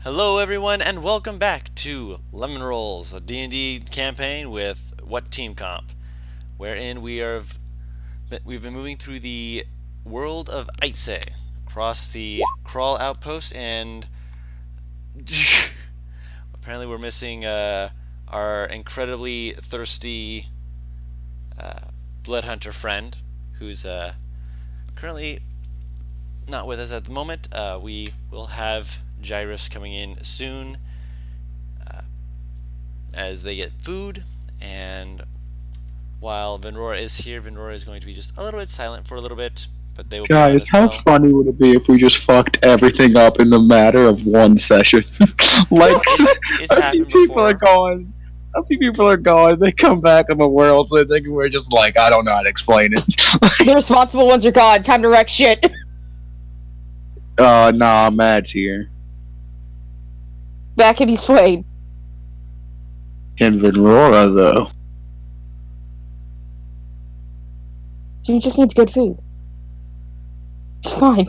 Hello everyone and welcome back to Lemon Rolls, a D&D campaign with What Team Comp, wherein we've been moving through the world of ait'seh, across the crawl outpost, and apparently we're missing our incredibly thirsty blood hunter friend, who's currently not with us at the moment. We will have Gyrus coming in soon as they get food, and while Venrora is here, Venrora is going to be just a little bit silent for a little bit, but they will be around Guys, as how well. funny would it be if we just fucked everything up in the matter of one session? like, It's a few happened people are before. going. A few people are going. They come back in the world, so they think we're just like, I don't know how to explain it. The responsible ones are gone. Time to wreck shit. Nah, Matt's here. Back if you swayed. And Venrora, though. She just needs good food. It's fine.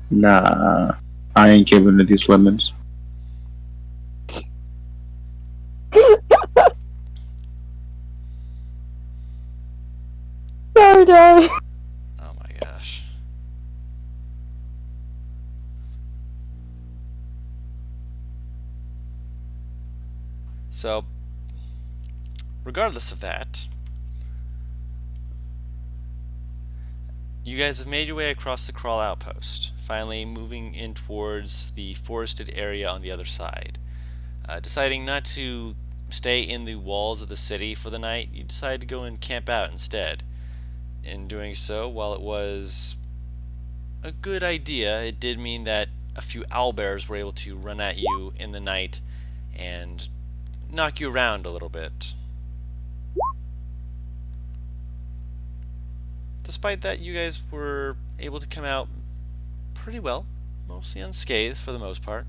Nah, I ain't giving her these lemons. No, no. Oh my gosh. So, regardless of that, you guys have made your way across the crawl outpost, finally moving in towards the forested area on the other side. Deciding not to stay in the walls of the city for the night, you decide to go and camp out instead. In doing so, while it was a good idea, it did mean that a few owlbears were able to run at you in the night and knock you around a little bit. Despite that, you guys were able to come out pretty well, mostly unscathed for the most part.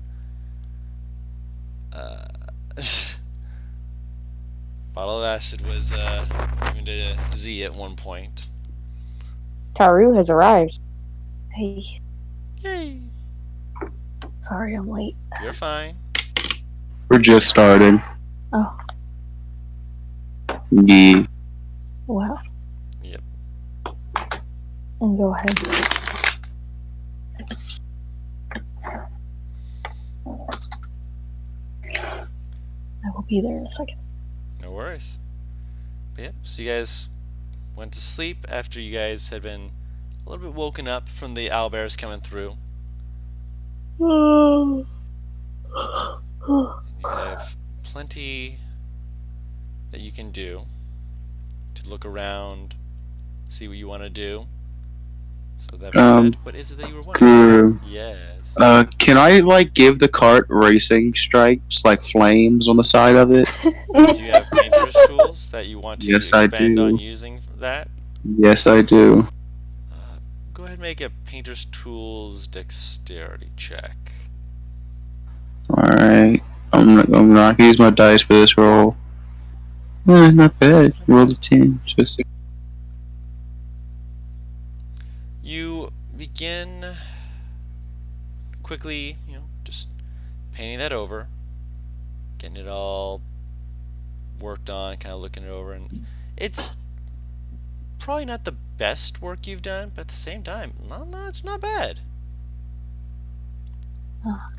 Bottle of acid was given to Z at one point. Taru has arrived. Hey, Yay! sorry I'm late. You're fine. We're just starting. Oh, Yeah. wow. Yep. And go ahead. I will be there in a second. No worries. But yep, so you guys went to sleep after you guys had been a little bit woken up from the owlbears coming through. And you have plenty that you can do to look around, see what you want to do. So that being said, what is it that you were wondering? Guru. Yes. Can I, give the cart racing stripes, like flames on the side of it? Do you have painter's tools that you want to Yes, I expand do. on using that? Yes, I do. Go ahead and make a painter's tools dexterity check. Alright. I'm not gonna use my dice for this roll. Not bad. Roll a 10. Just You begin quickly, just painting that over, getting it all worked on, kind of looking it over, and it's probably not the best work you've done, but at the same time, no, it's not bad.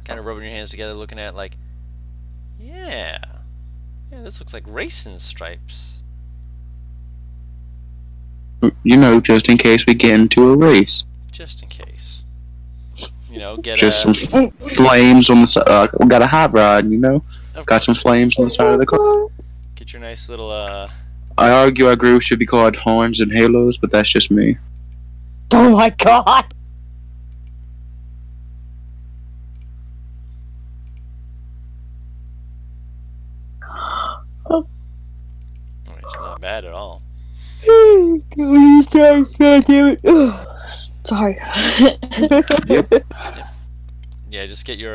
Kind of rubbing your hands together, looking at it like, yeah, this looks like racing stripes. just in case we get into a race. Just in case. Get Just a... some flames on the side. We got a hot rod, Of Got some course. flames on the side of the car. Get your nice little, I argue our group should be called Horns and Halos, but that's just me. Oh my god. it's not bad at all. Sorry. Yeah, just get your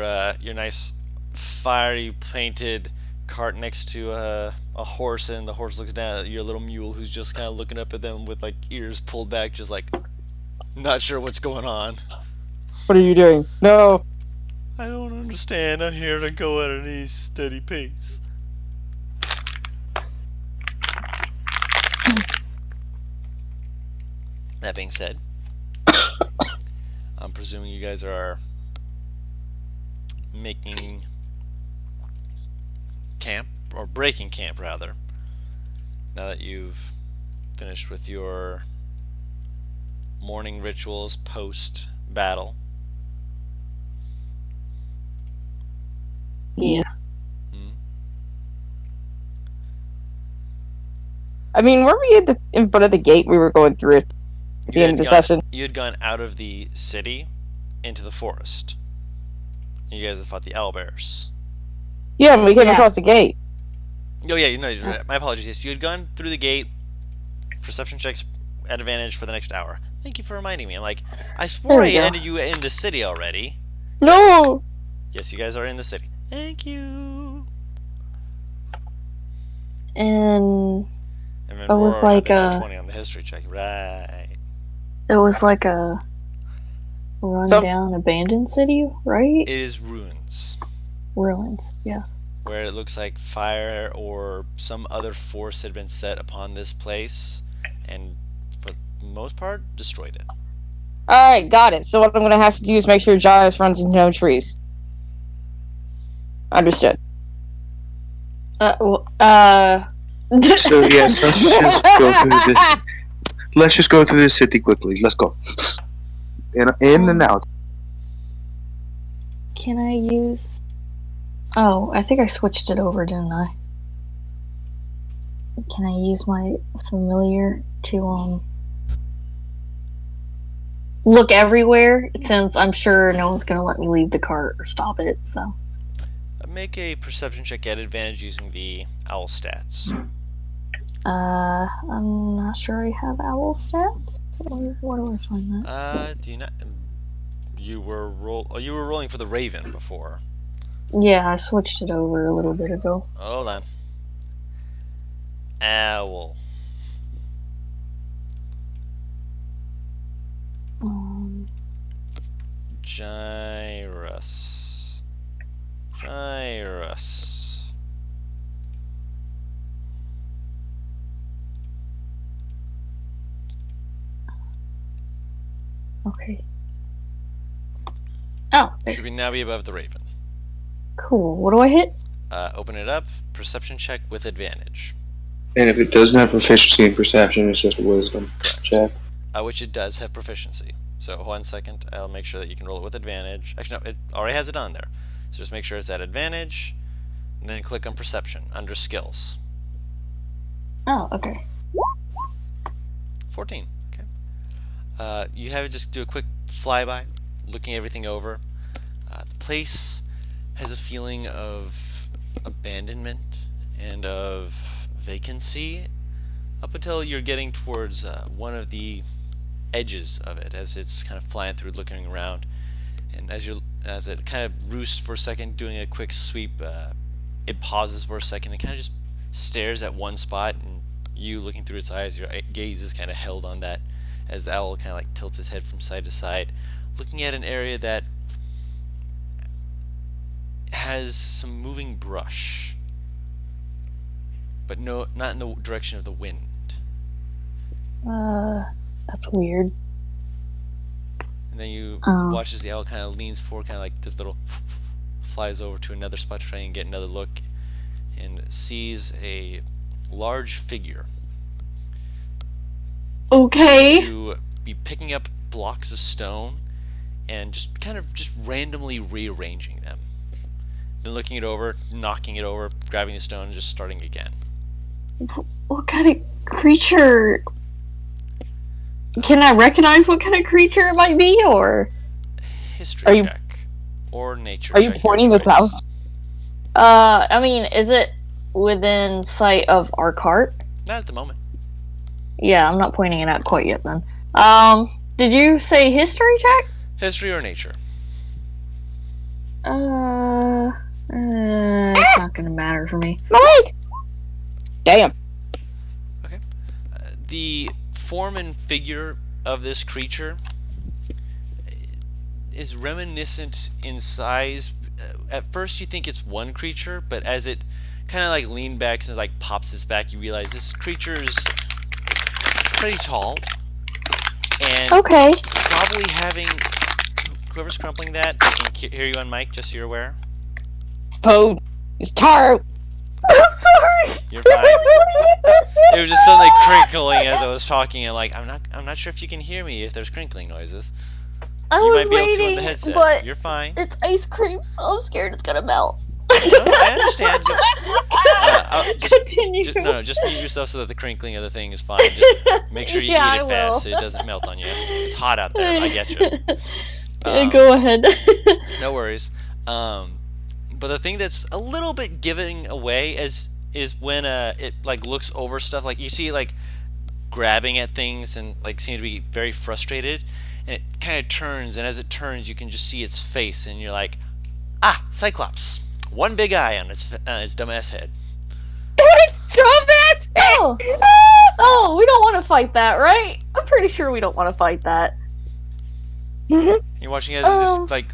nice fiery painted cart next to a horse, and the horse looks down at your little mule, who's just kind of looking up at them with like ears pulled back, just like not sure what's going on. What are you doing? No. I don't understand. I'm here to go at an easy, steady pace. That being said, I'm presuming you guys are making camp, or breaking camp rather, now that you've finished with your morning rituals post battle. Yeah. I mean, were we in front of the gate? We were going through it at the end of the session. You had gone out of the city into the forest. You guys have fought the owlbears. Yeah, and we came across the gate. Oh yeah, my apologies. Yes, you had gone through the gate. Perception checks at advantage for the next hour. Thank you for reminding me. I'm like, I swore I ended you in the city already. No. Yes, you guys are in the city. Thank you. And And then it was like a 20 on the history check, right? It was like a rundown abandoned city, right? It is ruins. Ruins, yes. Where it looks like fire or some other force had been set upon this place, and for the most part, destroyed it. Alright, got it. So what I'm gonna have to do is make sure Giles runs into no trees. Understood. So yes, let's just go through the city quickly. Let's go. In and out. Can I use... Oh, I think I switched it over, didn't I? Can I use my familiar to, look everywhere, since I'm sure no one's gonna let me leave the cart or stop it, so... Make a perception check at advantage using the owl stats. I'm not sure I have owl stats. Where do I find that? Do you not? You were rolling for the raven before. Yeah, I switched it over a little bit ago. Hold on. Owl. Gyrus. Okay. Oh, there. Should now be above the raven. Cool. What do I hit? Open it up. Perception check with advantage. And if it doesn't have proficiency in perception, it's just a wisdom check. Which it does have proficiency. So 1 second, I'll make sure that you can roll it with advantage. Actually, no, it already has it on there. So just make sure it's at advantage, and then click on perception under skills. Oh, okay. 14. Okay. You have it just do a quick flyby, looking everything over. The place has a feeling of abandonment and of vacancy up until you're getting towards one of the edges of it, as it's kind of flying through, looking around, and as it kind of roosts for a second, doing a quick sweep, it pauses for a second and kind of just stares at one spot, and you looking through its eyes, your gaze is kind of held on that as the owl kind of like tilts its head from side to side, looking at an area that has some moving brush, but not in the direction of the wind. That's weird. And then you watch as the owl kind of leans forward, kind of like this little flies over to another spot to try and get another look, and sees a large figure. Okay. To be picking up blocks of stone and just randomly rearranging them. Then looking it over, knocking it over, grabbing the stone, and just starting again. What kind of creature? Can I recognize what kind of creature it might be, or? History check. Or nature check. Are you pointing this out? I mean, is it within sight of our cart? Not at the moment. Yeah, I'm not pointing it out quite yet then. Did you say history check? History or nature? It's not gonna matter for me. Mike! Damn. Okay. The form and figure of this creature is reminiscent in size. At first, you think it's one creature, but as it kind of like lean back and like pops its back, you realize this creature is pretty tall and Okay. probably having whoever's crumpling that. I can hear you on mic, just so you're aware. Food is tart. I'm sorry. You're fine. It was just suddenly crinkling as I was talking, and like I'm not sure if you can hear me if there's crinkling noises. I You was might be able to on waiting, the headset. but You're fine. it's ice cream, so I'm scared it's gonna melt. No, I understand. Continue. Just mute yourself so that the crinkling of the thing is fine. Just make sure you Yeah, eat I it fast will. so it doesn't melt on you. It's hot out there. I get you. Yeah, go ahead. No worries. But the thing that's a little bit giving away is when it like looks over stuff. Like you see it like grabbing at things and like seems to be very frustrated, and it kind of turns. And as it turns, you can just see its face, and you're like, ah, Cyclops. One big eye on its dumbass head. That is dumbass. Oh. Oh, we don't want to fight that, right? I'm pretty sure we don't want to fight that. You're watching as it just like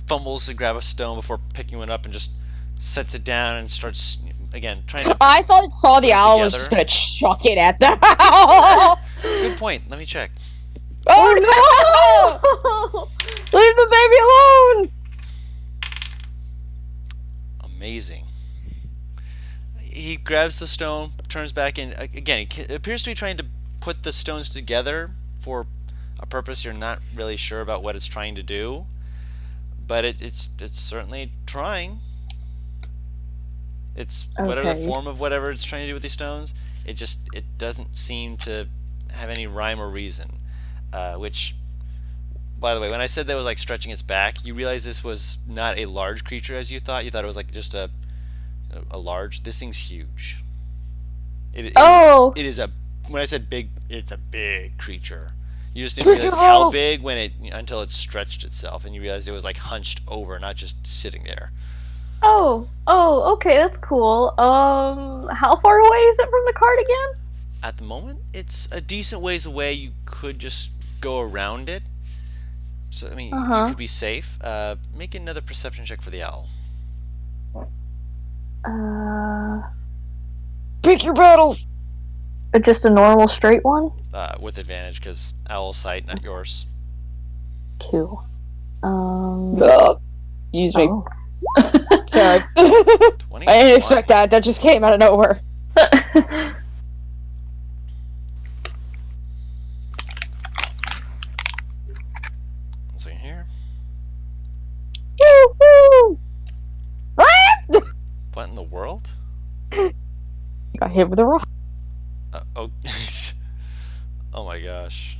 fumbles to grab a stone before picking one up and just sets it down and starts again trying to. I thought it saw the owl and was together. just gonna chuck it at the owl. Good point. Let me check. Oh no! Leave the baby alone. Amazing. He grabs the stone, turns back, and again, it appears to be trying to put the stones together for a purpose you're not really sure about what it's trying to do, but it's certainly trying. It's whatever the form of whatever it's trying to do with these stones. It doesn't seem to have any rhyme or reason. Which, by the way, when I said that was like stretching its back, you realize this was not a large creature as you thought. You thought it was like just a large. This thing's huge. It is a. When I said big, it's a big creature. You just didn't realize how big until it stretched itself, and you realized it was like hunched over, not just sitting there. Oh, okay, that's cool. How far away is it from the cart again? At the moment, it's a decent ways away. You could just go around it. So I mean, you could be safe. Make another perception check for the owl. Pick your battles. Just a normal straight one? With advantage, because owl sight, not yours. Cool. Excuse me. Oh. Sorry. 20? I didn't expect that. That just came out of nowhere. One second here. Woo-hoo! What in the world? Got hit with a rock. Oh. Oh my gosh.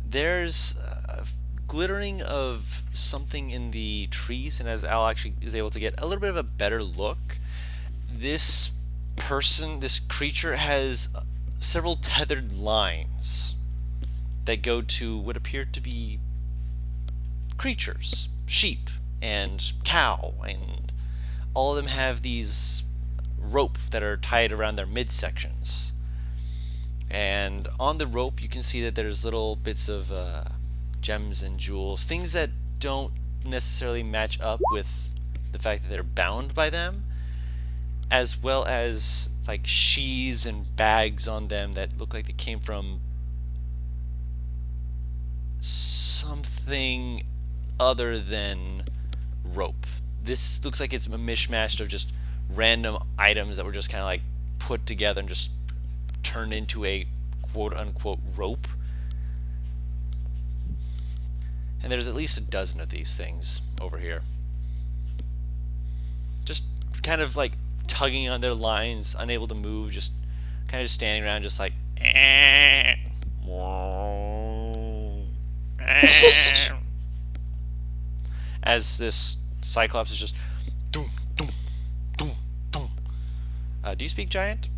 There's a glittering of something in the trees, and as Al actually is able to get a little bit of a better look, this creature has several tethered lines that go to what appear to be creatures, sheep and cow, and all of them have these rope that are tied around their midsections. And on the rope you can see that there's little bits of gems and jewels, things that don't necessarily match up with the fact that they're bound by them, as well as like sheaths and bags on them that look like they came from something other than rope. This looks like it's a mishmash of just random items that were just kind of like put together and just turned into a quote-unquote rope. And there's at least a dozen of these things over here, just kind of like tugging on their lines, unable to move, just kind of just standing around just like as this Cyclops is just doom, doom, doom, doom. Do you speak giant?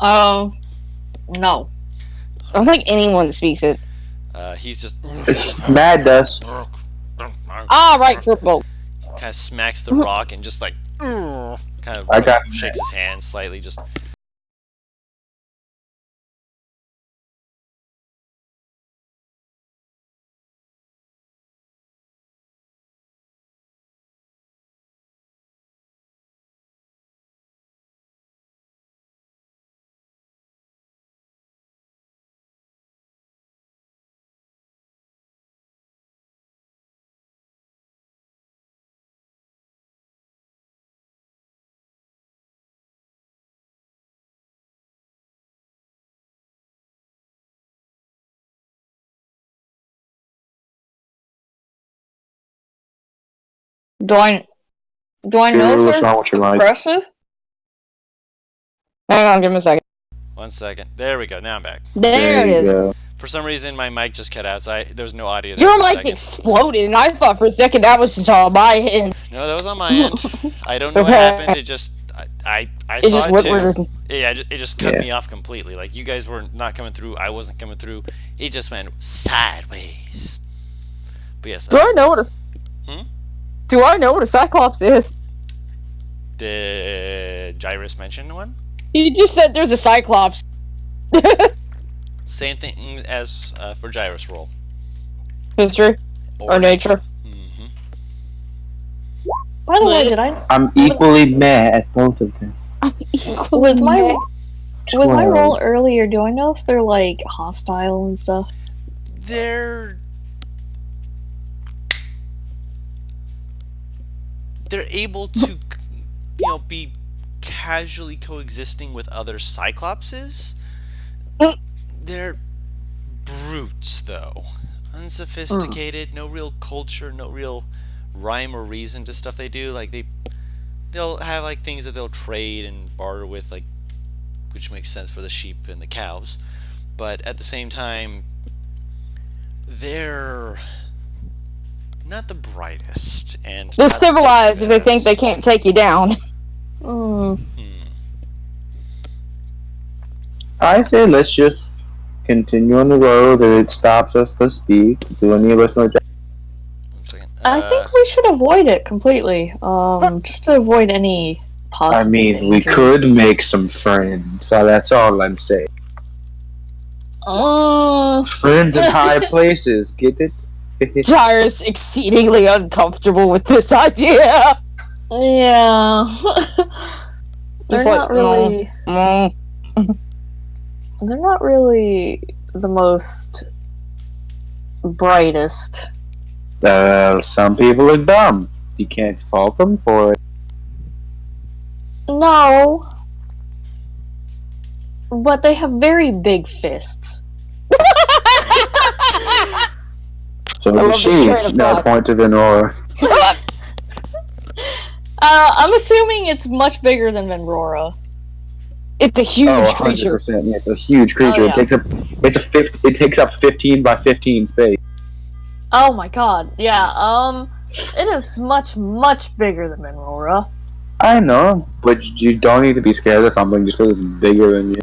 No. I don't think anyone speaks it. He's just Mad does. Ah, right, football. kind of smacks the rock and just like kind of I got shakes his hand slightly, just Do I know What's if wrong with they're your mic? aggressive? Hang on, give me a second. 1 second. There we go. Now I'm back. There it you is. go. For some reason, my mic just cut out, so there was no audio there Your for a mic second. exploded, and I thought for a second that was just on my end. No, that was on my end. I don't know what Okay. happened. It just I It saw just it went too. weird. Yeah, it just cut Yeah. me off completely. Like you guys were not coming through, I wasn't coming through. It just went sideways. But yes, Do I know what a? Hmm? Do I know what a cyclops is? did Gyrus mention one? You just said there's a cyclops. Same thing as for Gyrus roll. History or nature. Mm-hmm. By the way, did I I'm equally mad at both of them. with my 12. roll earlier? Do I know if they're like hostile and stuff? They're able to, be casually coexisting with other Cyclopses. They're brutes, though. Unsophisticated, no real culture, no real rhyme or reason to stuff they do. Like they'll have like things that they'll trade and barter with, like, which makes sense for the sheep and the cows. But at the same time, they're not the brightest, and They're not the civilized if they think they best. can't take you down. I say let's just continue on the road that it stops us to speak. Do any of us know? 1 second. I think we should avoid it completely. Just to avoid any possible I mean, we danger. could make some friends. So that's all I'm saying. Friends in high places. Get it? Gyrus exceedingly uncomfortable with this idea. Yeah. They're Just not really. Mm. They're not really the most brightest. Some people are dumb. You can't fault them for it. No. But they have very big fists. So I love does this she. train of Now thought. point to the north. I'm assuming it's much bigger than Venrora. It's a huge Oh, creature. 100%. Yeah, it's a huge creature. Oh, yeah. It takes up 15 by 15 space. Oh my god, yeah, it is much, much bigger than Venrora. I know, but you don't need to be scared of something just because it's bigger than you.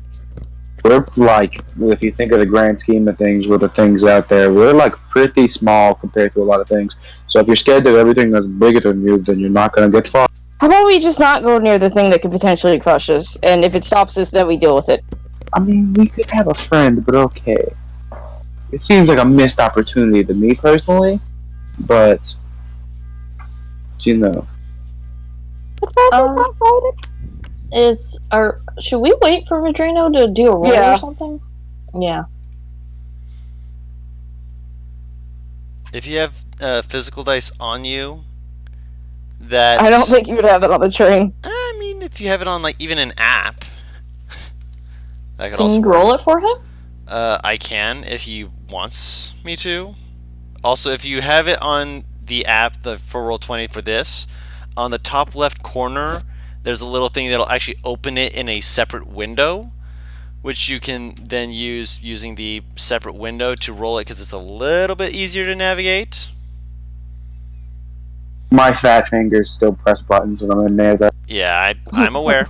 We're like, if you think of the grand scheme of things with the things out there, we're like pretty small compared to a lot of things. So if you're scared of everything that's bigger than you, then you're not going to get far. How about we just not go near the thing that could potentially crush us, and if it stops us, then we deal with it. I mean, we could have a friend, but okay. It seems like a missed opportunity to me personally, but you know. Should we wait for Madrino to do a roll Yeah. or something? Yeah. If you have physical dice on you, that I don't think you would have it on the train. I mean, if you have it on like even an app, that could Can also you work. roll it for him? I can if he wants me to. Also, if you have it on the app, the for Roll20 for this, on the top left corner, there's a little thing that'll actually open it in a separate window, which you can then use using the separate window to roll it because it's a little bit easier to navigate. My fat fingers still press buttons when I'm in there, though. Yeah, I'm aware.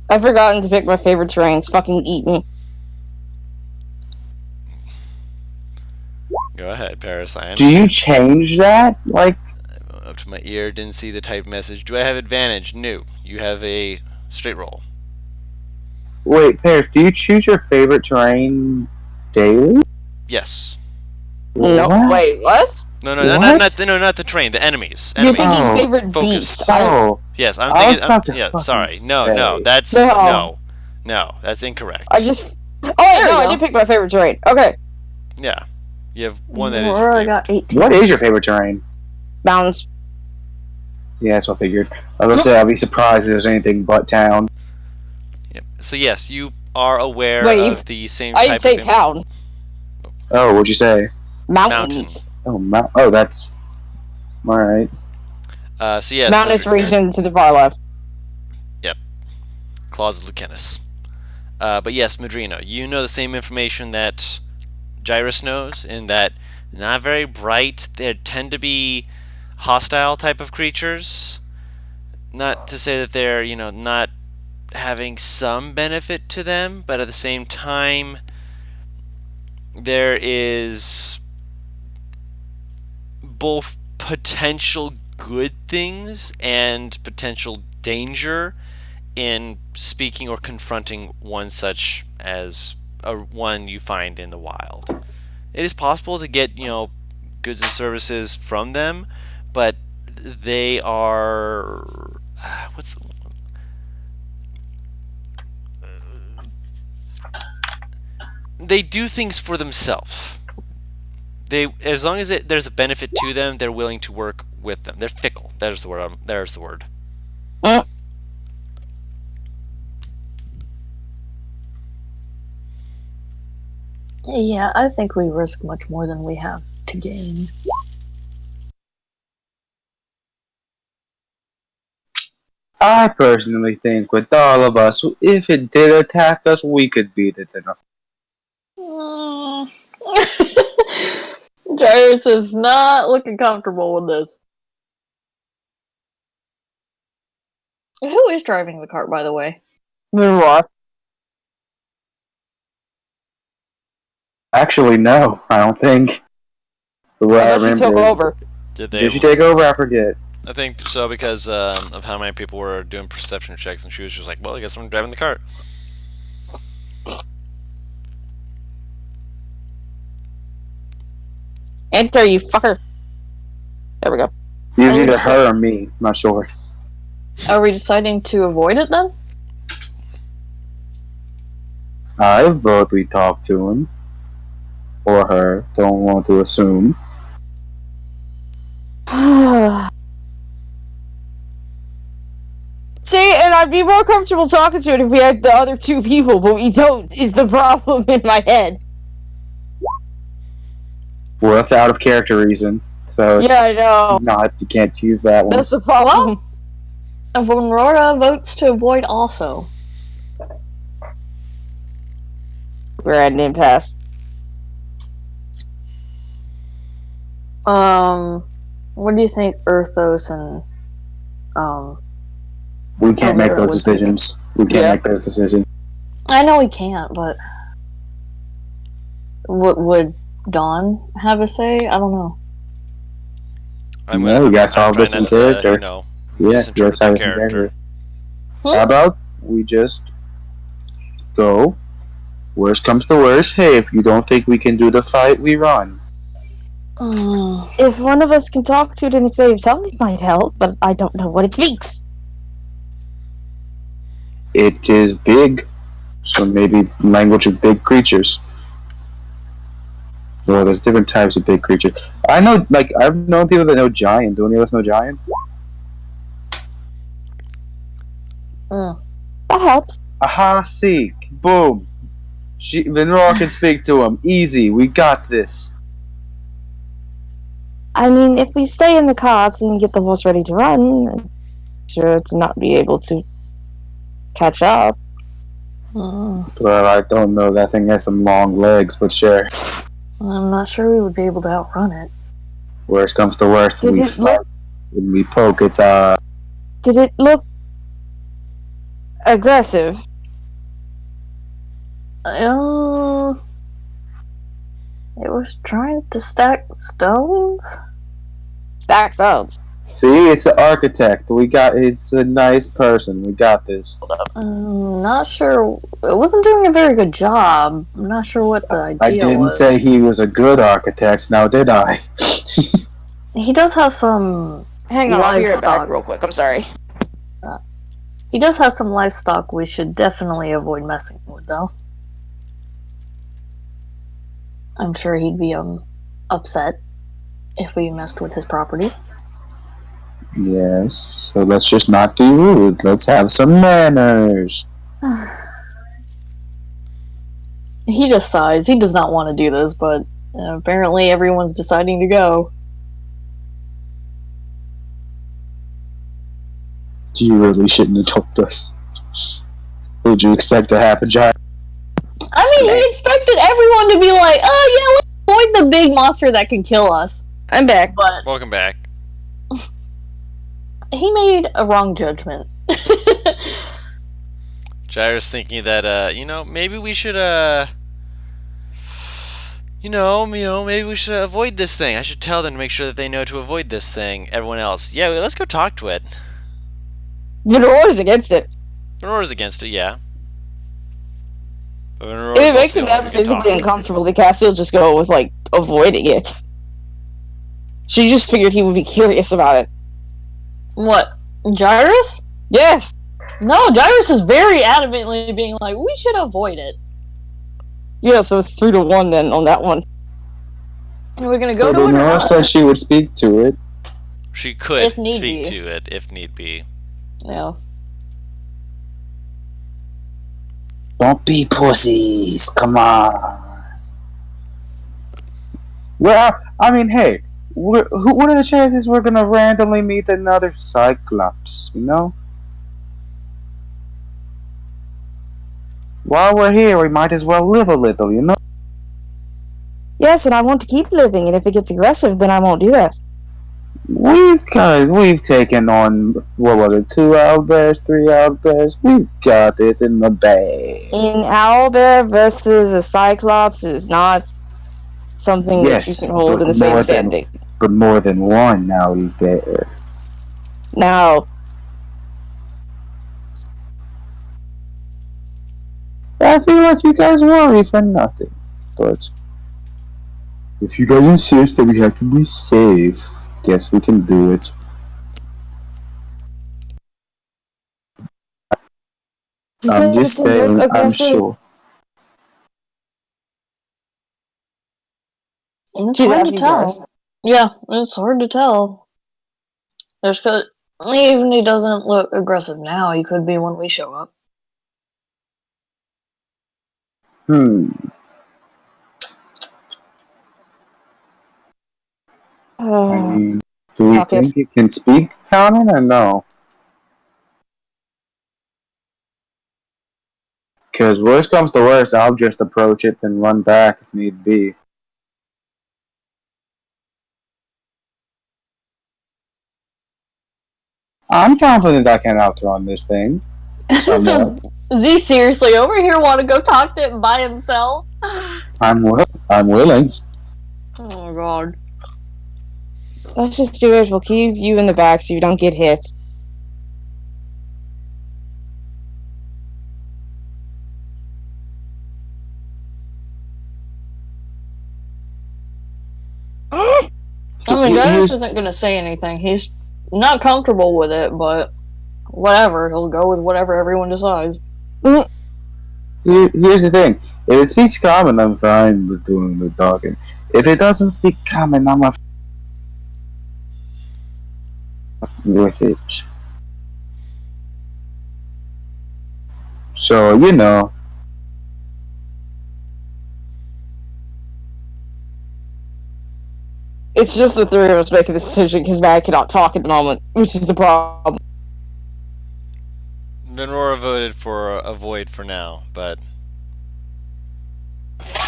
I've forgotten to pick my favorite terrains. Fucking eat me. Go ahead, Paris. I am Do you change that? Like, up to my ear, didn't see the typed message. Do I have advantage? No. You have a straight roll. wait, Paris, do you choose your favorite terrain daily? Yes. No, What? wait, what? No, What? not the train. The enemies. You're Enemies. thinking Oh. favorite Focus. beast. Oh, Yes, I'm I was thinking. about to Yeah, fucking sorry. No, say. that's No. no, that's incorrect. I just. Oh wait, There we no, I go. did pick my favorite terrain. Okay, Yeah, you have one that is. Your Aurora favorite. got 18. what is your favorite terrain? mountains. Yeah, that's what I figured. I was gonna say, I'd be surprised if there's anything but town. Yep. So yes, you are aware Wait, of the same I type didn't say of town. Oh, what'd you say? Mountains. Oh, that's All right. So yes, Mountainous region to the far left. Yep. Claws of Lucanus. But yes, Madrino, you know the same information that Gyrus knows, in that not very bright. They tend to be hostile type of creatures. Not to say that they're, not having some benefit to them, but at the same time, there is both potential good things and potential danger in speaking or confronting one such as one you find in the wild. It is possible to get, goods and services from them, but they are what's they do things for themselves. They, as long as there's a benefit to them, they're willing to work with them. They're fickle. There's the word. There's the word. Yeah, I think we risk much more than we have to gain. I personally think with all of us, if it did attack us, we could beat it enough. Jairus is not looking comfortable with this. Who is driving the cart, by the way? Roar. Actually, no, I don't think. The way I Unless she took remember. over. Did she take over? I forget. I think so, because of how many people were doing perception checks, and she was just like, "Well, I guess I'm driving the cart." Enter, you fucker. There we go. It was either her or me. I'm not sure. Are we deciding to avoid it then? I vote we talk to him. Or her. Don't want to assume. See, and I'd be more comfortable talking to it if we had the other two people, but we don't, is the problem in my head. Well, that's out of character reason. So Yeah, I know. You can't use that one. That's the problem. Aurora votes to avoid also. We're at an impasse. What do you think Earthos and, we can't make those decisions. We can't make those decisions. I know we can't, but would Dawn have a say? I don't know. We gotta solve this in character. Yeah, misinterpret have character. How about we just go? Worst comes to worst. Hey, if you don't think we can do the fight, we run. If one of us can talk to it and save time, it might help, but I don't know what it speaks. It is big, so maybe language of big creatures. Well, there's different types of big creatures. I know, I've known people that know giant. Do any of us know giant? That helps. Aha, see. Boom. Vinroa can speak to him. Easy, we got this. I mean, if we stay in the carts and get the horse ready to run, I'm sure to not be able to catch up. Well, I don't know. That thing has some long legs, but sure. I'm not sure we would be able to outrun it. Worst comes to worst, we fight. When we poke, it's Did it look aggressive? It was trying to stack stones? Stack stones. See, it's an architect. It's a nice person. We got this. I'm not sure. It wasn't doing a very good job. I'm not sure what the idea was. I didn't say he was a good architect, now did I? He does have some. Hang on, I'll be right livestock back real quick. I'm sorry. He does have some livestock we should definitely avoid messing with, though. I'm sure he'd be upset if we messed with his property. Yes, so let's just not be rude. Let's have some manners. He just sighs. He does not want to do this, but apparently everyone's deciding to go. You really shouldn't have told us. What would you expect to happen, Giant? I mean, he expected everyone to be like, oh yeah, let's avoid the big monster that can kill us. I'm back. But Welcome back. he made a wrong judgment. Gyra's thinking that, maybe we should, maybe we should avoid this thing. I should tell them to make sure that they know to avoid this thing. Everyone else, yeah, let's go talk to it. Venora's against it. Venora's against it, yeah. But If it makes him that physically uncomfortable, the Cassie'll just go with, like, avoiding it. She just figured he would be curious about it. What? Gyrus? Yes! No, Gyrus is very adamantly being like, we should avoid it. Yeah, so it's 3-1 then on that one. And we're gonna go But to it or Lenora not? said she would speak to it. She could If need speak be. to it if need be. Yeah. Don't be pussies. Come on. Well, I mean, hey, what are the chances we're gonna randomly meet another Cyclops? You know. While we're here, we might as well live a little. You know. Yes, and I want to keep living, and if it gets aggressive, then I won't do that. We've taken on, what was it, 2 owlbears, 3 owlbears. We've got it in the bag. An owlbear versus a cyclops is not something that you can hold in the same standing. But more than one owlbear. Now, I feel like you guys worry for nothing. But if you guys insist that we have to be safe, guess we can do it. I'm just saying, I'm sure. It's She's hard to asking tell. us. Yeah, it's hard to tell. There's even he doesn't look aggressive now, he could be when we show up. I mean, do we think it can speak common or no? Because worst comes to worst, I'll just approach it and run back if need be. I'm confident I can outrun this thing. So Z seriously over here want to go talk to it by himself? I'm willing. Oh god. Let's just do it. We'll keep you in the back so you don't get hit. I mean, Gyrus isn't going to say anything. He's not comfortable with it, but whatever. He'll go with whatever everyone decides. Here's the thing. If it speaks common, I'm fine with doing the talking. If it doesn't speak common, I'm with it. So, you know. It's just the three of us making the decision because Matt cannot talk at the moment, which is the problem. Venora voted for avoid for now, but...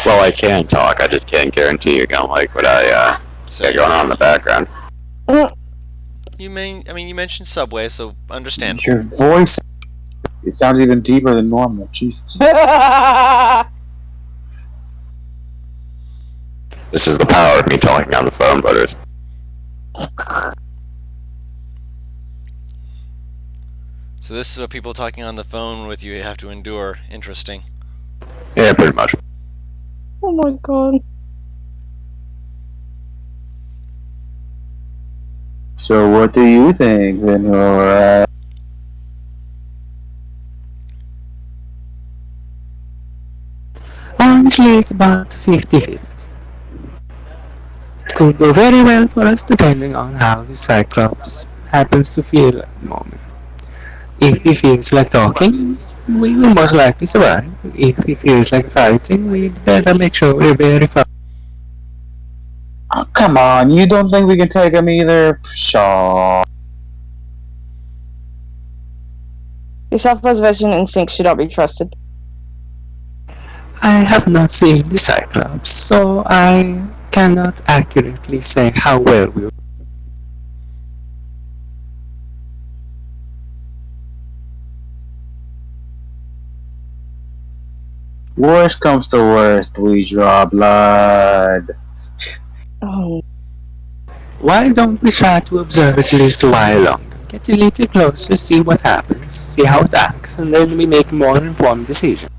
Well, I can talk, I just can't guarantee you're gonna like what I got going on in the background. You mentioned Subway, so understand. Your voice, it sounds even deeper than normal. Jesus. This is the power of me talking on the phone, butters. So this is what people talking on the phone with you have to endure. Interesting. Yeah, pretty much. Oh my god. So what do you think, Venora? Honestly, it's about 50-50. It could go very well for us depending on how the Cyclops happens to feel at the moment. If he feels like talking, we will most likely survive. If he feels like fighting, we'd better make sure we're very far. Oh, come on, you don't think we can take him either? Pshaw. Your self-preservation instincts should not be trusted. I have not seen the Cyclops, so I cannot accurately say how well we. Worst comes to worst, we draw blood. Oh, Why don't we try to observe it a little while longer? Get a little closer, see what happens, see how it acts, and then we make more informed decisions.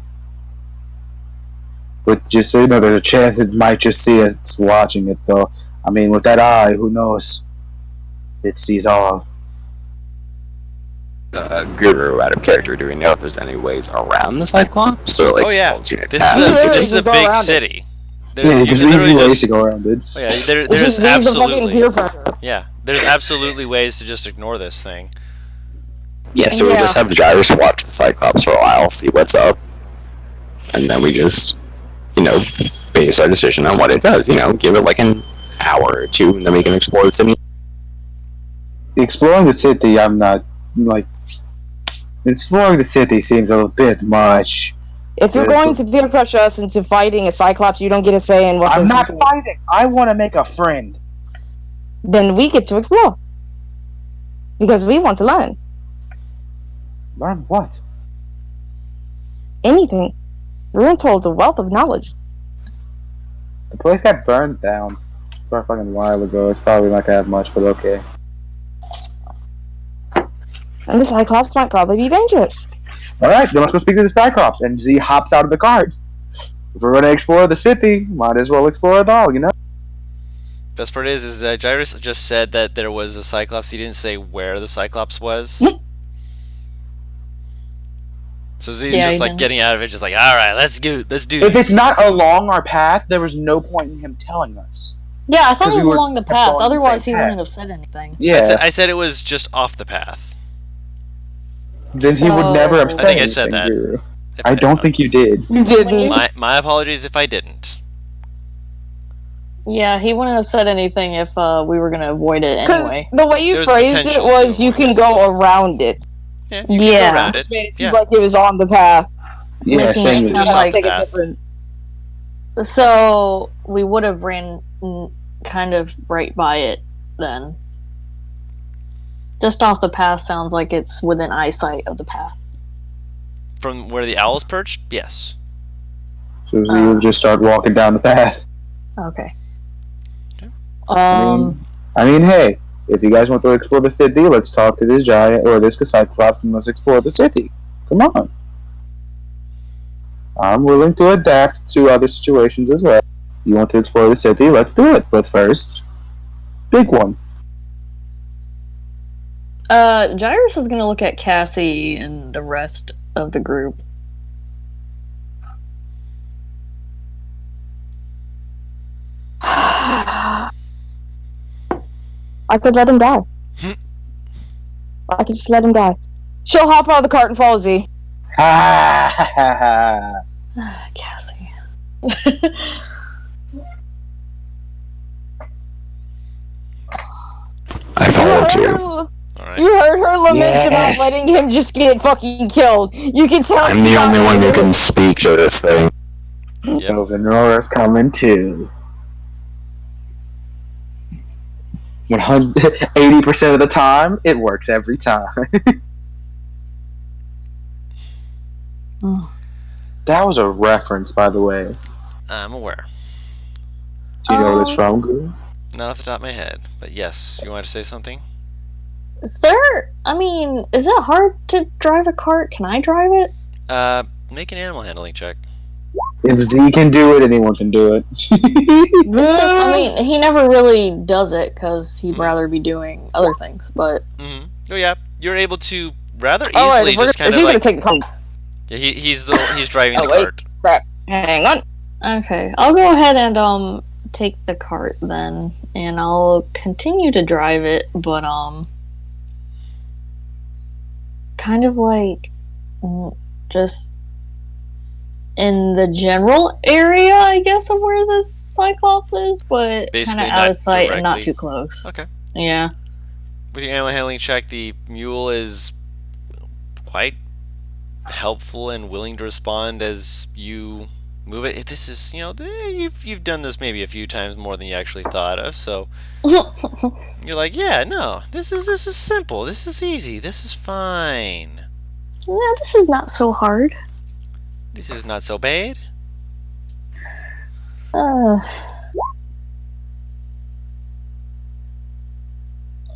But just so you know, there's a chance it might just see us watching it, though. I mean, with that eye, who knows? It sees all. Guru, out of character, do we know if there's any ways around the Cyclops? Or, like, Oh yeah, alternate this paths? is a, Literally this is a just go big around it. city. Yeah, You there's can easy literally ways just- to go around it. Oh, yeah, it's there's just use the fucking absolutely peer pressure. there's absolutely ways to just ignore this thing. Yeah, so we Yeah. just have the drivers watch the Cyclops for a while, see what's up, and then we just, base our decision on what it does. Give it like an hour or two, and then we can explore the city. Exploring the city, I'm not like. Exploring the city seems a little bit much. If you're going to peer pressure us into fighting a Cyclops, you don't get a say in what I'm this not is. fighting. I want to make a friend. Then we get to explore. Because we want to learn. Learn what? Anything. We're told a wealth of knowledge. The place got burned down for a fucking while ago. It's probably not gonna have much, but okay. And the Cyclops might probably be dangerous. Alright, then let's go speak to the Cyclops. And Z hops out of the cart. If we're gonna explore the city, might as well explore it all, you know? Best part is that Gyrus just said that there was a Cyclops. He didn't say where the Cyclops was. So Z's Yeah, just he like didn't. getting out of it, just like, all right, let's do If this. it's not along our path, there was no point in him telling us. Yeah, I thought 'Cause it we was were along the kept path. going the Otherwise, same he path. wouldn't have said anything. Yeah, I said it was just off the path. then he would never have So- said I think I said anything, that. Guru. If I don't think you did. You didn't. My apologies if I didn't. Yeah, he wouldn't have said anything if we were gonna avoid it Because anyway. the way you There's phrased it potential was to you can go around it. Yeah, you can Yeah. go around it. Made it seem Yeah. like it was on the path. Yeah, Making same it with sound just you. off like- the Take a path. different. So we would have ran kind of right by it then. Just off the path sounds like it's within eyesight of the path. From where the owl's perched? Yes. So Z would just start walking down the path. Okay. Okay. I mean, hey, if you guys want to explore the city, let's talk to this giant or this Cyclops and let's explore the city. Come on. I'm willing to adapt to other situations as well. You want to explore the city? Let's do it. But first, big one. Gyrus is gonna look at Cassie and the rest of the group. I could let him die. I could just let him die. She'll hop out of the cart and follow Z. Ha ha ha ha. Cassie. I follow too. All right. You heard her laments about Yes. letting him just get fucking killed. You can tell I'm she's the not only one who into can this. speak to this thing. So Venora's coming too. 80% of the time, it works every time. Oh. That was a reference, by the way. I'm aware. Do you know where it's from, Guru? Not off the top of my head, but yes. You wanted to say something? Is it hard to drive a cart? Can I drive it? Make an animal handling check. If Z can do it, anyone can do it. It's just, he never really does it because he'd rather be doing other things, but Mm-hmm. Oh yeah, you're able to rather All right, easily just kind if of you're like. gonna take the cart, Yeah, he's driving Oh, the wait. cart. crap. Hang on. okay. I'll go ahead and take the cart then, and I'll continue to drive it, but kind of like just in the general area, I guess, of where the Cyclops is, but kind Basically of out not of sight and not directly. too close. Okay. Yeah. With your animal handling check, the mule is quite helpful and willing to respond as you move it. This is, you've done this maybe a few times more than you actually thought of. So you're like, yeah, no, this is simple. This is easy. This is fine. Yeah, this is not so hard. This is not so bad.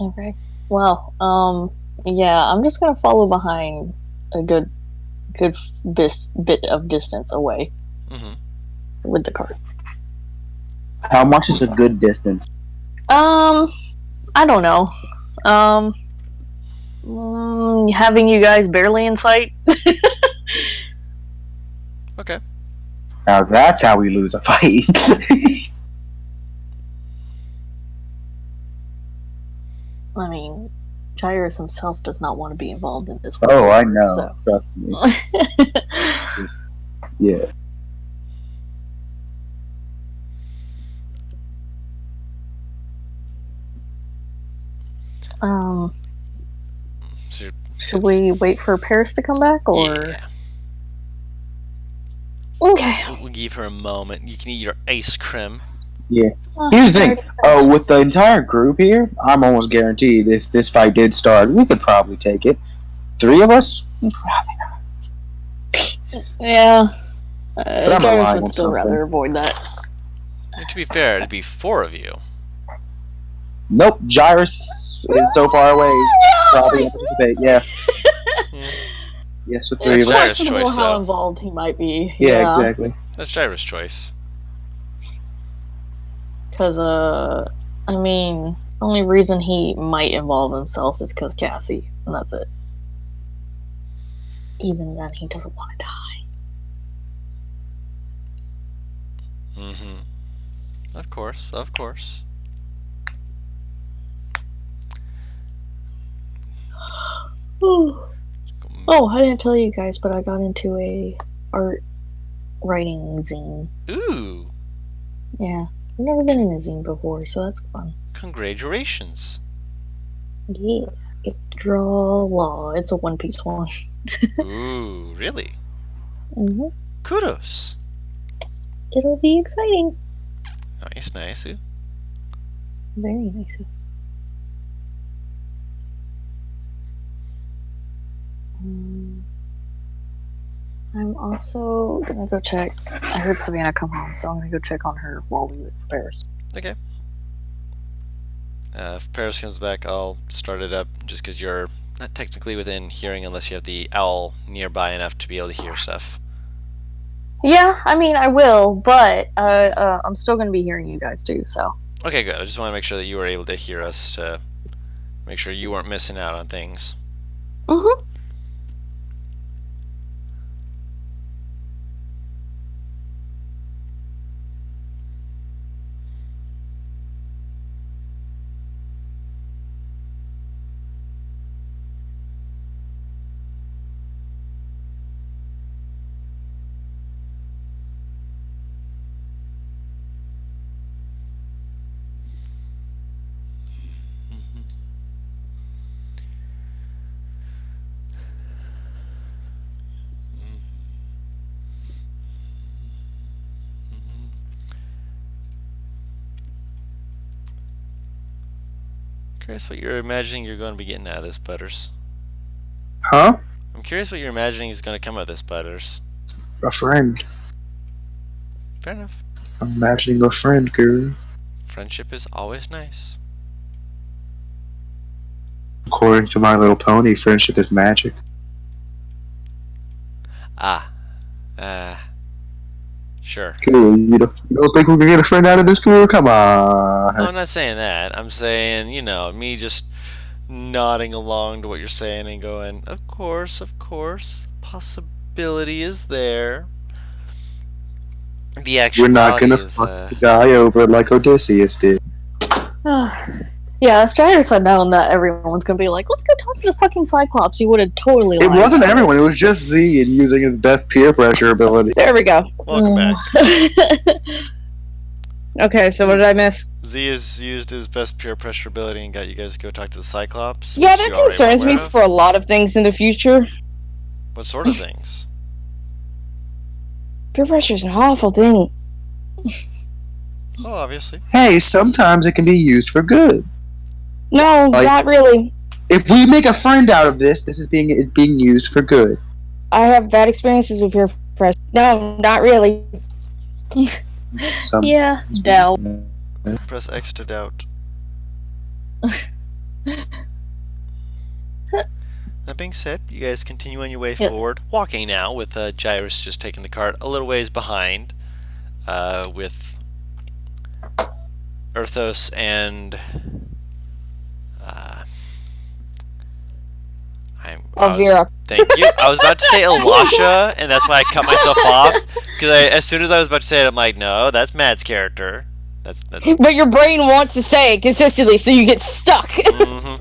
Okay. Well, yeah, I'm just gonna follow behind a good bit of distance away Mm-hmm. with the cart. How much is a good distance? I don't know. Having you guys barely in sight. Okay. Now that's how we lose a fight. I mean, Jairus himself does not want to be involved in this Oh, I whatsoever, know. so. Trust me. Yeah. So Should we wait for Paris to come back, or? yeah. Okay. We'll give her a moment. You can eat your ice cream. Here's the thing. Oh, with the entire group here, I'm almost guaranteed if this fight did start, we could probably take it. 3 of us? Yeah. I'm Jairus alive would on still something. rather avoid that. And to be fair, it'd be 4 of you. Nope, Jairus is so far away. Probably won't participate. Yeah. Yeah, so 3 It's of us. Jairus' questionable choice, how though. involved he might be. Yeah, exactly. That's Jairus' choice. Because, I mean, only reason he might involve himself is because Cassie, and that's it. Even then, he doesn't want to die. Mm-hmm. Of course, of course. Oh, I didn't tell you guys, but I got into a art writing zine. Ooh, Yeah, I've never been in a zine before, so that's fun. congratulations. Yeah, get to draw law. It's a one-piece one. Ooh, really? Mm-hmm. Kudos. It'll be exciting. Nice, nice. Ooh. Very nice. I'm also gonna go check. I heard Savannah come home, so I'm gonna go check on her while we wait for Paris. Okay. If Paris comes back, I'll start it up just because you're not technically within hearing unless you have the owl nearby enough to be able to hear stuff. Yeah, I mean I will, but I'm still gonna be hearing you guys too. So. Okay, good. I just want to make sure that you were able to hear us to make sure you weren't missing out on things. Mm-hmm. Curious what you're imagining you're going to be getting out of this, Butters. Huh? I'm curious what you're imagining is going to come of this, Butters. A friend. Fair enough. I'm imagining a friend, girl. Friendship is always nice. According to My Little Pony, friendship is magic. Sure. Cool. You don't think we can get a friend out of this girl? Come on. No, I'm not saying that. I'm saying, me just nodding along to what you're saying and going, of course, possibility is there. The We're actuality not gonna is, fuck the guy over like Odysseus did. Yeah, if Jairus had known that everyone's gonna be like, let's go talk to the fucking Cyclops, he would have totally It lied wasn't about everyone. It was just Z and using his best peer pressure ability. There we go. welcome back. Okay, so what did I miss? Z has used his best peer pressure ability and got you guys to go talk to the Cyclops. Yeah, which that you already were concerns me aware of. for a lot of things in the future. What sort of things? Peer pressure is an awful thing. Oh, obviously. Hey, sometimes it can be used for good. No, Like- not really. If we make a friend out of this, this is being used for good. I have bad experiences with peer pressure. No, not really. Yeah, doubt. Press X to doubt. That being said, you guys continue on your way Yes. forward, walking now with Gyrus just taking the cart a little ways behind, with Erthos and Elvira. Thank you. I was about to say Elisha, and that's why I cut myself off. Because as soon as I was about to say it, I'm like, no, that's Matt's character. That's. But your brain wants to say it consistently, so you get stuck. Mhm.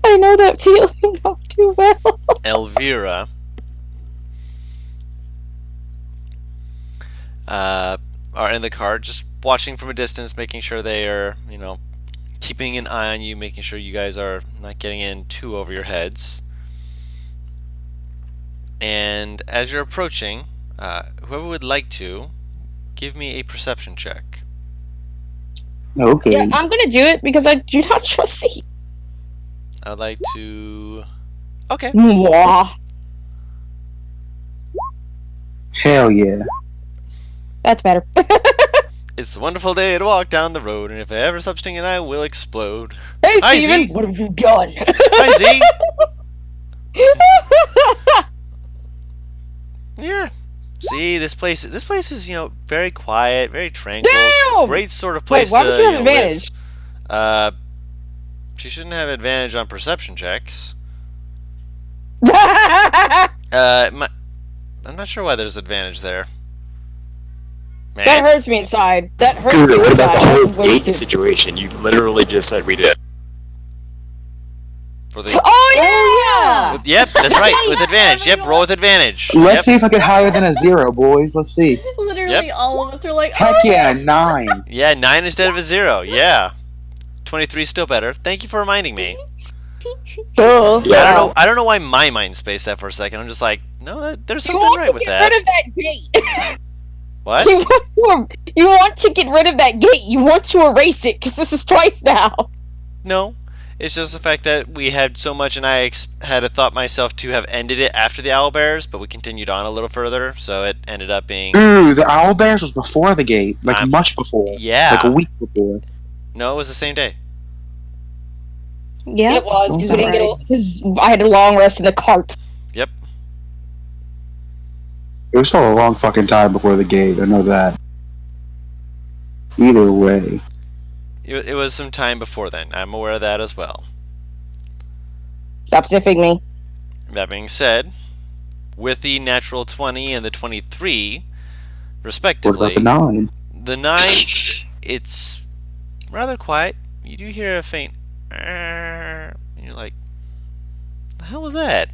I know that feeling all too well. Elvira. Are in the car, just watching from a distance, making sure they are, keeping an eye on you, making sure you guys are not getting in too over your heads. And as you're approaching, whoever would like to, give me a perception check. Okay. Yeah, I'm gonna do it because I do not trust the. I'd like to. Okay. Mwah. Hell yeah. That's better. It's a wonderful day to walk down the road, and if I ever stop stinging, I will explode. Hey, Hi, Steven, Z. what have you done? Hi, Z. Yeah. See, this place is, very quiet, very tranquil. Damn! Great sort of Wait, place why to, would you have live. advantage? She shouldn't have advantage on perception checks. That I'm not sure why there's advantage there. Man, hurts me inside. That hurts Dude, me what inside. about the whole That's gate wasted. situation? You literally just said we did. for the Oh yeah! Yep, that's right. With advantage. Yep, roll with advantage. Let's Yep. see if I get higher than a 0, boys. Let's see. Literally, Yep. all of us are like, Heck oh! yeah, 9. Yeah, 9 instead of a 0. Yeah. 23 is still better. Thank you for reminding me. Cool. Yeah. I don't know why my mind spaced that for a second. I'm just like, no, there's You something want right to with get that. rid of that gate. What? You want to get rid of that gate. You want to erase it because this is twice now. No. It's just the fact that we had so much, and I had a thought myself to have ended it after the owlbears, but we continued on a little further, so it ended up being. Ooh, the owlbears was before the gate. Like, I'm- much before. Yeah. Like a week before. No, it was the same day. Yeah. It was because Sounds we didn't get because I had a long rest in the cart. Yep. It was still a long fucking time before the gate. I know that. Either way. It was some time before then. I'm aware of that as well. Stop sniffing me. That being said, with the natural 20 and the 23, What respectively, about the 9? the 9, it's rather quiet. You do hear a faint, and you're like, the hell was that?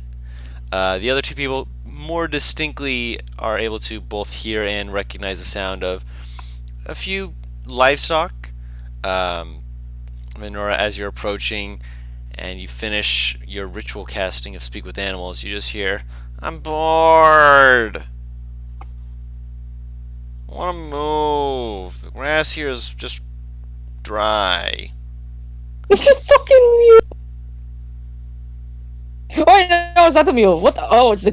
The other two people more distinctly are able to both hear and recognize the sound of a few livestock. Minora, as you're approaching and you finish your ritual casting of Speak with Animals, you just hear, I'm bored. I want to move. The grass here is just dry. It's a fucking mule. Oh no, it's not the mule. What the? Oh, it's the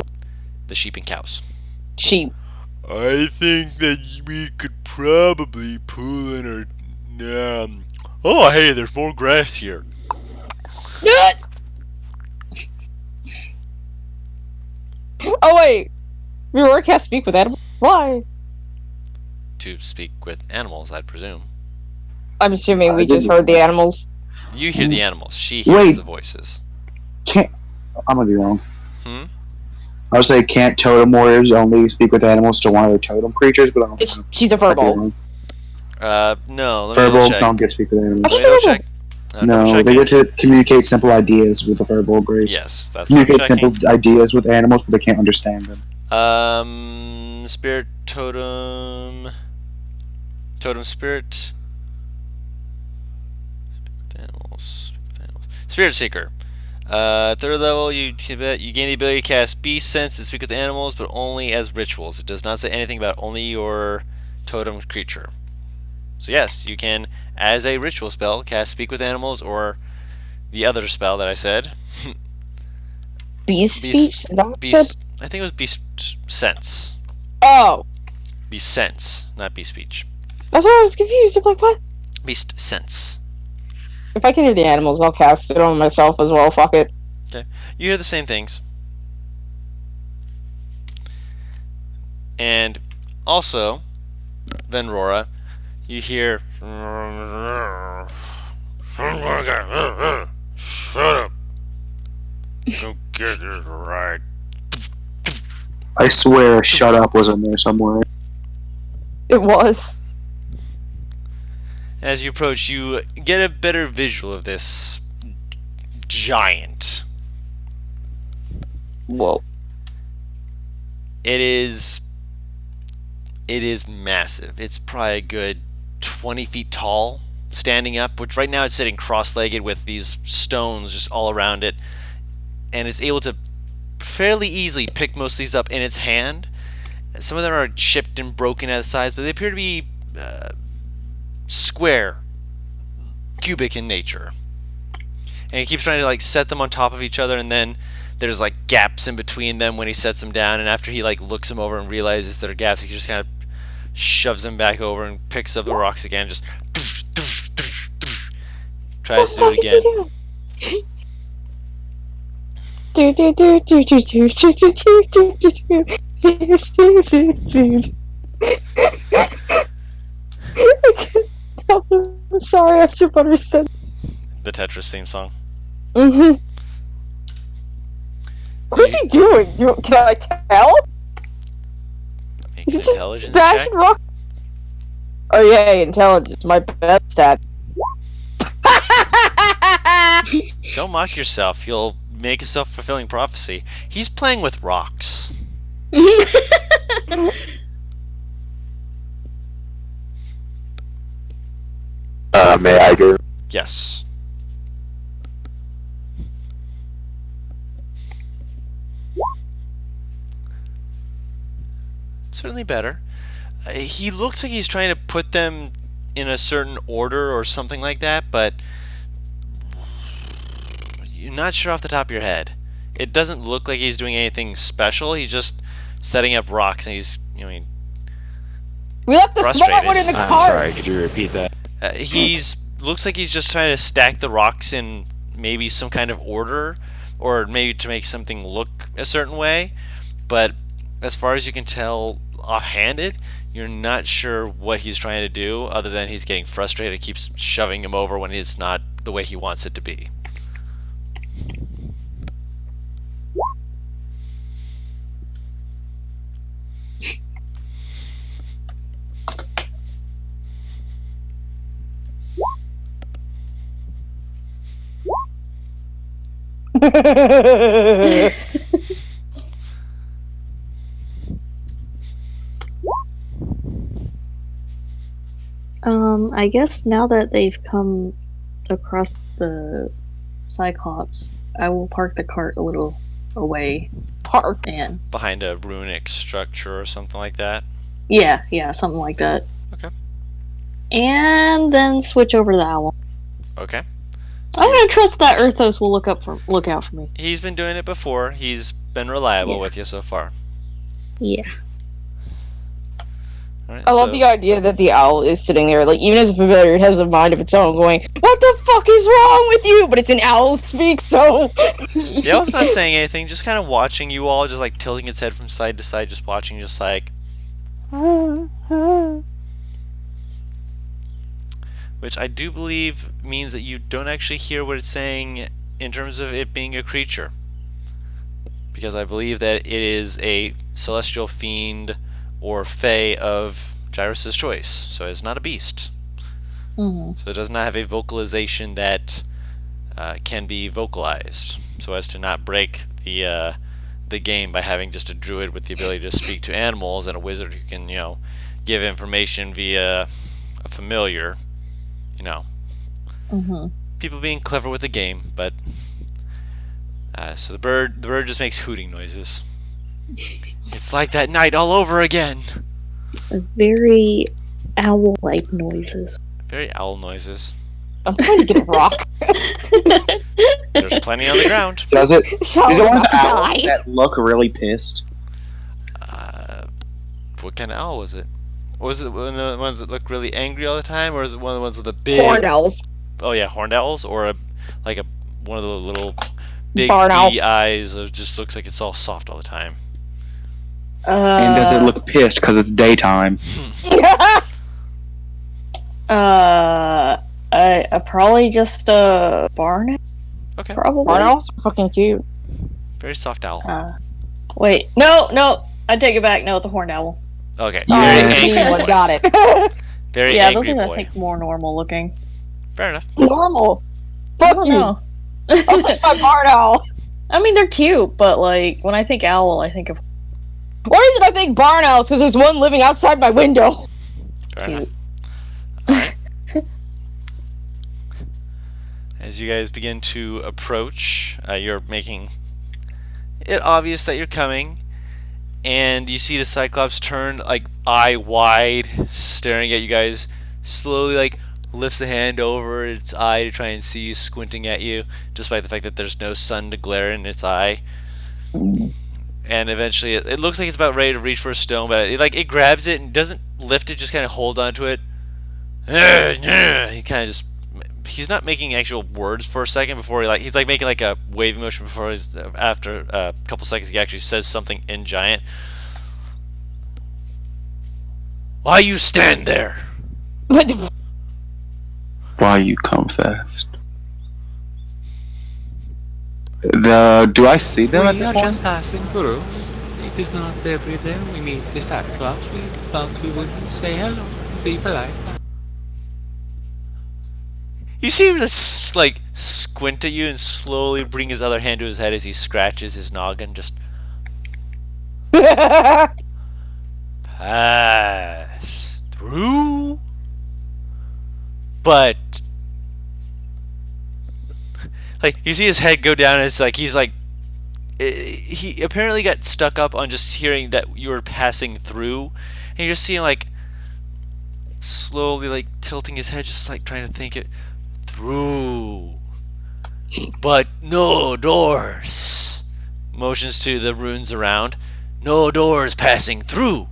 The sheep and cows. sheep. I think that we could probably pull in our. Oh, hey, there's more grass here. What? Oh wait, we were cast speak with animals. Why? To speak with animals, I'd presume. I'm assuming we I just didn't- heard the animals. You hear the animals. She hears Wait. the voices. Can't. I'm gonna be wrong. Hmm? I would say can't totem warriors only speak with animals to one of their totem creatures, but I don't know. She's a Might be furball. wrong. No. Let me double Furball check. don't get speak with animals. Let me double check. No, double they checking. get to communicate simple ideas with the furball grace. Yes, that's what I'm Communicate checking. simple ideas with animals, but they can't understand them. Spirit totem. Totem spirit. Speak with animals. Speak with animals. Spirit seeker. Third level, you gain the ability to cast Beast Sense and speak with animals, but only as rituals. It does not say anything about only your totem creature. So yes, you can, as a ritual spell, cast Speak with Animals or the other spell that I said. Beast speech? Is that what you said? Beast. I think it was Beast Sense. Oh, Beast Sense, not Beast Speech. that's why I was confused. I'm like, what? Beast Sense. If I can hear the animals, I'll cast it on myself as well. Fuck it. Okay, you hear the same things. And also, Venrora, you hear. Shut up. Don't get this right. I swear, shut up was in there somewhere. It was. As you approach, you get a better visual of this giant. Whoa. It is massive. It's probably a good 20 feet tall, standing up, which right now it's sitting cross-legged with these stones just all around it, and it's able to fairly easily pick most of these up in its hand. Some of them are chipped and broken at the sides, but they appear to be square, cubic in nature. And he keeps trying to like set them on top of each other, and then there's like gaps in between them when he sets them down, and after he like looks them over and realizes there are gaps, he just kind of shoves them back over and picks up the rocks again, just tries to do it again. Do do do do do do do do do do do do do. I'm sorry, I should understand. The Tetris theme song. Mm-hmm. What is he doing? Can I tell? Make Is an he just intelligence bashing check. rock? Oh yeah, intelligence, my best stat. Don't mock yourself. You'll make a self-fulfilling prophecy. He's playing with rocks. May I do? Yes. Certainly better. He looks like he's trying to put them in a certain order or something like that, but you're not sure off the top of your head. It doesn't look like he's doing anything special. He's just setting up rocks, and he's, We left the smart Frustrated. one in the I'm car. sorry, could you repeat that? he's looks like he's just trying to stack the rocks in maybe some kind of order, or maybe to make something look a certain way. But as far as you can tell, offhanded, you're not sure what he's trying to do, other than he's getting frustrated and keeps shoving him over when it's not the way he wants it to be. I guess now that they've come across the Cyclops, I will park the cart a little away Park. and Behind a runic structure or something like that. yeah, something like that. Okay. And then switch over to the owl. Okay. I'm gonna trust that Earthos will look out for me. He's been doing it before. He's been reliable with you so far. Yeah. All right, I love the idea that the owl is sitting there, like, even as a familiar, it has a mind of its own, going, "What the fuck is wrong with you?" But it's an owl speak, so. The owl's not saying anything, just kind of watching you all, just like tilting its head from side to side, just watching, just like. Which I do believe means that you don't actually hear what it's saying in terms of it being a creature. Because I believe that it is a celestial fiend or fae of Gyrus's choice. So it's not a beast. Mm-hmm. So it does not have a vocalization that can be vocalized, so as to not break the game by having just a druid with the ability to speak to animals and a wizard who can, give information via a familiar. Mm-hmm. People being clever with the game, but So the bird just makes hooting noises. It's like that night all over again. Very owl-like noises. Very owl noises. I'm trying to get a rock. There's plenty on the ground. Does it? Shell's Is it one of about the to owls die. that look really pissed? What kind of owl was it? Was it one of the ones that look really angry all the time, or is it one of the ones with a big Horned owls. Oh yeah, horned owls, or one of the little big Barn owl. beady eyes that just looks like it's all soft all the time. And does it look pissed because it's daytime? Probably just a barn. Okay. Probably. Barn owls are fucking cute. Very soft owl. Wait, no, I take it back. No, it's a horned owl. Okay. Oh, Very Yes. angry boy. got it. Very Yeah, those angry are I boy. think more normal looking. Fair enough. Normal. I Fuck don't you. know. I like my barn owl. I mean, they're cute, but like when I think owl, I think of Or is it I think barn owls because there's one living outside my window? Fair enough. cute. Alright. As you guys begin to approach, you're making it obvious that you're coming, and you see the Cyclops turn like eye wide, staring at you guys, slowly like lifts a hand over its eye to try and see you, squinting at you, despite the fact that there's no sun to glare in its eye. And eventually it looks like it's about ready to reach for a stone, but it grabs it and doesn't lift it, just kind of hold onto it. He kind of just, he's not making actual words for a second before he's like making like a waving motion before after a couple seconds he actually says something in giant. Why you stand there? What the Why you come fast? Do I see them at We this are point? just passing through. It is not every day we meet the Cyclops. We thought we would say hello, be polite. He seems to like squint at you and slowly bring his other hand to his head as he scratches his noggin. Just pass through. But like you see his head go down, and it's like he apparently got stuck up on just hearing that you were passing through, and you just see him like slowly like tilting his head, just like trying to think it through, but no doors. Motions to the runes around. No doors passing through.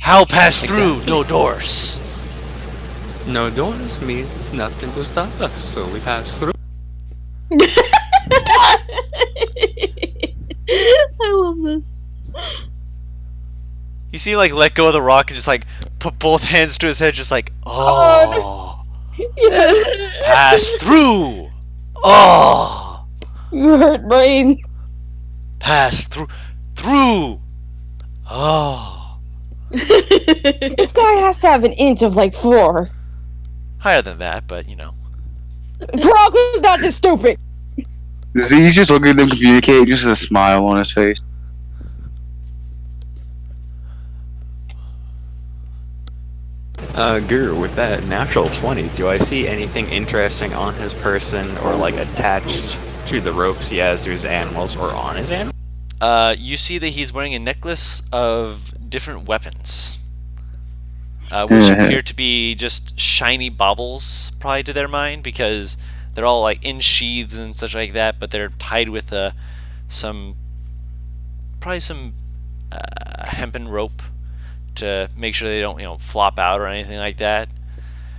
How pass through? No doors. No doors means nothing to stop us, so we pass through. I love this. You see him like let go of the rock and just like put both hands to his head, just like, oh, pass through. Oh, You hurt brain. pass through. Oh, This guy has to have an inch of like 4. higher than that, but you know. Brock was not this stupid. He's just looking at them communicate, just a smile on his face. Guru, with that natural 20, do I see anything interesting on his person or like attached to the ropes he has to his animals or on his animals? You see that he's wearing a necklace of different weapons, which appear to be just shiny baubles, probably to their mind, because they're all like in sheaths and such like that, but they're tied with some hempen rope to make sure they don't flop out or anything like that.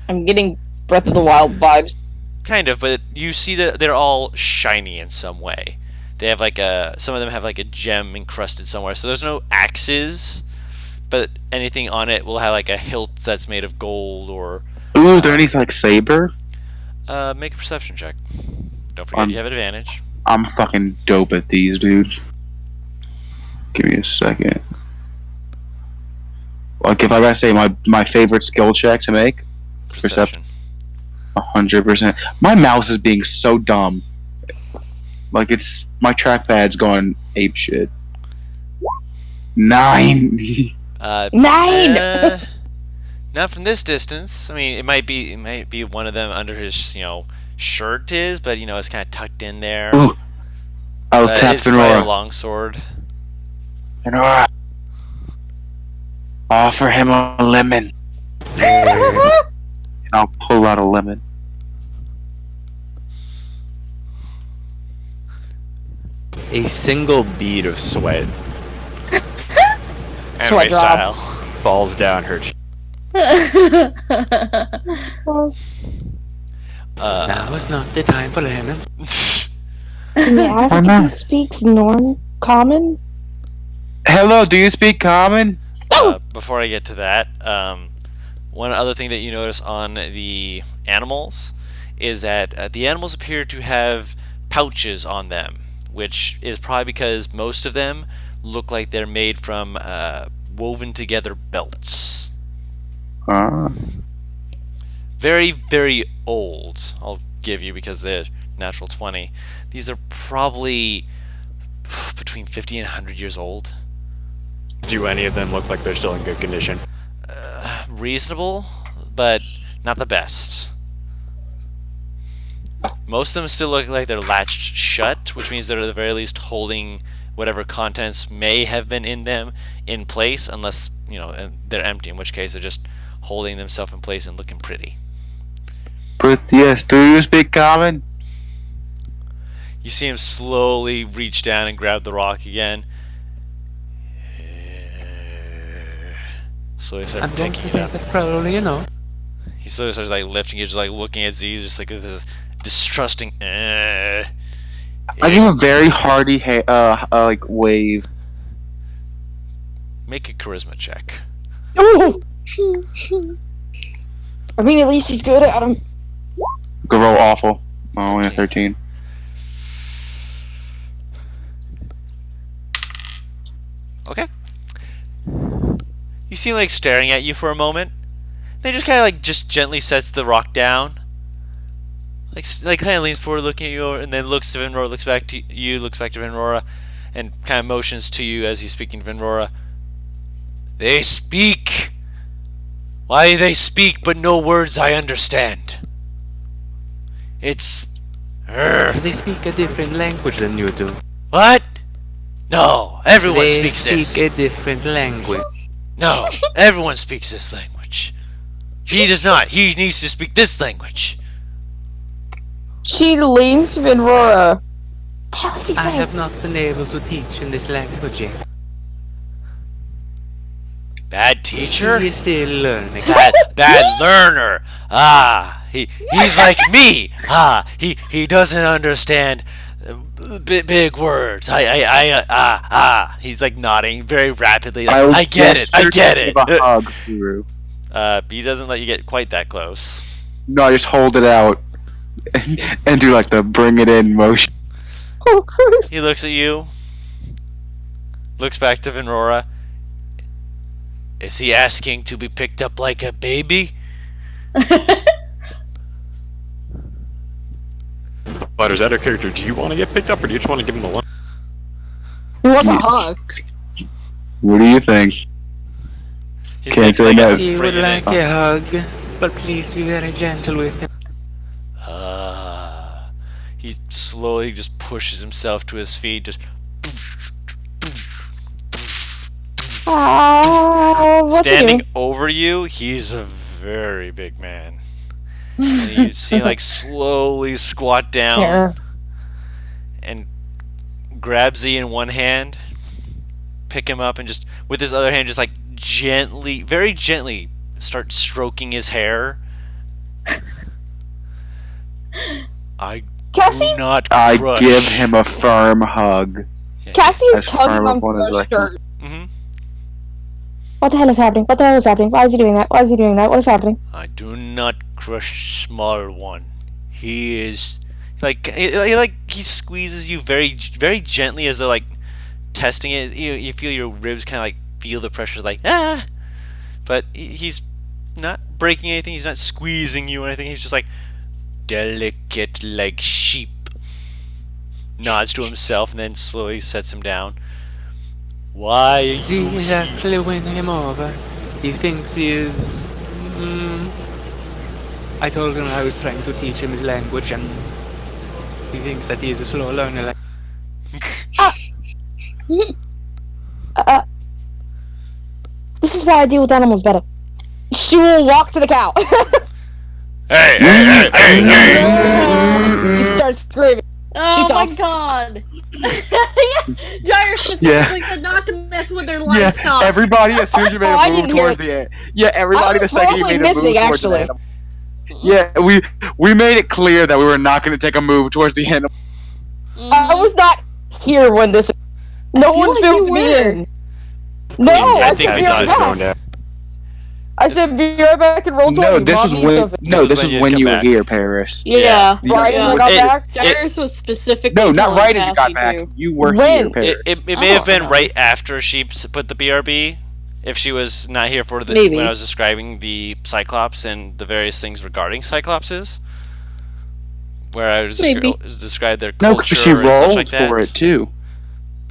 I'm getting Breath of the Wild vibes. Kind of, but you see that they're all shiny in some way. They have like some of them have like a gem encrusted somewhere. So there's no axes, but anything on it will have like a hilt that's made of gold or. Ooh, is there anything like saber? Make a perception check. Don't forget you have advantage. I'm fucking dope at these, dude. Give me a second. Like, if I gotta say my favorite skill check to make, Perception. 100%. My mouse is being so dumb. Like, my trackpad's going ape shit. 9. 9! Not from this distance. I mean, it might be one of them under his shirt is, but it's kind of tucked in there. Ooh, I'll But tap it's probably a Fenora. long sword. Fenora, offer him a lemon. Eh, And I'll pull out a lemon. A single bead of sweat Anime drop. style. falls down her cheek. now is not the time for lemons. Can you ask Why if he not? speaks common? Hello, do you speak common? Before I get to that, one other thing that you notice on the animals is that the animals appear to have pouches on them, which is probably because most of them look like they're made from woven together belts. Very, very old, I'll give you, because they're natural 20. These are probably between 50 and 100 years old. Do any of them look like they're still in good condition? Reasonable, but not the best. Most of them still look like they're latched shut, which means they're at the very least holding whatever contents may have been in them in place, unless they're empty, in which case they're just holding themselves in place and looking pretty. But yes, do you speak common? You see him slowly reach down and grab the rock again. Slowly start I'm going picking to it say up. that's probably, He slowly starts lifting it, just looking at Z, just with this distrusting. I give a very hearty wave. Make a charisma check. Ooh! I mean, at least he's good at him. Go roll awful. Only a 13. Okay. You see him staring at you for a moment. Then just kind of just gently sets the rock down. Kind of leans forward, looking at you, and then looks to Vinrora, looks back to you, looks back to Vinrora, and kind of motions to you as he's speaking to Vinrora. They speak. Why they speak, but no words I understand. It's. They speak a different language than you do. What? No, everyone They speaks speak this. a different language. No, everyone speaks this language. He does not. He needs to speak this language. She leans to Vinrora. What the hell is he I saying? have not been able to teach in this language yet. Bad teacher? He is still learning. Bad learner. He's like me. He doesn't understand big words. He's nodding very rapidly. I get it. I get it. Give a hug, Guru. He doesn't let you get quite that close. No, I just hold it out and do the bring it in motion. Oh, Christ. He looks at you. Looks back to Vinrora. Is he asking to be picked up like a baby? But as out of character, do you want to get picked up or do you just want to give him the one? He wants a hug. What do you think? He's Can't say no. He would bring it like in. a hug, but please be very gentle with him. He slowly just pushes himself to his feet, just What's he standing doing? over you. He's a very big man. And you see him slowly squat down Here. and grab Z in one hand, pick him up, and just with his other hand, just gently, very gently, start stroking his hair. I Cassie? do not I crush. give him a firm hug. Cassie is As tugging firm on as one is her like- shirt. Mhm. What the hell is happening? What the hell is happening? Why is he doing that? Why is he doing that? What is happening? I do not crush small one. He is he squeezes you very very gently as though testing it. You feel your ribs kind of feel the pressure but he's not breaking anything. He's not squeezing you or anything. He's just delicate like sheep. Nods to himself and then slowly sets him down. Why are Z you is actually winning him over. He thinks he is I told him I was trying to teach him his language, and he thinks that he is a slow learner. Like, Uh, this is why I deal with animals better. She will walk to the cow. Hey, hey, hey, hey, hey! He starts screaming. Oh She's my off. god! Gyre specifically said not to mess with their livestock. everybody, as soon as you made I a move didn't hear towards the air. Yeah, everybody, I the was second you probably made a move missing, towards the actually. animal. Yeah, we made it clear that we were not going to take a move towards the animal. I was not here when this. No feel one like filled you me were. in. No, I I think said we be got right it zoned back. out. I said be right back and roll 20. No, this is Mom needs when something. this is you'd when come you were back. here, Paris. Yeah. Right as I got It- back. Gyres was specifically No, not telling right as you got Cassie back. to. You were When? here, Paris. It may have been Oh. right after she put the BRB. If she was not here for the Maybe. when I was describing the Cyclops and the various things regarding Cyclopses, where I was Maybe. described their No, culture because she and such rolled like that. for it too.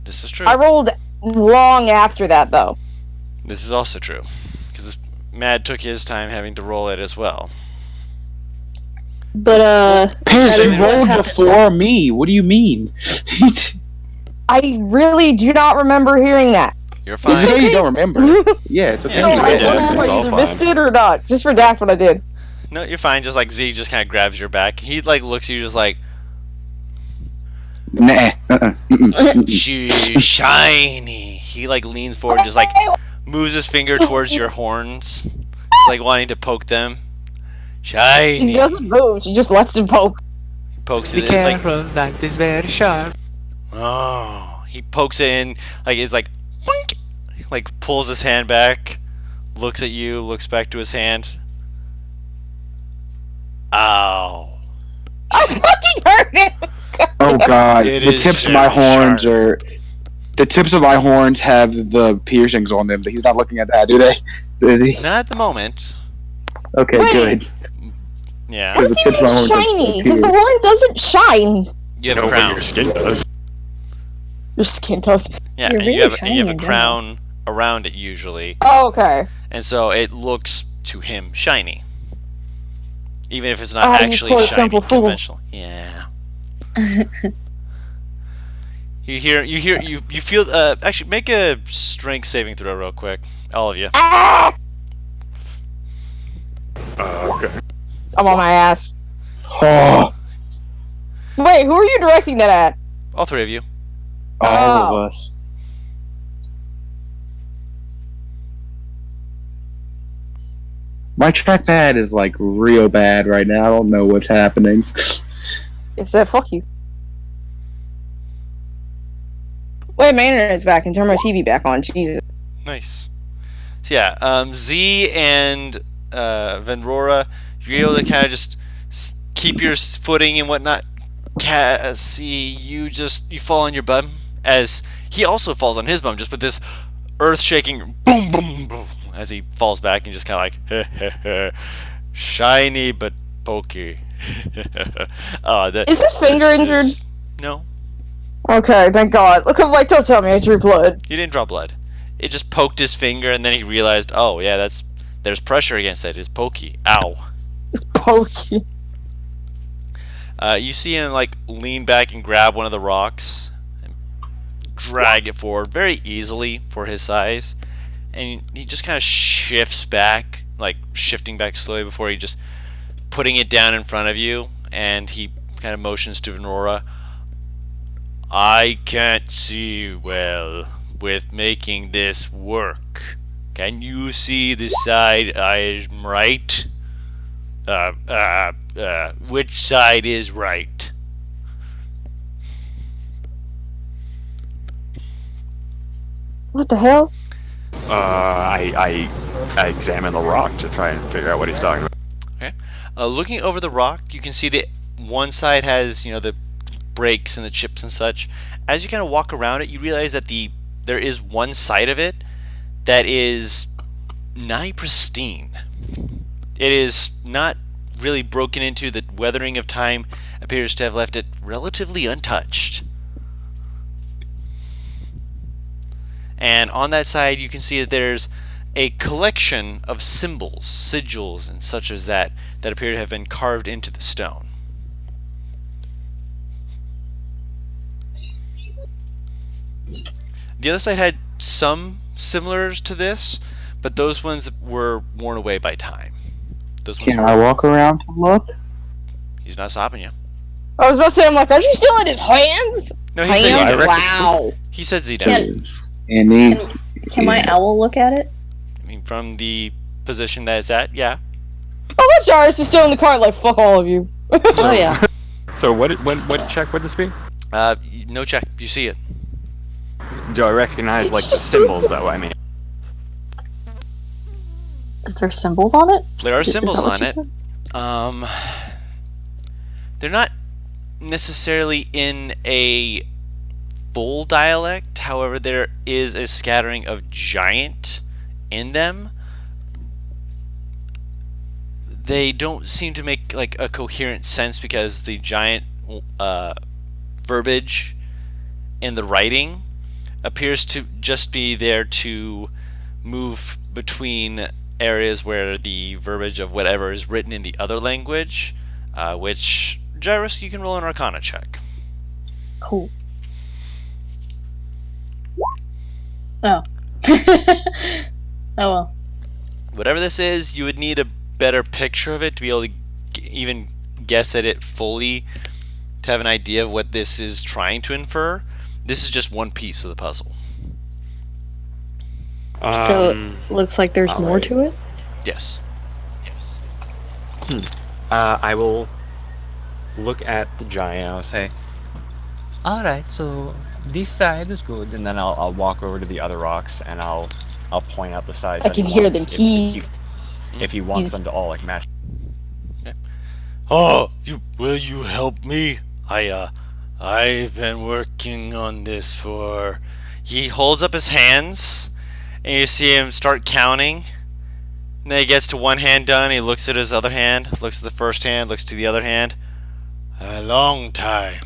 This is true. I rolled long after that, though. This is also true because Mad took his time having to roll it as well. But Paris, That you is rolled what before me. What do you mean? I really do not remember hearing that. You're fine. It's okay you don't remember. Yeah, it's okay. So Yeah, I yeah, don't know if it's I all either fine. missed it or not. Just redact what I did. No, you're fine. Just like Z just kind of grabs your back. He like looks at you just like Nah. shiny. He like leans forward and just like moves his finger towards your horns. It's like wanting to poke them. She Shiny. doesn't move. She just lets him poke. Pokes be it in, like careful, that is very sharp. oh. He pokes it in like it's like boink. Like pulls his hand back, looks at you, looks back to his hand. Ow. I fucking heard it. Oh god, It the is tips of my very horns sharp. are. The tips of my horns have the piercings on them. But he's not looking at that, do they? Is he? Not at the moment. Okay, Wait. good. Yeah. What does the it tips of my mean horns are shiny? Because the pierced. horn doesn't shine. You have a No, but crown. your skin does. Your skin does. Yeah, You're and you really have shiny a in crown around it usually, Oh, okay. and so it looks to him shiny, even if it's not Ah, you actually poor shiny simple fool. conventional. Yeah. You feel. Actually, make a strength saving throw real quick, all of you. Ah! Okay. I'm on my ass. Oh, Wait, who are you directing that at? All three of you. all Oh. of us. My trackpad is like real bad right now. I don't know what's happening. It said fuck you. Wait, my internet's back and turn my TV back on. Jesus. Nice. So yeah, Z and Venrora, you're able to kind of just keep your footing and whatnot. Cassie, you fall on your bum as he also falls on his bum, just with this earth-shaking boom, boom, boom, as he falls back and just kind of like, shiny but pokey. Is his finger injured? No, Okay, thank God. Look at my toe. Tell me I drew blood. he didn't draw blood. It just poked his finger, and then he realized, oh yeah, there's pressure against it. It's pokey. Ow. It's pokey. You see him like lean back and grab one of the rocks and drag it forward very easily for his size, and he just kind of shifts back, like shifting back slowly before he just putting it down in front of you, and he kind of motions to Venora. I can't see well with making this work. Can you see the side I'm right? Which side is right? What the hell? I examine the rock to try and figure out what he's talking about. Okay. Looking over the rock, you can see that one side has, the breaks and the chips and such. As you kind of walk around it, you realize that there is one side of it that is nigh pristine. It is not really broken into. The weathering of time appears to have left it relatively untouched. And on that side, you can see that there's a collection of symbols, sigils, and such as that appear to have been carved into the stone. The other side had some similars to this, but those ones were worn away by time. Those ones Can I walk around to look? He's not stopping you. I was about to say, I'm like, are you still in his hands? No, he said Hands? Z down. Wow. He said Z down. Any? Can my owl look at it? I mean, from the position that it's at, yeah. Oh, that Jarvis is still in the car, like, fuck all of you. Oh yeah. So what check would this be? No check. You see it. Do I recognize like the symbols though? I mean, Is there symbols on it? There are Is symbols that what on you it. said? They're not necessarily in a full dialect. However, there is a scattering of giant in them. They don't seem to make like a coherent sense because the giant verbiage in the writing appears to just be there to move between areas where the verbiage of whatever is written in the other language, which, Gyrus, you can roll an Arcana check. Cool. Oh. Oh well. Whatever this is, you would need a better picture of it to be able to even guess at it fully, to have an idea of what this is trying to infer. This is just one piece of the puzzle. So it looks like there's more alright. to it? Yes. I will look at the giant. I'll say, Alright, so this side is good. and then I'll walk over to the other rocks and I'll point out the sides. I that can he hear wants, them. if he wants He's- them to all like match. Oh, will you help me? I've been working on this for... He holds up his hands, and you see him start counting. And then he gets to one hand done, he looks at his other hand, looks at the first hand, looks to the other hand. A long time.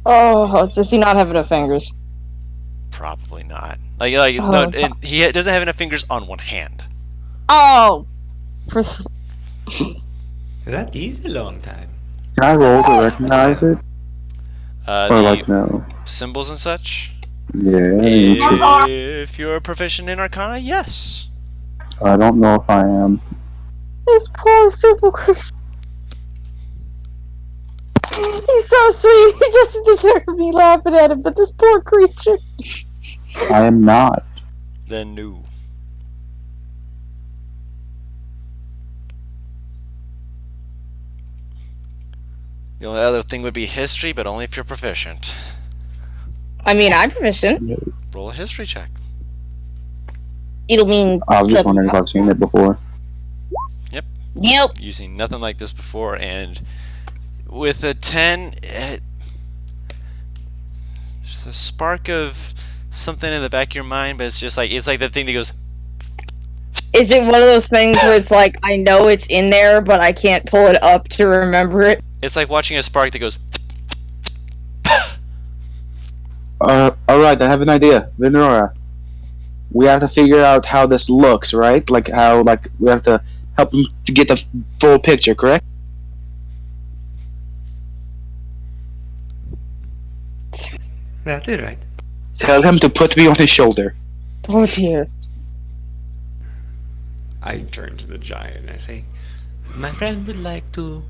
Oh, does he not have enough fingers? Probably not. No, and he doesn't have enough fingers on one hand. Oh! That is a long time. Can I roll to recognize it? Or The like no? symbols and such. Yeah. If you're proficient in Arcana, yes. I don't know if I am. This poor simple creature. He's so sweet. He doesn't deserve me laughing at him, but this poor creature. I am not. Then no. The only other thing would be history, but only if you're proficient. I mean, I'm proficient. Roll a history check. It'll mean. I was just wondering if I've seen it before. Yep. You've seen nothing like this before, and with a 10, there's a spark of something in the back of your mind, but it's like that thing that goes. Is it one of those things where it's like, I know it's in there, but I can't pull it up to remember it? It's like watching a spark that goes. Alright, I have an idea. Venora. We have to figure out how this looks, right? Like how, we have to help him to get the full picture, correct? That is right. Tell him to put me on his shoulder. Oh dear. I turn to the giant and I say, My friend would like to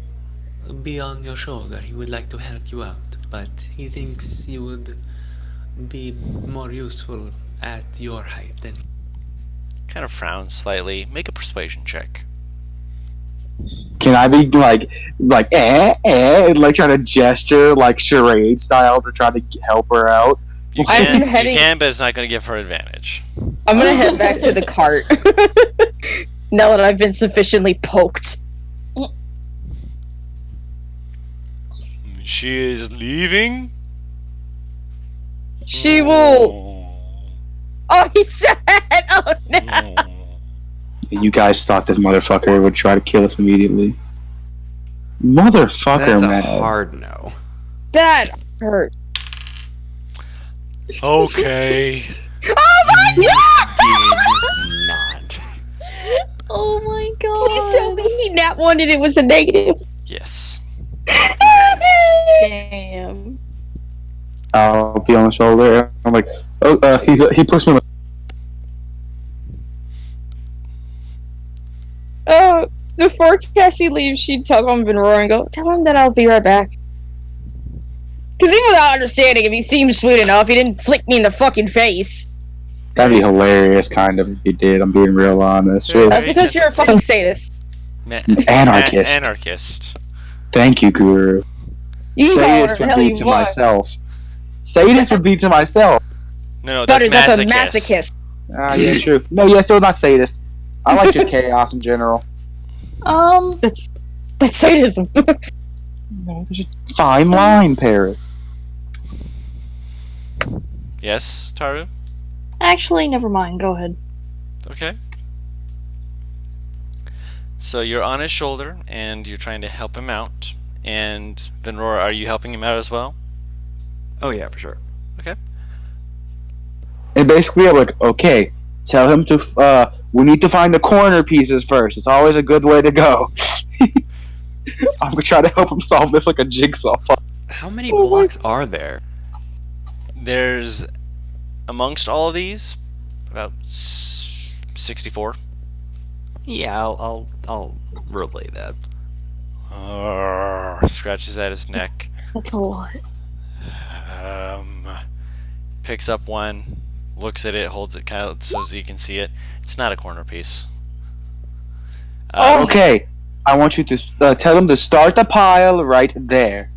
be on your shoulder. He would like to help you out, but he thinks you would be more useful at your height than. Kind of frowns slightly. Make a persuasion check. Can I be like like trying to gesture like charade style to try to help her out? You I'm can, heading- you can, but it's not going to give her advantage. I'm gonna head back to the cart. Now that I've been sufficiently poked. She is leaving. She will. Oh, he's sad! Oh no! You guys thought this motherfucker would try to kill us immediately. Motherfucker, that's man. a hard no. That hurt. Okay. Oh my god! Did not. Oh my Can you show me god. he nat one and it was a negative? Yes. Damn. I'll be on the shoulder. I'm like, oh, he pushed me. Before Cassie leaves, she'd tug on Venroy and go, tell him that I'll be right back. Because even without understanding, if he seemed sweet enough, he didn't flick me in the fucking face. That'd be hilarious, kind of, if he did. I'm being real honest. Very, That's very because you're a gentle. fucking sadist. Anarchist. Anarchist. Thank you, Guru. You can call her Sadist the would hell be you to want. myself. Sadist would be to myself. No, that's Butters, that's a masochist. masochist. Ah, yeah, true. No, yeah, still not sadist. I like just chaos in general. That's sadism. No, there's a fine line, Paris. Yes, Taru? Actually, never mind. Go ahead. Okay. So you're on his shoulder, and you're trying to help him out. And Venrora, are you helping him out as well? Oh yeah, for sure. Okay. And basically, I'm like, okay, tell him to, we need to find the corner pieces first. It's always a good way to go. I'm gonna try to help him solve this like a jigsaw puzzle. How many blocks are there? There's, amongst all of these, about 64. Yeah, I'll relay that. Scratches at his neck. That's a lot. Picks up one, looks at it, holds it kind of so you can see it. It's not a corner piece. Okay, I want you to tell him to start the pile right there.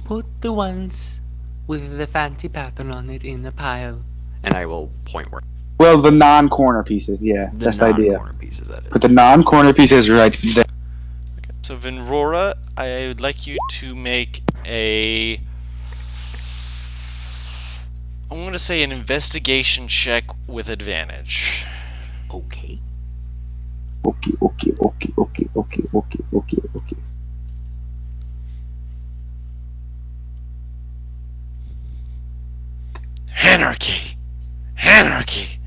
Put the ones with the fancy pattern on it in the pile. And I will point where Well, the non-corner pieces, yeah, the that's the idea. non-corner pieces that is. Put the non-corner pieces right there. So Venrora, I would like you to make a, I'm going to say an investigation check with advantage. Okay. Okay. Anarchy! Anarchy!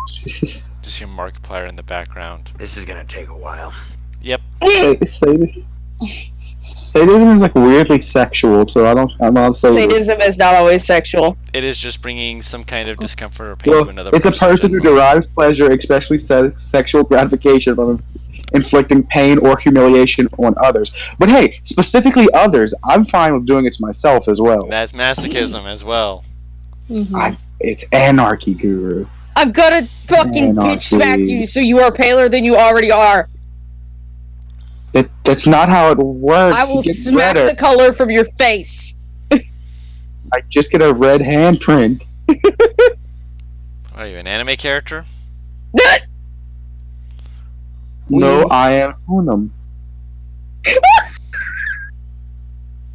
Just hear Markiplier in the background. This is gonna take a while. Yep. Sadism is like weirdly sexual, so I'm not saying Sadism is not always sexual. It is just bringing some kind of discomfort or pain Well, to another it's a person. person who derives pleasure, especially sexual gratification, from inflicting pain or humiliation on others. But hey, specifically others, I'm fine with doing it to myself as well. That's masochism as well. It's anarchy, Guru. I'm gonna fucking pitch smack you so you are paler than you already are. That's not how it works. I will You get smack redder. the color from your face. I just get a red handprint. What are you, an anime character? No, I am Hunam.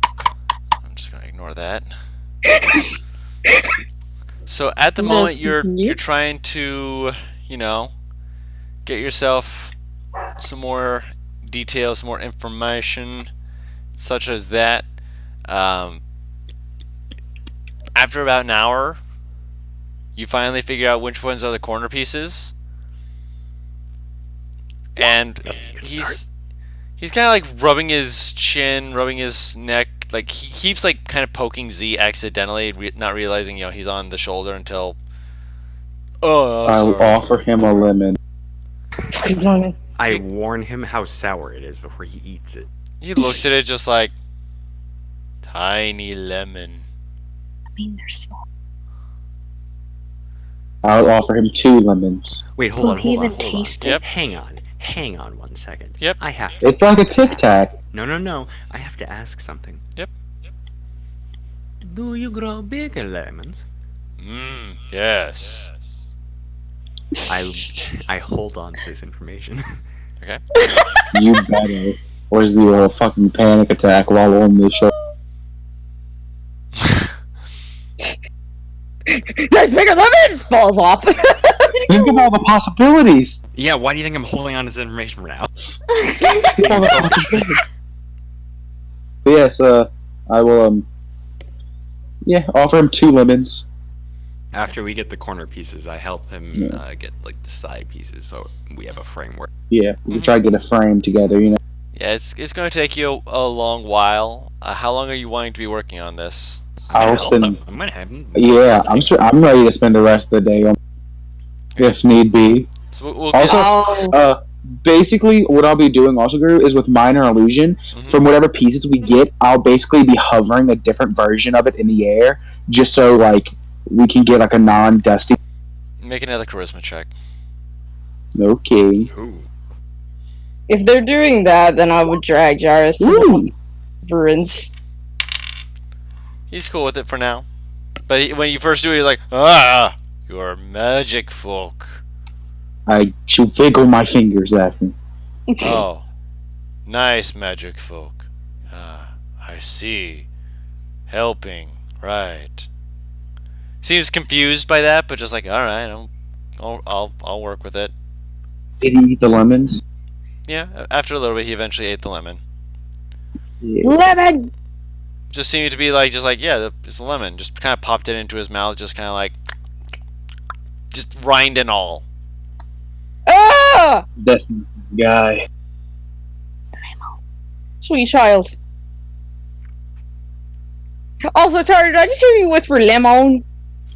I'm just gonna ignore that. So at the moment you're trying to, get yourself some more details, some more information, such as that. After about an hour, you finally figure out which ones are the corner pieces, and he's kind of like rubbing his chin, rubbing his neck. Like he keeps like kind of poking Z accidentally, not realizing he's on the shoulder until. I'll offer him a lemon. I warn him how sour it is before he eats it. He looks at it just like tiny lemon. I mean, they're small. I'll offer him 2 lemons. Wait, hold on. even taste it? Yep. Hang on 1 second. Yep. I have to. It's like a Tic Tac. No. I have to ask something. Yep. Do you grow bigger lemons? Yes. I hold on to this information. Okay. You better. Where's the old fucking panic attack while on the show? There's bigger lemons! Falls off. Think of all the possibilities. Yeah, why do you think I'm holding on to this information for now? Think of all the possibilities. But yes, I will, offer him 2 lemons. After we get the corner pieces, I help him get like the side pieces, so we have a framework. Yeah, we can try to get a frame together. Yeah, it's going to take you a long while. How long are you wanting to be working on this? I'll spend. I'm gonna have him. Yeah, I'm ready to spend the rest of the day on, if need be. So we'll Also, basically, what I'll be doing also, Guru, is with minor illusion. From whatever pieces we get, I'll basically be hovering a different version of it in the air, just so like we can get like a non-dusty. make another charisma check. Okay. Ooh. If they're doing that, then I would drag Jarvis to the ruins. He's cool with it for now. But when you first do it, he's like, "Ah, you're magic folk." I should wiggle my fingers at me. Oh, nice magic folk. Ah, I see. Helping, right? Seems confused by that, but just like, all right, I'll work with it. Did he eat the lemons? Yeah. After a little bit, he eventually ate the lemon. Yeah. Lemon! Just seemed to be like, yeah, it's a lemon. Just kind of popped it into his mouth, just kind of like, just rind and all. Ah! That's guy. Sweet child. Also, Tara, did I just hear you whisper lemon?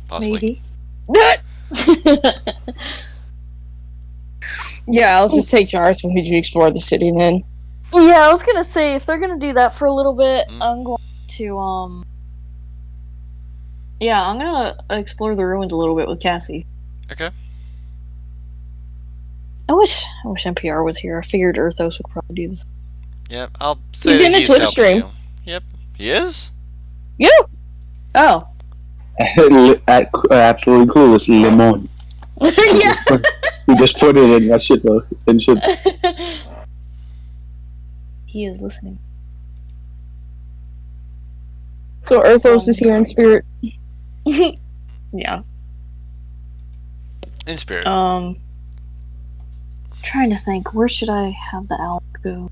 Possibly. Maybe. Yeah, I'll just take Jarvis when we explore the city then. Yeah, I was gonna say, if they're gonna do that for a little bit, I'm going to, yeah, I'm gonna explore the ruins a little bit with Cassie. Okay. I wish NPR was here. I figured Earthos would probably do this. Yep. I'll say He's that in the he's Twitch helping stream. you. Yep. He is? Yeah! Oh. Absolutely clueless lemon. Yeah. We just put it in that shit though. And shit. He is listening. So Earthos is here in spirit. Yeah. In spirit. Trying to think, where should I have the owl go?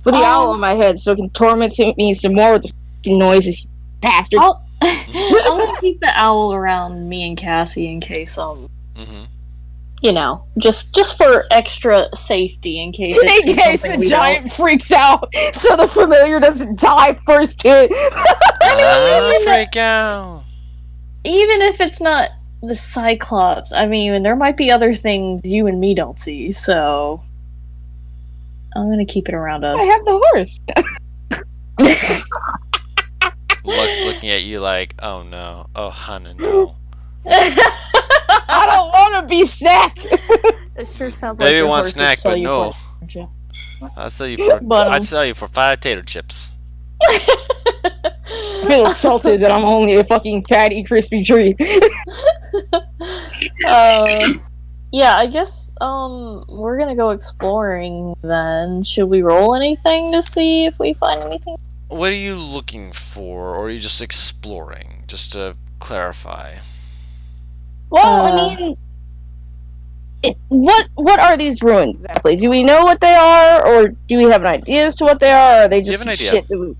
Put the owl on my head so it can torment me some more with the fucking noises, you bastards. I'm gonna keep the owl around me and Cassie in case you know, just for extra safety in case it's in case the giant freaks out, so the familiar doesn't die first hit. Freak out. Even if it's not the Cyclops, I mean, there might be other things you and me don't see, so I'm gonna keep it around us. I have the horse. Lux looking at you like, oh no, oh Hannah, no. I don't want to be snack. It sure sounds Maybe like one snack, but no. I'll sell you for 5 tater chips. I feel insulted that I'm only a fucking fatty, crispy tree. Yeah, I guess we're gonna go exploring then. Should we roll anything to see if we find anything? What are you looking for, or are you just exploring? Just to clarify. Well, I mean, what are these ruins exactly? Do we know what they are, or do we have an idea as to what they are? Or are they just an idea. shit that we...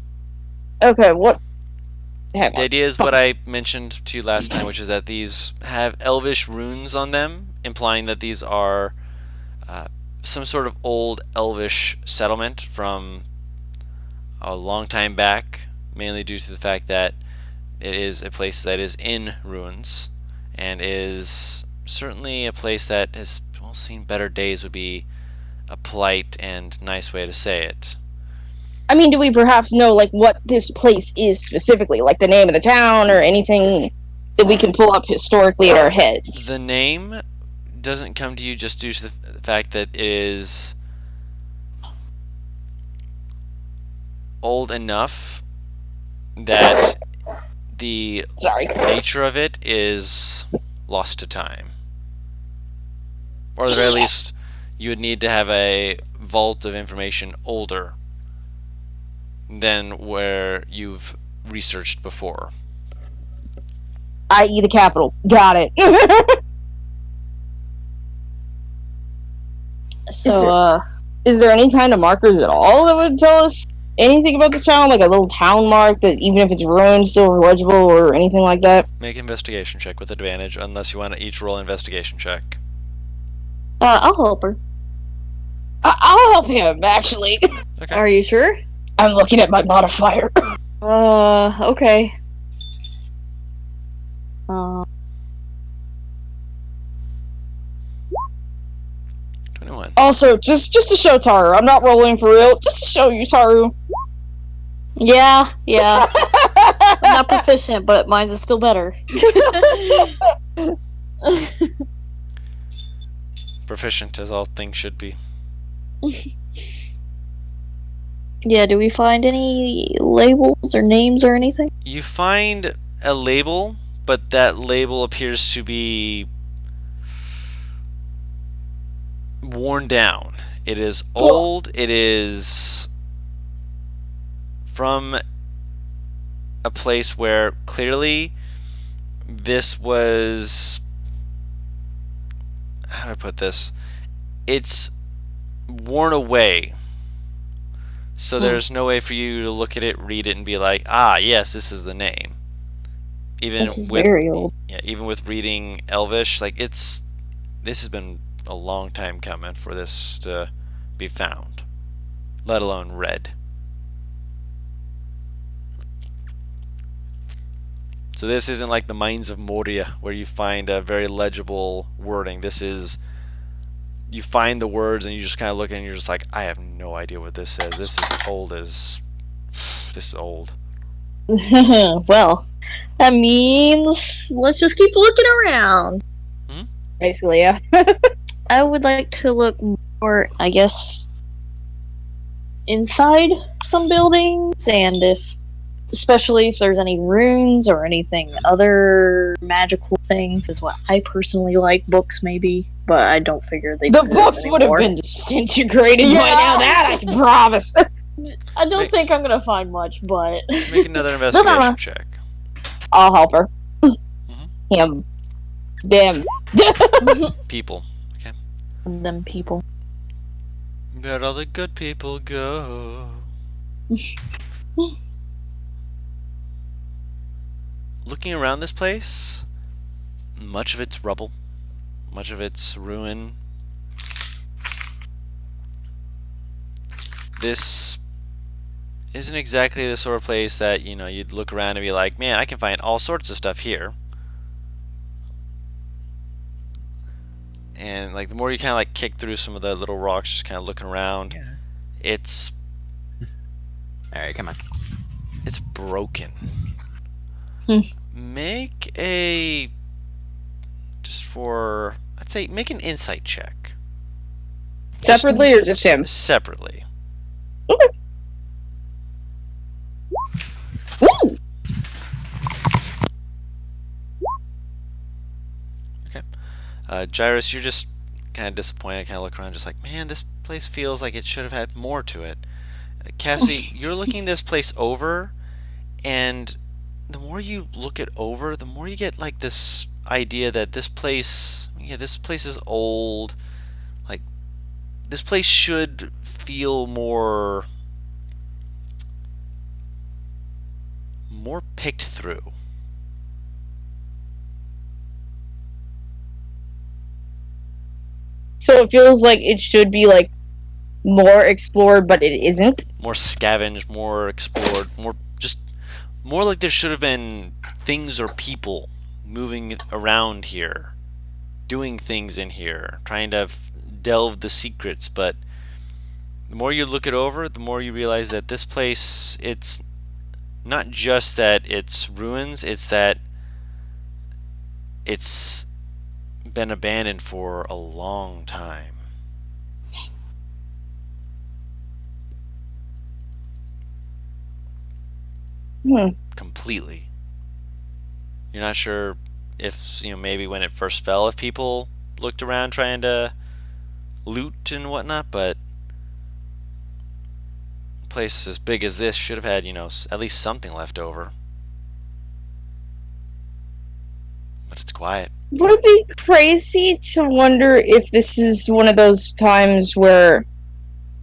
Okay, what? The idea is what I mentioned to you last time, which is that these have elvish runes on them, implying that these are some sort of old elvish settlement from a long time back, mainly due to the fact that it is a place that is in ruins, and is certainly a place that has seen better days, would be a polite and nice way to say it. I mean, do we perhaps know, like, what this place is specifically? Like, the name of the town, or anything that we can pull up historically in our heads? The name doesn't come to you just due to the fact that it is old enough that the nature of it is lost to time. Or at the very least, you would need to have a vault of information older than where you've researched before. I.e. the capital. Got it. So, is there any kind of markers at all that would tell us anything about this town? Like a little town mark that even if it's ruined, still legible or anything like that? Make an investigation check with advantage, unless you want to each roll an investigation check. I'll help her. I'll help him, actually. Okay. Are you sure? I'm looking at my modifier. Okay. 21. Also, just to show Taru, I'm not rolling for real. Just to show you, Taru. Yeah. I'm not proficient, but mine's is still better. Proficient, as all things should be. Yeah, do we find any labels or names or anything? You find a label, but that label appears to be worn down. It is old. It is from a place where clearly this was, how do I put this? It's worn away. So there's no way for you to look at it, read it, and be like, ah, yes, this is the name. Even This is with very old. even with reading Elvish, like this has been a long time coming for this to be found, let alone read. So this isn't like the Mines of Moria where you find a very legible wording. This is, you find the words and you just kind of look and you're just like, I have no idea what this says. This is old as, this is old. Well, that means let's just keep looking around. Basically, yeah. I would like to look more, I guess, inside some buildings, and especially if there's any runes or anything, other magical things is what I personally like. Books, maybe, but I don't figure they. The books would have been disintegrated by now. That I can promise. I don't think I'm gonna find much, but Make another investigation check. I'll help her. Him. Them. People. Okay. them people. Where'd all the good people go? Looking around this place, much of it's rubble, much of it's ruin. This isn't exactly the sort of place that, you know, you'd look around and be like, man, I can find all sorts of stuff here. And like the more you kind of like kick through some of the little rocks, just kind of looking around, it's Alright, come on. it's broken. Hmm. Make a, just for, I'd say, make an insight check. Separately or just him? Separately. Okay. Woo! Gyrus, you're just kind of disappointed, kind of look around, just like, man, this place feels like it should have had more to it. Cassie, you're looking this place over, and the more you look it over, the more you get like this idea that this place, yeah, this place is old. Like, this place should feel more picked through. So it feels like it should be like more explored, but it isn't. More scavenged, more explored, more like there should have been things or people moving around here, doing things in here, trying to delve the secrets. But the more you look it over, the more you realize that this place, it's not just that it's ruins, it's that it's been abandoned for a long time. Completely. You're not sure if, you know, maybe when it first fell, if people looked around trying to loot and whatnot, but a place as big as this should have had, you know, at least something left over. But it's quiet. Would it be crazy to wonder if this is one of those times where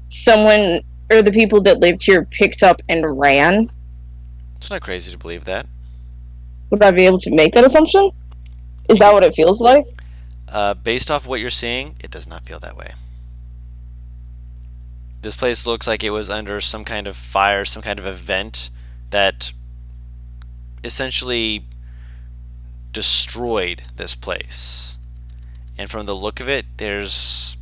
someone or the people that lived here picked up and ran? It's not crazy to believe that. Would I be able to make that assumption? Is that what it feels like? Based off what you're seeing, it does not feel that way. This place looks like it was under some kind of fire, some kind of event that essentially destroyed this place. And from the look of it, there's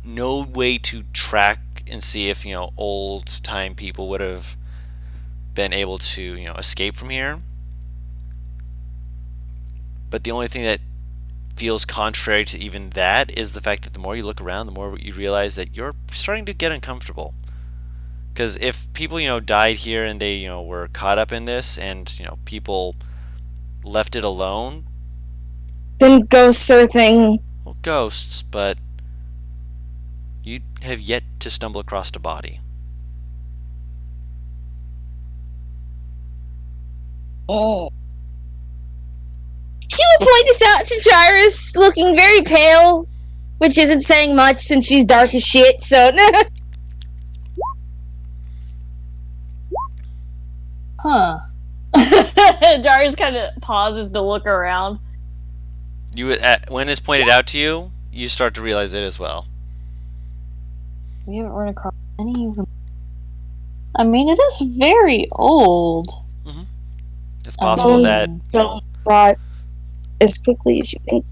no way to track and see if, old time people would have been able to, escape from here. But the only thing that feels contrary to even that is the fact that the more you look around, the more you realize that you're starting to get uncomfortable. Because if people, died here and they, were caught up in this, and people left it alone, Then ghosts are a thing. well, ghosts, but you have yet to stumble across a body. Oh. She will point this out to Gyrus, looking very pale, which isn't saying much since she's dark as shit, so. Huh. Darius kind of pauses to look around. When it's pointed out to you, you start to realize it as well. We haven't run across any of them. I mean, it is very old. It's possible that. Don't rot as quickly as you think.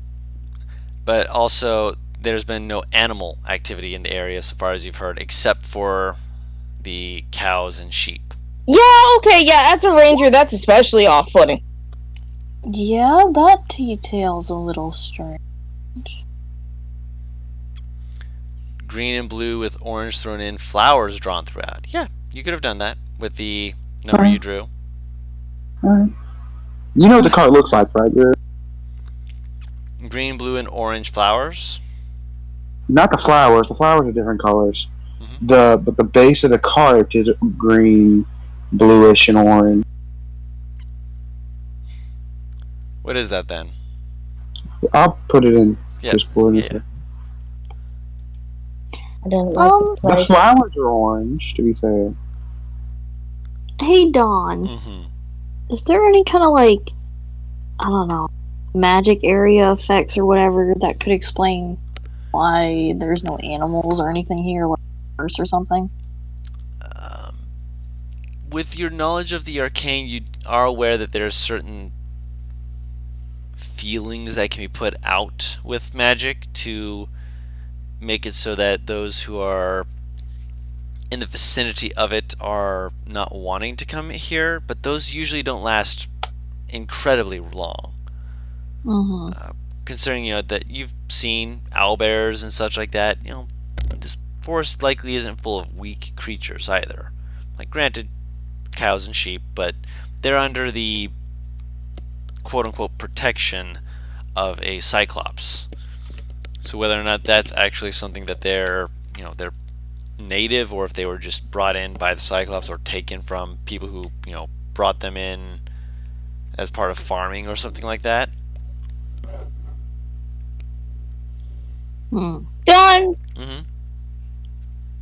But also, there's been no animal activity in the area so far as you've heard, except for the cows and sheep. Yeah, okay, yeah, as a ranger, that's especially off-putting. Yeah, that detail's a little strange. Green and blue with orange thrown in, flowers drawn throughout. Yeah, you could have done that with the number you drew. Alright. You know what the cart looks like, right? Green, blue, and orange flowers. Not the flowers. The flowers are different colors. Mm-hmm. But the base of the cart is green, bluish, and orange. What is that then? I'll put it in Yeah. Discord. Yeah. I don't like the The place. flowers are orange, to be fair. Hey, Dawn. Mm-hmm. Is there any kind of, like, I don't know, magic area effects or whatever that could explain why there's no animals or anything here, like a curse or something? With your knowledge of the arcane, you are aware that there's certain feelings that can be put out with magic to make it so that those who are in the vicinity of it are not wanting to come here, but those usually don't last incredibly long. Mm-hmm. Considering that you've seen owlbears and such like that, this forest likely isn't full of weak creatures either. Like, granted, cows and sheep, but they're under the quote-unquote protection of a cyclops. So whether or not that's actually something that they're native, or if they were just brought in by the cyclops or taken from people who brought them in as part of farming or something like that. Don, Mm-hmm.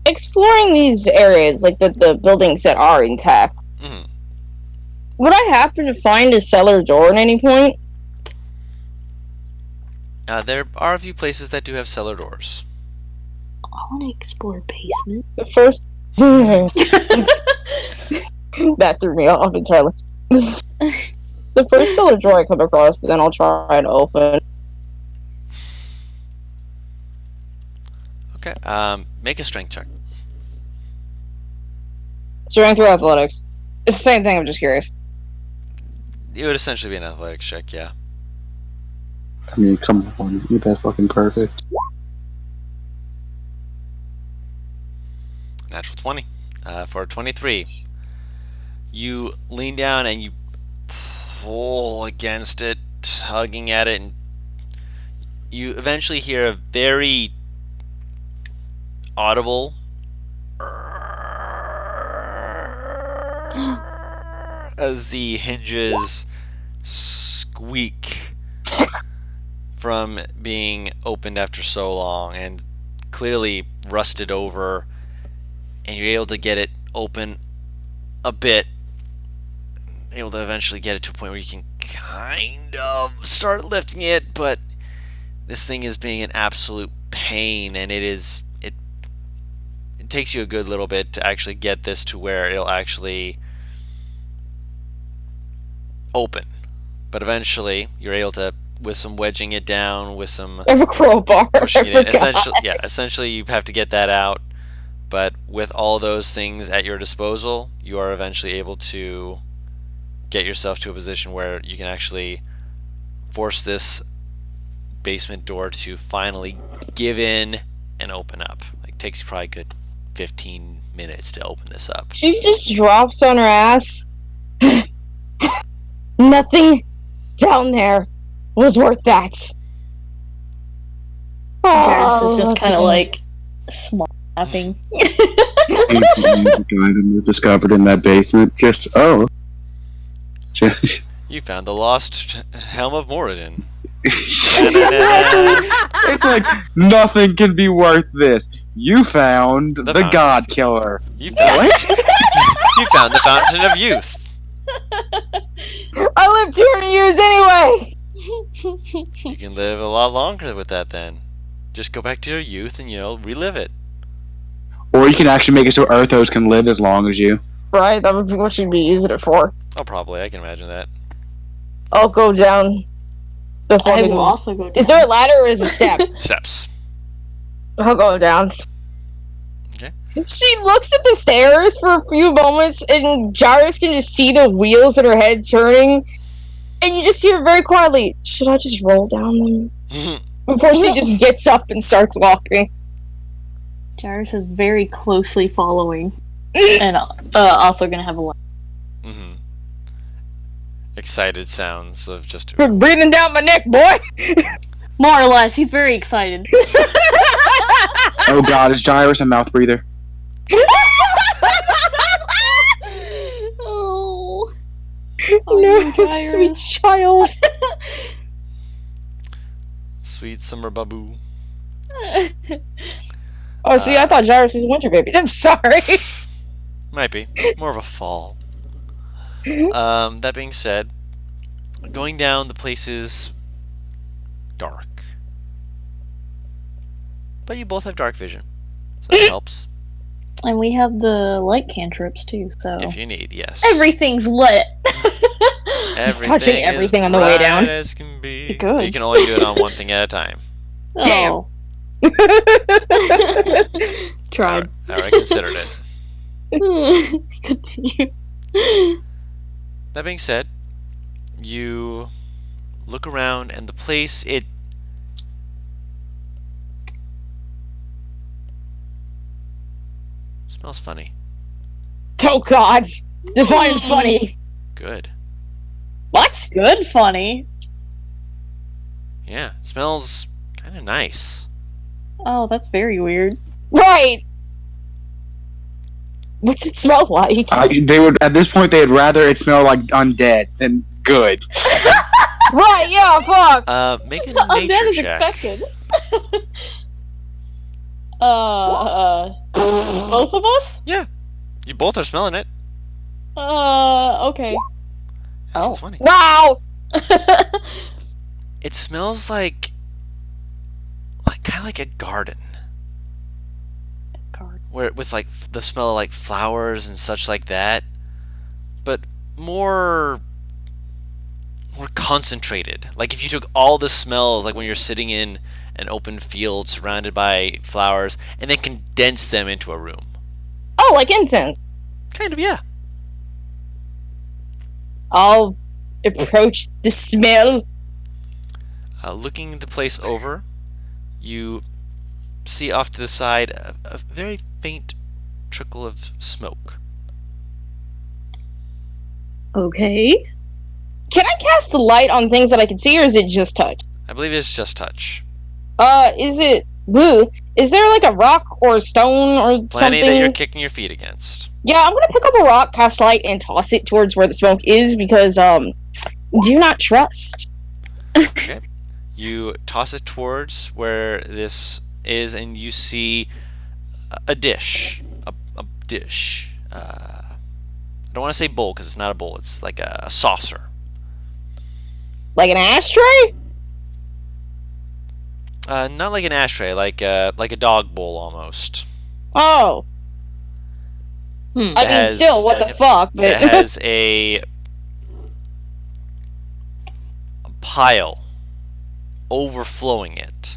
exploring these areas, like the buildings that are intact, Mm-hmm. would I happen to find a cellar door at any point? There are a few places that do have cellar doors. I want to explore basement. The first... that threw me off entirely. The first cellar door I come across, then I'll try to open. Okay. Make a strength check. Strength or athletics? It's the same thing, I'm just curious. It would essentially be an athletics check, yeah. I mean, come on. That's fucking perfect. Natural 20. For 23. You lean down and you pull against it, tugging at it, and you eventually hear a very audible as the hinges squeak from being opened after so long and clearly rusted over, and you're able to get it open a bit, able to eventually get it to a point where you can kind of start lifting it, but this thing is being an absolute pain, and it takes you a good little bit to actually get this to where it'll actually open. But eventually you're able to, with some wedging it down, with some I have a crowbar. pushing it in, I forgot. essentially you have to get that out. But with all those things at your disposal, you are eventually able to get yourself to a position where you can actually force this basement door to finally give in and open up. Like, takes you probably a good 15 minutes to open this up. She just drops on her ass. Nothing down there was worth that. Jairus is just that's kind of okay. like small-laughing. The item was discovered in that basement. Just You found the lost helm of Moradin. it's like nothing can be worth this. You found the fountain. God Killer. You found, you found the Fountain of Youth. I lived 200 years anyway. You can live a lot longer with that then. Just go back to your youth and, relive it. Or you can actually make it so Earthos can live as long as you. Right, that would be what she'd be using it for. Oh, probably. I can imagine that. I'll go down. The I fucking. will also go down. Is there a ladder or is it steps? Steps. I'll go down. Okay. She looks at the stairs for a few moments, and Jairus can just see the wheels in her head turning. And you just hear very quietly, should I just roll down them? Before she just gets up and starts walking. Jairus is very closely following. And also gonna have a laugh. Mm-hmm. Excited sounds of just... Quit breathing down my neck, boy! More or less, he's very excited. Oh God, is Jairus a mouth breather? Oh. No, Jairus. sweet child. Sweet summer babu. Oh, see, I thought Jairus is a winter baby. I'm sorry. Might be. More of a fall. That being said, going down, the place is dark. But you both have dark vision, so that helps. And we have the light cantrips too, so If you need, yes. everything's lit. Just touching is everything on the way down. bright as can be. Good. You can only do it on one thing at a time. Damn. Oh. Tried. I already considered it. Continue. That being said, you look around and the place, it smells funny. Oh, God. Define funny. Good. What? Good funny. Yeah, it smells kind of nice. Oh, that's very weird. Right. What's it smell like? They would at this point they'd rather it smell like undead than good. Right, yeah, fuck. Make a Undead nature is check. expected. Both of us? Yeah, you both are smelling it. Okay. That Oh. smells funny. Wow. It smells like kind of like a garden. Where with like the smell of like flowers and such like that, but more concentrated. Like if you took all the smells, like when you're sitting in an open field surrounded by flowers, and then condensed them into a room. Oh, like incense. Kind of, yeah. I'll approach the smell. Looking the place over, you see off to the side a very faint trickle of smoke. Okay. Can I cast a light on things that I can see, or is it just touch? I believe it's just touch. Is it... Boo. Is there like a rock or a stone or Plenty something? that you're kicking your feet against. Yeah, I'm gonna pick up a rock, cast light, and toss it towards where the smoke is, because, do not trust. Okay. You toss it towards where this is, and you see a dish, a dish. I don't want to say bowl because it's not a bowl. It's like a saucer. Like an ashtray? Not like an ashtray, like a dog bowl almost. Oh. I mean, still, what the fuck? But It has a pile overflowing it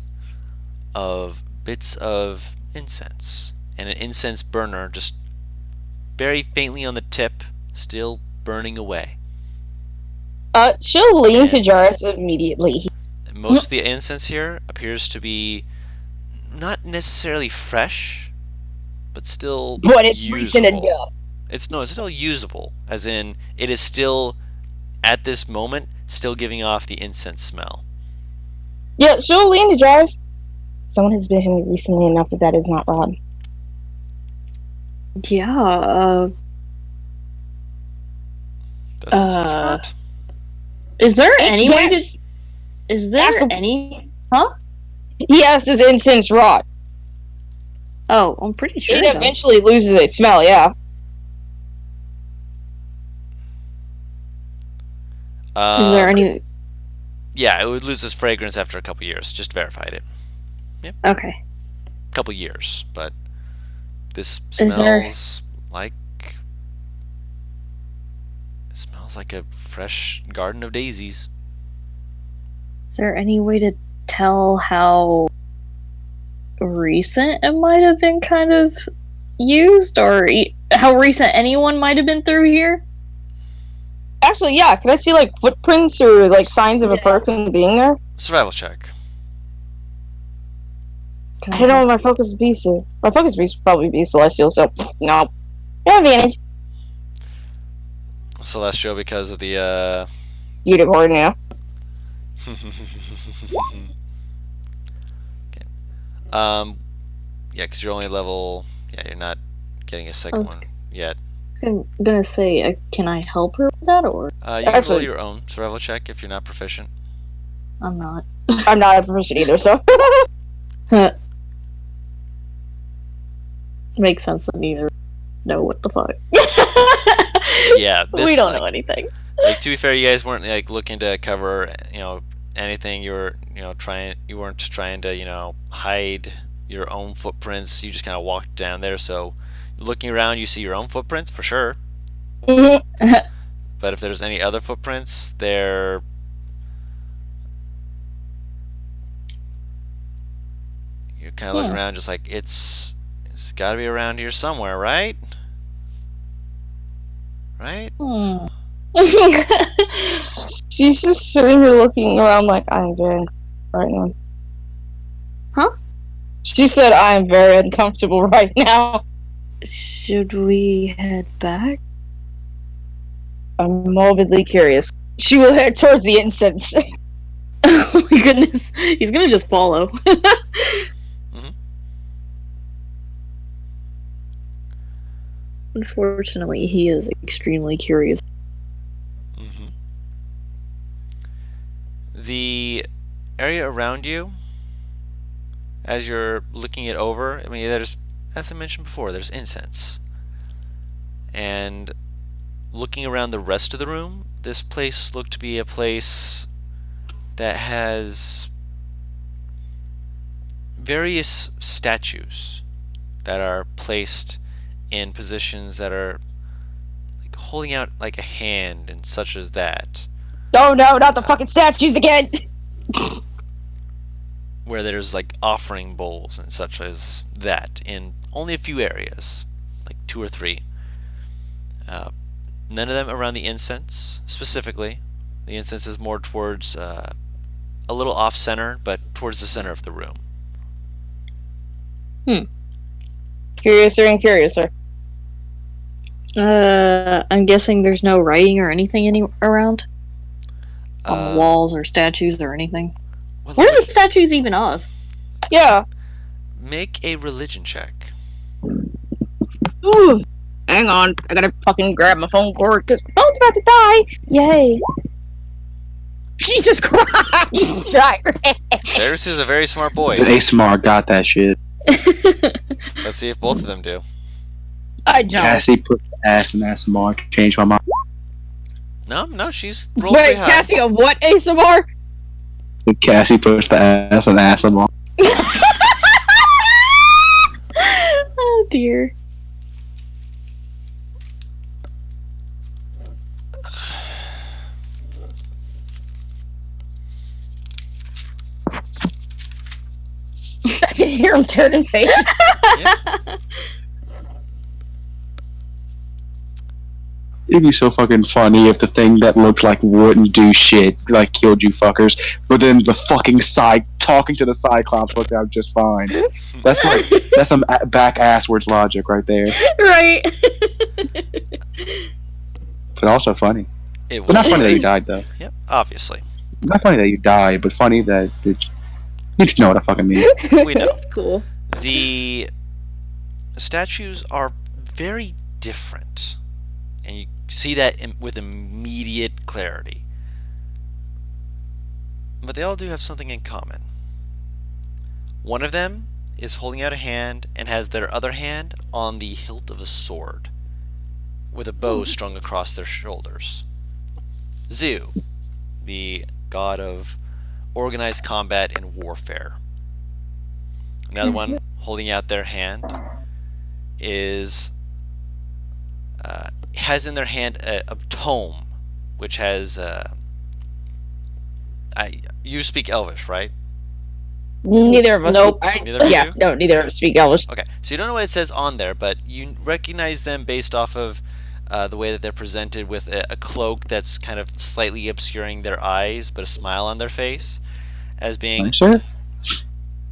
of bits of incense and an incense burner just very faintly on the tip, still burning away. She'll lean to Jarvis immediately. Most of the incense here appears to be not necessarily fresh, but still But it's usable. recent enough. It's still usable, as in it is still at this moment still giving off the incense smell. Yeah, she'll lean to Jarvis. Someone has been here recently enough that is not Rod. Yeah, Doesn't sense right. is there any way to... Yes. Is there Absolutely. any... Huh? He has his incense rod. Oh, I'm pretty sure It it does. eventually loses its smell, yeah. Is there any... Yeah, it would lose its fragrance after a couple years. Just verified it. Okay. Couple years, but this Is there- smells like a fresh garden of daisies. Is there any way to tell how recent it might have been kind of used, or how recent anyone might have been through here? Actually, yeah. Can I see, like, footprints or, like, signs of a Yeah. person being there? Survival check. I don't know what my focus beast is. My focus beast would probably be Celestial, so, no. No advantage. Celestial because of the Unicorn, yeah. Okay. Yeah, because you're only level. Yeah, you're not getting a second was- one yet. I'm gonna say, can I help her with that, or You can roll Actually- your own survival check if you're not proficient. I'm not? I'm not a proficient either, so. Makes sense that neither know what the fuck. Yeah, this, we don't know like- anything. Like, to be fair, you guys weren't like looking to cover, anything. You were, you weren't trying to, hide your own footprints. You just kind of walked down there. So, looking around, you see your own footprints for sure. Mhm. But if there's any other footprints, they're you're kind of looking around, just like it's got to be around here somewhere, right? Right? Hmm. She's just sitting here looking around like, I am very uncomfortable right now. Huh? She said, I am very uncomfortable right now. Should we head back? I'm morbidly curious. She will head towards the incense. Oh my goodness. He's gonna just follow. Unfortunately, he is extremely curious. Mm-hmm. The area around you, as you're looking it over, I mean, there's, as I mentioned before, there's incense. And looking around the rest of the room, this place looked to be a place that has various statues that are placed in positions that are like holding out like a hand and such as that, Oh no, not the fucking statues again! where there's like offering bowls and such as that in only a few areas, like 2 or 3. None of them around the incense specifically. The incense is more towards a little off center, but towards the center of the room. Curiouser and curiouser. I'm guessing there's no writing or anything around on the walls or statues or anything. What What are the statues even of? Yeah. Make a religion check. Ooh. Hang on. I gotta fucking grab my phone cord because my phone's about to die. Yay. Jesus Christ, Gyre. Darius is a very smart boy. ASMR got that shit. Let's see if both of them do. I don't. Cassie put the ass in ASMR. Changed my mind. No, she's rolled Wait, pretty high. Cassie, a what ASMR? Cassie puts the ass in ASMR. Oh dear. I can hear him turning pages. It'd be so fucking funny if the thing that looked like wouldn't do shit like killed you fuckers, but then the fucking talking to the Cyclops worked out just fine. That's like that's some back asswards logic right there, Right. but also funny. It But not was. funny that you died though. Yep, obviously. Not funny that you died, but funny that you just know what I fucking mean. We know. Cool. The statues are very different, and you see that with immediate clarity. But they all do have something in common. One of them is holding out a hand and has their other hand on the hilt of a sword, with a bow strung across their shoulders. Zu, the god of organized combat and warfare. Another one holding out their hand has in their hand a tome, which has you speak Elvish, right? Neither of us. Nope. Neither of Yeah, you? no, neither of us speak English. Okay, so you don't know what it says on there, but you recognize them based off of the way that they're presented with a cloak that's kind of slightly obscuring their eyes, but a smile on their face, as being Sure.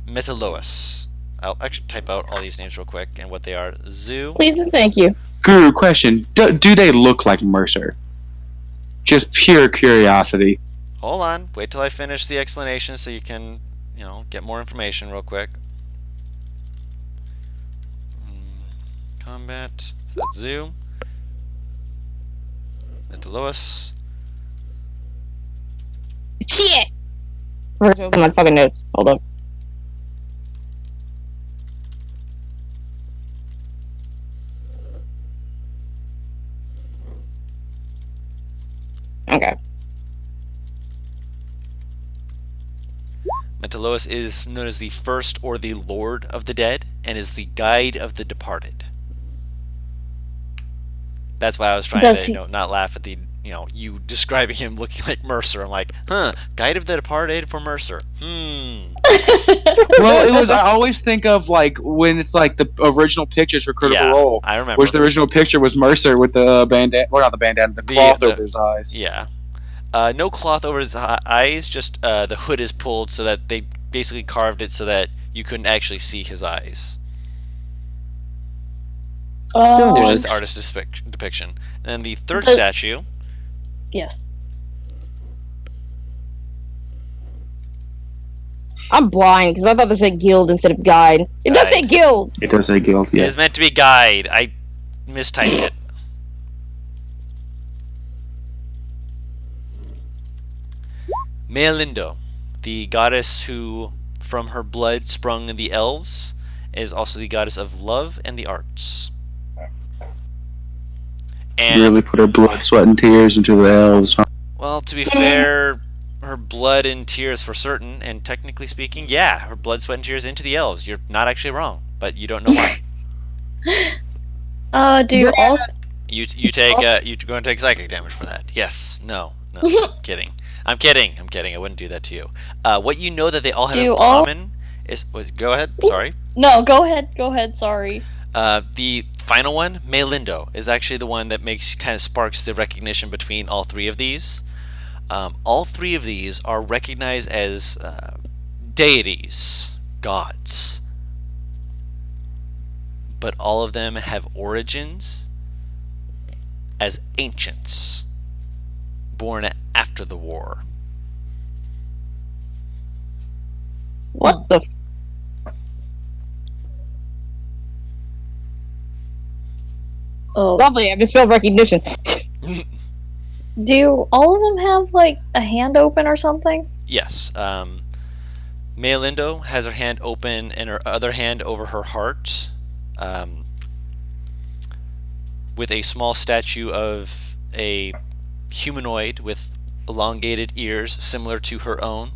Metalois. I'll actually type out all these names real quick and what they are. Zu. Please and thank you. Guru, question: do they look like Mercer? Just pure curiosity. Hold on, wait till I finish the explanation so you can, get more information real quick. Combat. So that's Zu. Metalois. Shit! Where's open my fucking notes? Hold up. Okay. Metalois is known as the first or the lord of the dead and is the guide of the departed. That's why I was trying to not laugh at the you describing him looking like Mercer. I'm like, guide of the departed for Mercer. Well, it was. I always think of like when it's like the original pictures for Critical Role. I remember. Which the original picture was Mercer with the bandana, well, not the bandana, the cloth over his eyes. Yeah. No cloth over his eyes, just the hood is pulled so that they basically carved it so that you couldn't actually see his eyes. There's just the artist's depiction. And then the third statue. Yes. I'm blind because I thought this said guild instead of guide. It does say guild. It does say guild. Yeah. It is meant to be guide. I mistyped it. Mealindo, the goddess who, from her blood sprung the elves, is also the goddess of love and the arts. And really put her blood, sweat, and tears into the elves. Huh? Well, to be fair, her blood and tears for certain, and technically speaking, yeah, her blood, sweat, and tears into the elves. You're not actually wrong, but you don't know why. Do you also... You take you're going to take psychic damage for that. Yes. No. Kidding. I'm kidding. I wouldn't do that to you. What you know that they all have in common is... Go ahead. Sorry. No, go ahead. Sorry. The final one, Mealindo, is actually the one that sparks the recognition between all three of these. All three of these are recognized as deities, gods. But all of them have origins as ancients, born after the war. What the Oh. Lovely, I misspelled recognition. Do all of them have, like, a hand open or something? Yes. Mealindo has her hand open and her other hand over her heart. with a small statue of a humanoid with elongated ears similar to her own,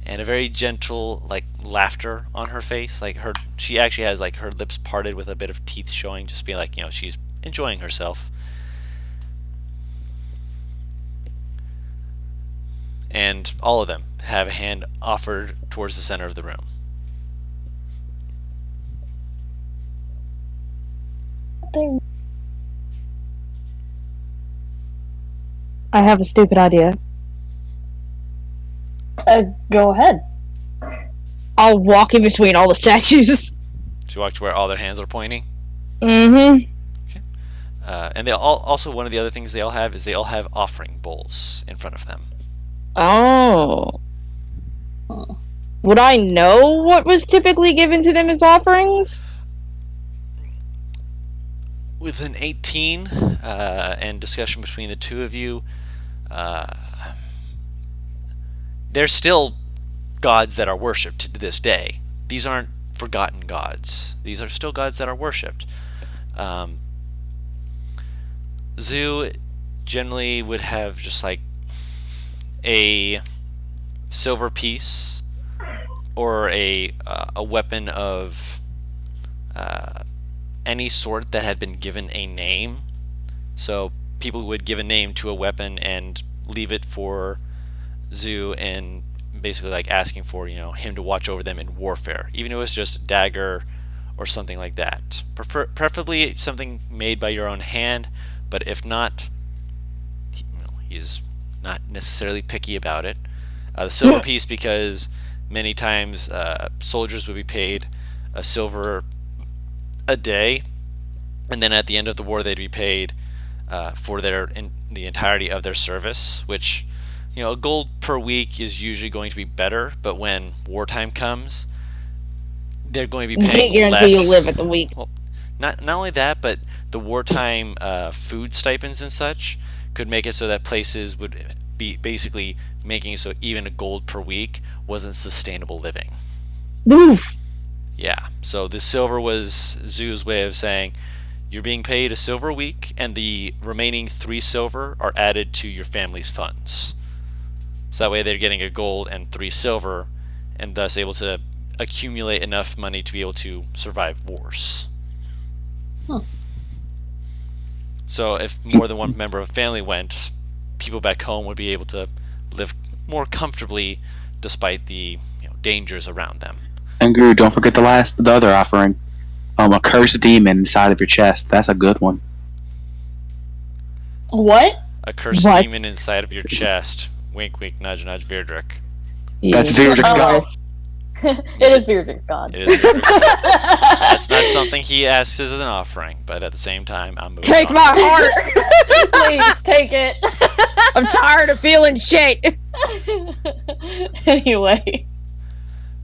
and a very gentle like laughter on her face. Like she actually has like her lips parted with a bit of teeth showing, just being like, she's enjoying herself. And all of them have a hand offered towards the center of the room. I have a stupid idea. Go ahead. I'll walk in between all the statues. She walked to where all their hands are pointing. Mm-hmm. And they all, also one of the other things they all have is they all have offering bowls in front of them. Oh. Would I know what was typically given to them as offerings? With an 18 and discussion between the two of you, there's still gods that are worshipped to this day. These aren't forgotten gods. These are still gods that are worshipped. Zoo generally would have just like a silver piece or a weapon of any sort that had been given a name. So people would give a name to a weapon and leave it for Zoo, and basically like asking for him to watch over them in warfare, even if it was just a dagger or something like that. Preferably something made by your own hand, but if not, he's not necessarily picky about it. The silver piece, because many times soldiers would be paid a silver a day, and then at the end of the war they'd be paid for the entirety of their service, which a gold per week is usually going to be better, but when wartime comes, they're going to be You paying can't less. guarantee you live at the week. Well, not only that, but the wartime food stipends and such could make it so that places would be basically making it so even a gold per week wasn't sustainable living. Oof. Yeah, so the silver was Zoo's way of saying, you're being paid a silver a week, and the remaining 3 silver are added to your family's funds. So that way they're getting a gold and 3 silver, and thus able to accumulate enough money to be able to survive wars. So if more than one member of a family went, people back home would be able to live more comfortably despite the dangers around them. And Guru, don't forget the other offering. A cursed demon inside of your chest. That's a good one. What? A cursed What? demon inside of your chest. Wink, wink, nudge, nudge, Virdrick. That's Virdrick's god. It is Beardrick's god. It is Virdrick's. That's not something he asks as an offering, but at the same time, I'm moving Take on. my heart! Please take it. I'm tired of feeling shit! Anyway.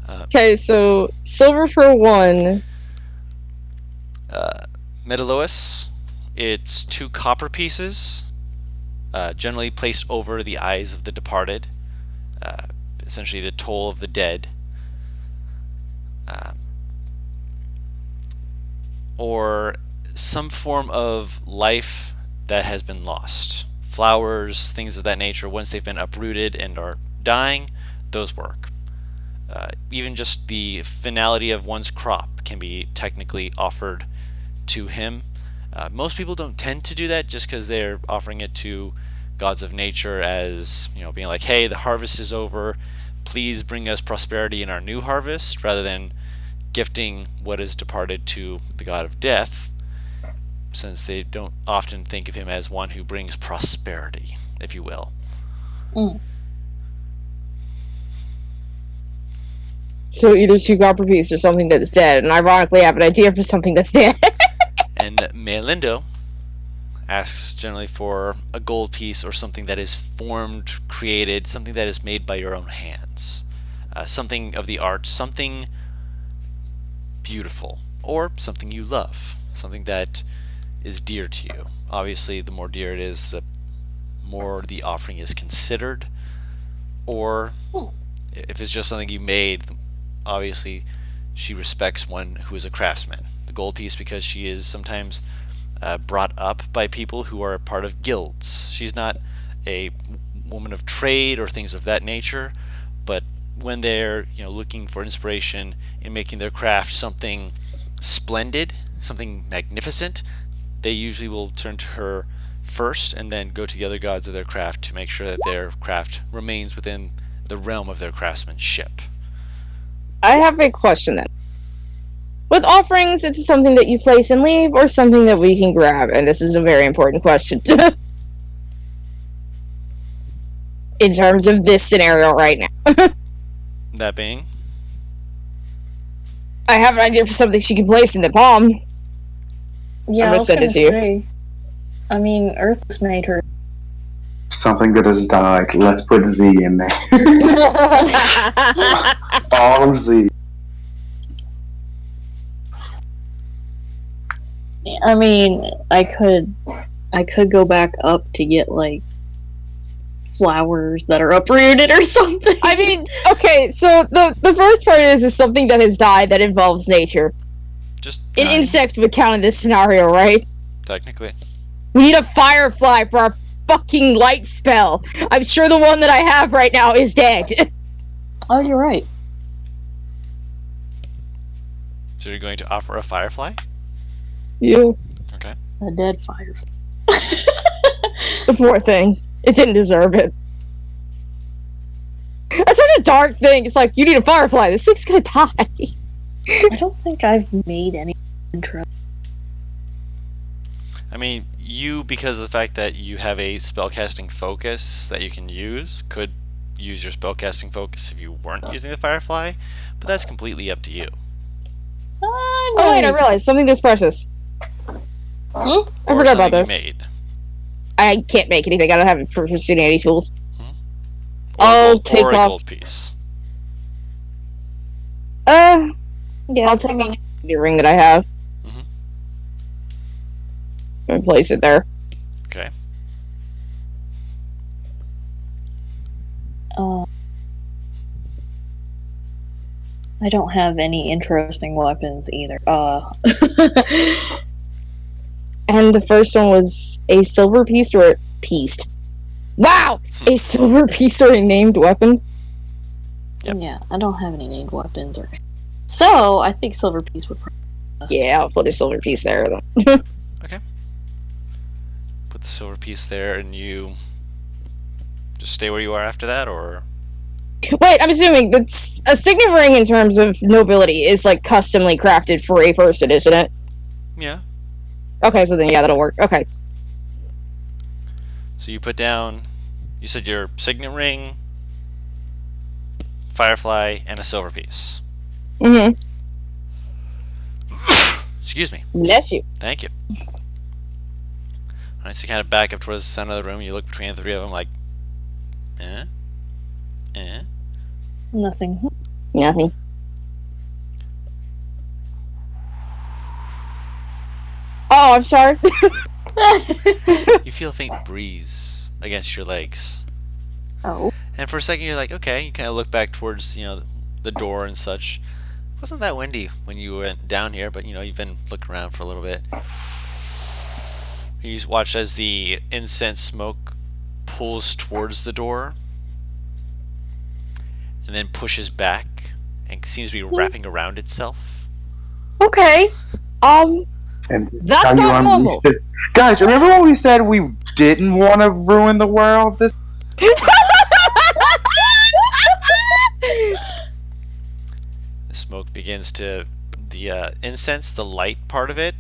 Okay, so silver for 1. Metalois, it's 2 copper pieces, generally placed over the eyes of the departed, essentially the toll of the dead, or some form of life that has been lost. Flowers, things of that nature, once they've been uprooted and are dying, those work. Even just the finality of one's crop can be technically offered to him. Most people don't tend to do that just because they're offering it to gods of nature as, being like, hey, the harvest is over, please bring us prosperity in our new harvest, rather than gifting what is departed to the god of death, since they don't often think of him as one who brings prosperity, if you will. So either 2 copper pieces or something that is dead, and ironically I have an idea for something that's dead. And Mealindo asks generally for a gold piece or something that is formed, created, something that is made by your own hands. Something of the art, something beautiful, or something you love, something that is dear to you. Obviously, the more dear it is, the more the offering is considered. Or if it's just something you made, obviously she respects one who is a craftsman. The gold piece, because she is sometimes brought up by people who are part of guilds. She's not a woman of trade or things of that nature, but when they're looking for inspiration in making their craft something splendid, something magnificent, they usually will turn to her first and then go to the other gods of their craft to make sure that their craft remains within the realm of their craftsmanship. I have a question then. With offerings, it's something that you place and leave, or something that we can grab? And this is a very important question. In terms of this scenario right now. That being? I have an idea for something she can place in the palm. Yeah, I'm I gonna was send gonna it to you. say. I mean, Earth's made her. Something that is like, let's put Z in there. All Z. I mean, I could go back up to get like flowers that are uprooted or something. I mean, okay, so the first part is something that has died that involves nature. Just An insect would count in this scenario, right? technically. We need a firefly for our fucking light spell. I'm sure the one that I have right now is dead. Oh, you're right. So you're going to offer a firefly? You. Okay. A dead firefly. The poor thing. It didn't deserve it. That's such a dark thing. It's like, you need a firefly. This thing's gonna die. I don't think I've made any intro. I mean, you, because of the fact that you have a spellcasting focus that you can use, could use your spellcasting focus if you weren't using the firefly, but that's completely up to you. Oh wait, I realized something this precious. I Or forgot about something you this. made. I can't make anything. I don't have proficiency tools. Or I'll take or a off. gold piece. Yeah, I'll take off the ring that I have. Mhm. And place it there. Okay. I don't have any interesting weapons either. And the first one was a silver piece or a piece. Wow! A silver piece or a named weapon. Yep. Yeah, I don't have any named weapons or. So I think silver piece would. Yeah, I'll put a silver piece there. Okay. Put the silver piece there, and you just stay where you are after that, or Wait, I'm assuming that's a signet ring in terms of nobility is like customly crafted for a person, isn't it? yeah. Okay, so then yeah, that'll work. Okay. So you put down. You said your signet ring, firefly, and a silver piece. Mm-hmm. Excuse me. Bless you. Thank you. Alright, so you kind of back up towards the center of the room. You look between the three of them like, Nothing. Nothing. Oh, I'm sorry. You feel a faint breeze against your legs. Oh. And for a second you're like, okay, you kind of look back towards, the door and such. It wasn't that windy when you went down here, but you've been looking around for a little bit. You just watch as the incense smoke pulls towards the door and then pushes back and seems to be wrapping around itself. Okay. And That's how you not unleash normal. this- Guys, remember when we said we didn't want to ruin the world? This The smoke begins to, the incense, the light part of it,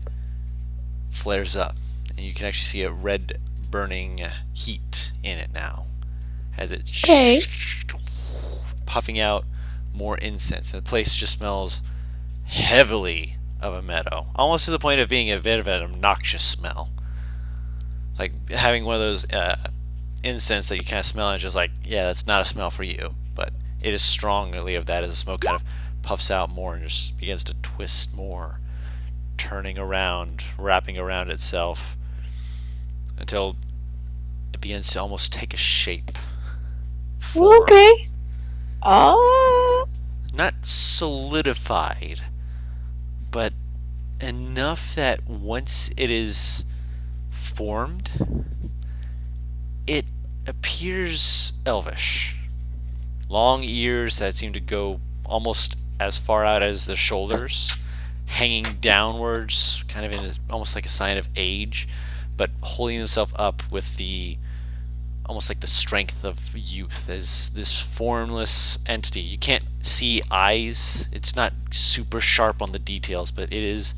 flares up. And you can actually see a red burning heat in it now. As it Okay. puffing out more incense. And the place just smells heavily of a meadow. Almost to the point of being a bit of an obnoxious smell. Like having one of those incense that you kind of smell and it's just like, yeah, that's not a smell for you. But it is strongly of that as the smoke kind of puffs out more and just begins to twist more, turning around, wrapping around itself until it begins to almost take a shape. Form. Okay. Not solidified, but enough that once it is formed, it appears elvish. Long ears that seem to go almost as far out as the shoulders, hanging downwards, kind of almost like a sign of age, but holding himself up with almost like the strength of youth, as this formless entity. You can't see eyes. It's not super sharp on the details, but it is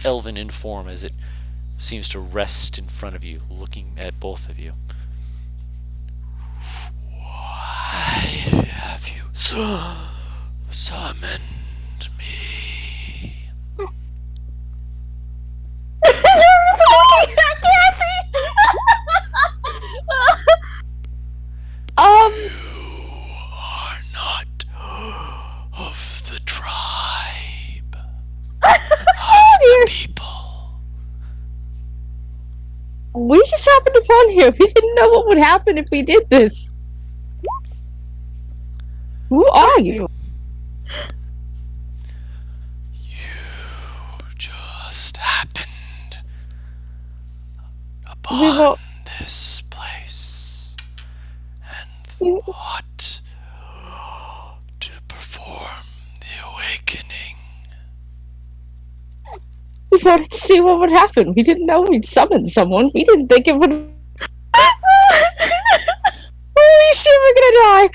elven in form as it seems to rest in front of you, looking at both of you. Why have you summoned me? You are not of the tribe of the people. We just happened upon here. We didn't know what would happen if we did this. Who are you? You just happened upon this place and thought to perform the awakening. We wanted to see what would happen. We didn't know we'd summon someone. We didn't think it would. Holy shit, we're gonna die!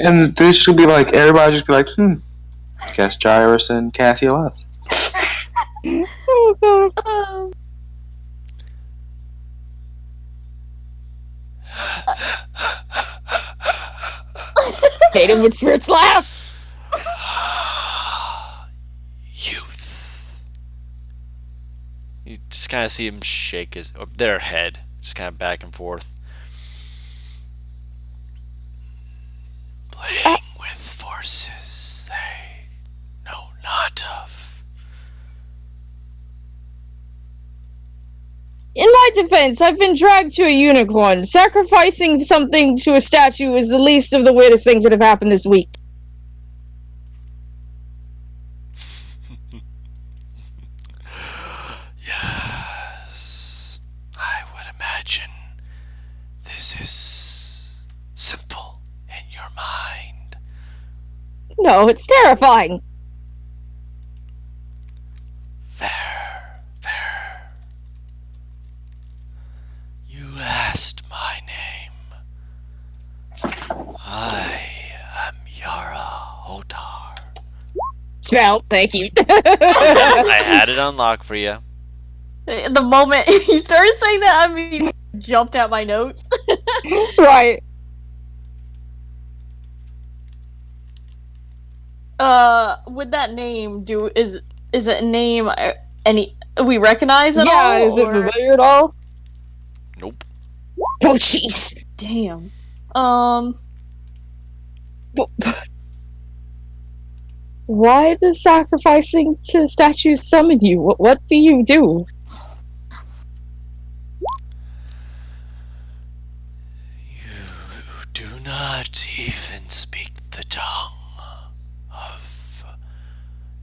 And this should be like, everybody just be like, guess Gyrus and Cassie left. Oh god. Hate it when spirits laugh! Youth. You just kind of see him shake their head, just kind of back and forth. Playing with forces they know not of. In my defense, I've been dragged to a unicorn. Sacrificing something to a statue is the least of the weirdest things that have happened this week. Yes, I would imagine this is simple in your mind. No, it's terrifying. Fair, fair. You asked my name. I am Yara Otar. Spell, thank you. I had it on lock for you. The moment he started saying that, jumped at my notes. Right. With that name, is it a name we recognize at all? Yeah, is it familiar at all? Nope. Oh, jeez. Damn. Why does sacrificing to statues summon you? What do you do? You do not even speak the tongue of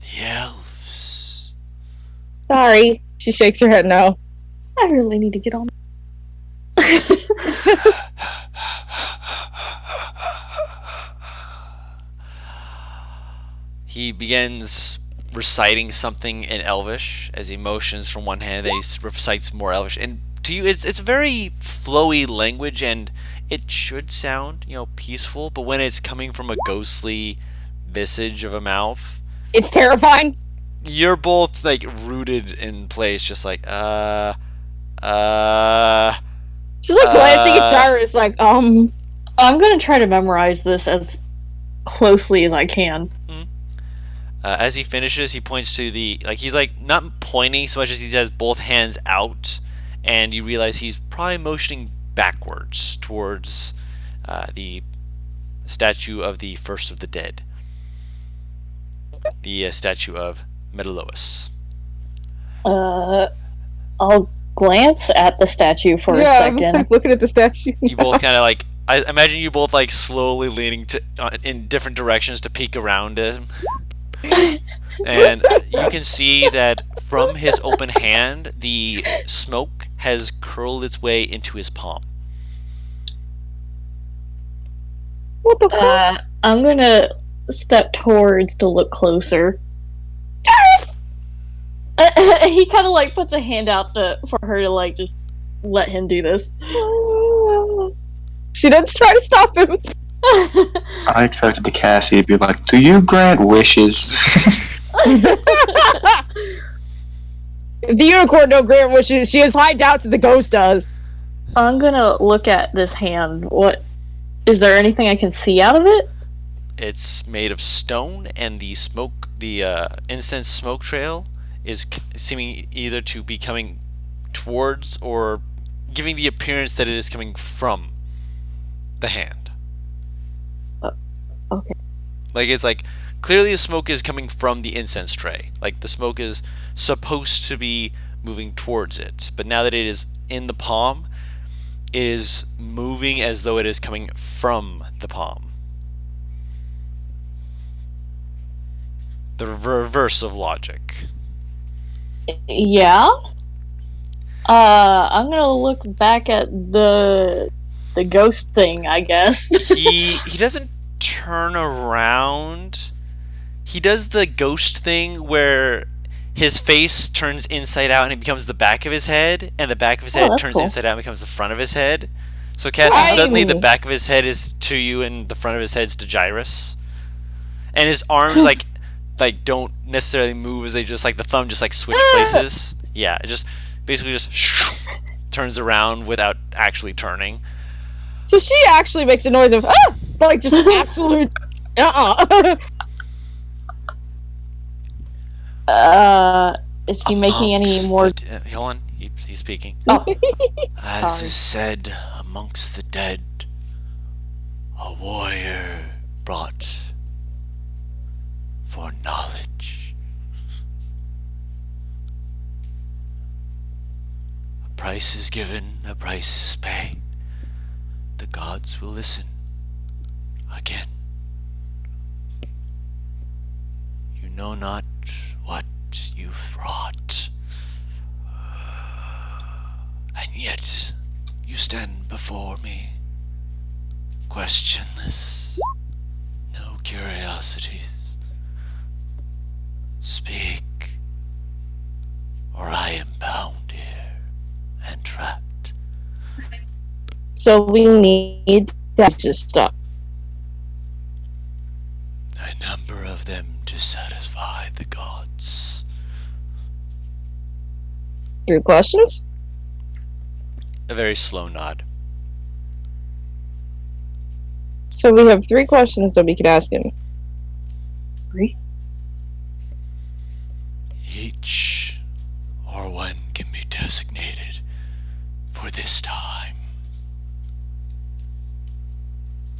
the elves. Sorry. She shakes her head no. I really need to get on. He begins reciting something in Elvish as he motions from one hand. Then he recites more Elvish, and to you, it's a very flowy language, and it should sound, peaceful. But when it's coming from a ghostly visage of a mouth, It's terrifying. you're both like rooted in place, just like She's like glancing at Gyrus like, I'm gonna try to memorize this as closely as I can. As he finishes, he points to he's like not pointing so much as he has both hands out, and you realize he's probably motioning backwards towards the statue of the first of the dead, the statue of Metalois. I'll glance at the statue for a second. I'm looking at the statue. You both kind of I imagine you both slowly leaning in different directions to peek around him. And you can see that from his open hand, the smoke has curled its way into his palm. What the fuck? I'm gonna step towards to look closer. Yes! He kind of like puts a hand out for her to like just let him do this. She does try to stop him. I expected the Cassie to be like, "Do you grant wishes?" If the unicorn don't grant wishes, she has high doubts that the ghost does. I'm gonna look at this hand. What is there anything I can see out of it? It's made of stone, and the incense smoke trail is seeming either to be coming towards or giving the appearance that it is coming from the hand. Okay. Like, it's like, clearly the smoke is coming from the incense tray. Like, the smoke is supposed to be moving towards it. But now that it is in the palm, it is moving as though it is coming from the palm. The reverse of logic. Yeah. I'm gonna look back at the ghost thing, I guess. He doesn't turn around. He does the ghost thing where his face turns inside out and it becomes the back of his head, and the back of his head that's turns cool. inside out and becomes the front of his head. So Cassie, Right. suddenly the back of his head is to you and the front of his head's to Gyrus. And his arms like don't necessarily move, as they just like the thumb just like switch places. Yeah, it just basically just turns around without actually turning. So she actually makes a noise of like just absolute Is he making any more? Hold on, he's speaking. Oh. As Sorry. is said amongst the dead, a warrior brought for knowledge. A price is given, a price is paid. The gods will listen again. You know not what you've wrought, and yet you stand before me, questionless, no curiosities. Speak, or I am bound here and trapped. So we need that just stop. A number of them to satisfy the gods. 3 questions? A very slow nod. So we have 3 questions that we could ask him. 3? Each or one can be designated for this time.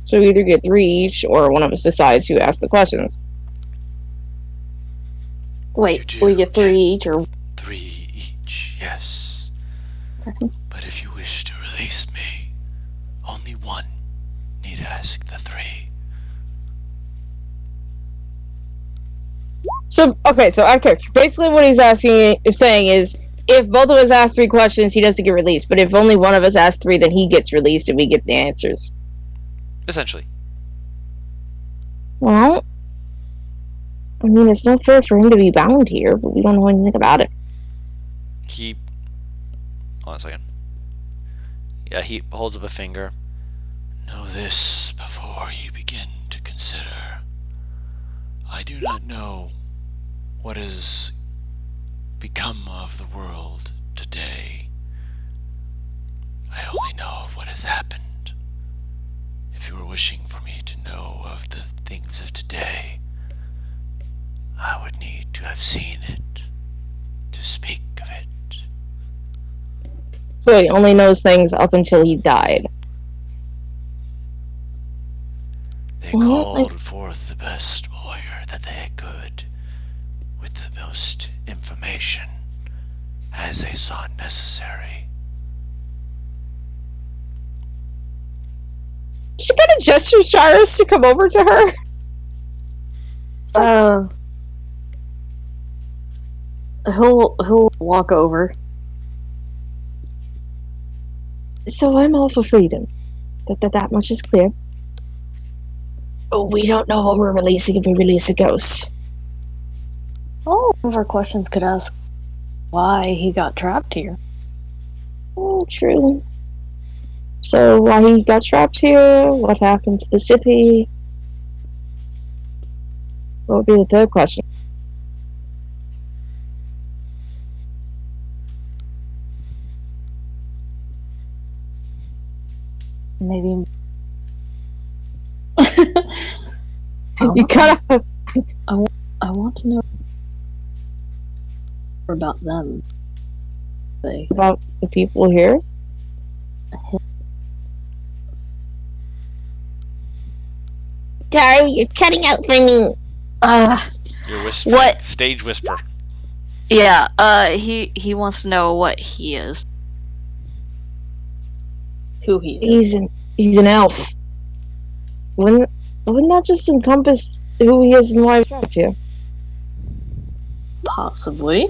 So we either get 3 each, or one of us decides who asks the questions. Wait, You do we get 3 each, or 3 each, yes. But if you wish to release me, only one need ask the 3. So okay, so okay. Basically, what he's saying is, if both of us ask 3 questions, he doesn't get released. But if only one of us asks 3, then he gets released, and we get the answers. Essentially. Well, I mean, it's not fair for him to be bound here, but we don't know anything about it. He... Hold on a second. Yeah, he holds up a finger. Know this before you begin to consider. I do not know what has become of the world today. I only know of what has happened. If you were wishing for me to know of the things of today, I would need to have seen it to speak of it. So he only knows things up until he died. They Well, called forth the best warrior that they could, with the most information as they saw necessary. She kind of gestures Gyrus to come over to her. He'll walk over. So I'm all for freedom. That much is clear. But we don't know what we're releasing if we release a ghost. All of our questions could ask why he got trapped here. Oh, true. So why he got trapped here? What happened to the city? What would be the third question? Maybe. You cut off I want to know more about them. about the people here. Sorry, you're cutting out for me. You're whispering. What? Stage whisper. Yeah. He wants to know what he is. Who he is. He's an elf. Wouldn't that just encompass who he is and why he's trapped here? Possibly.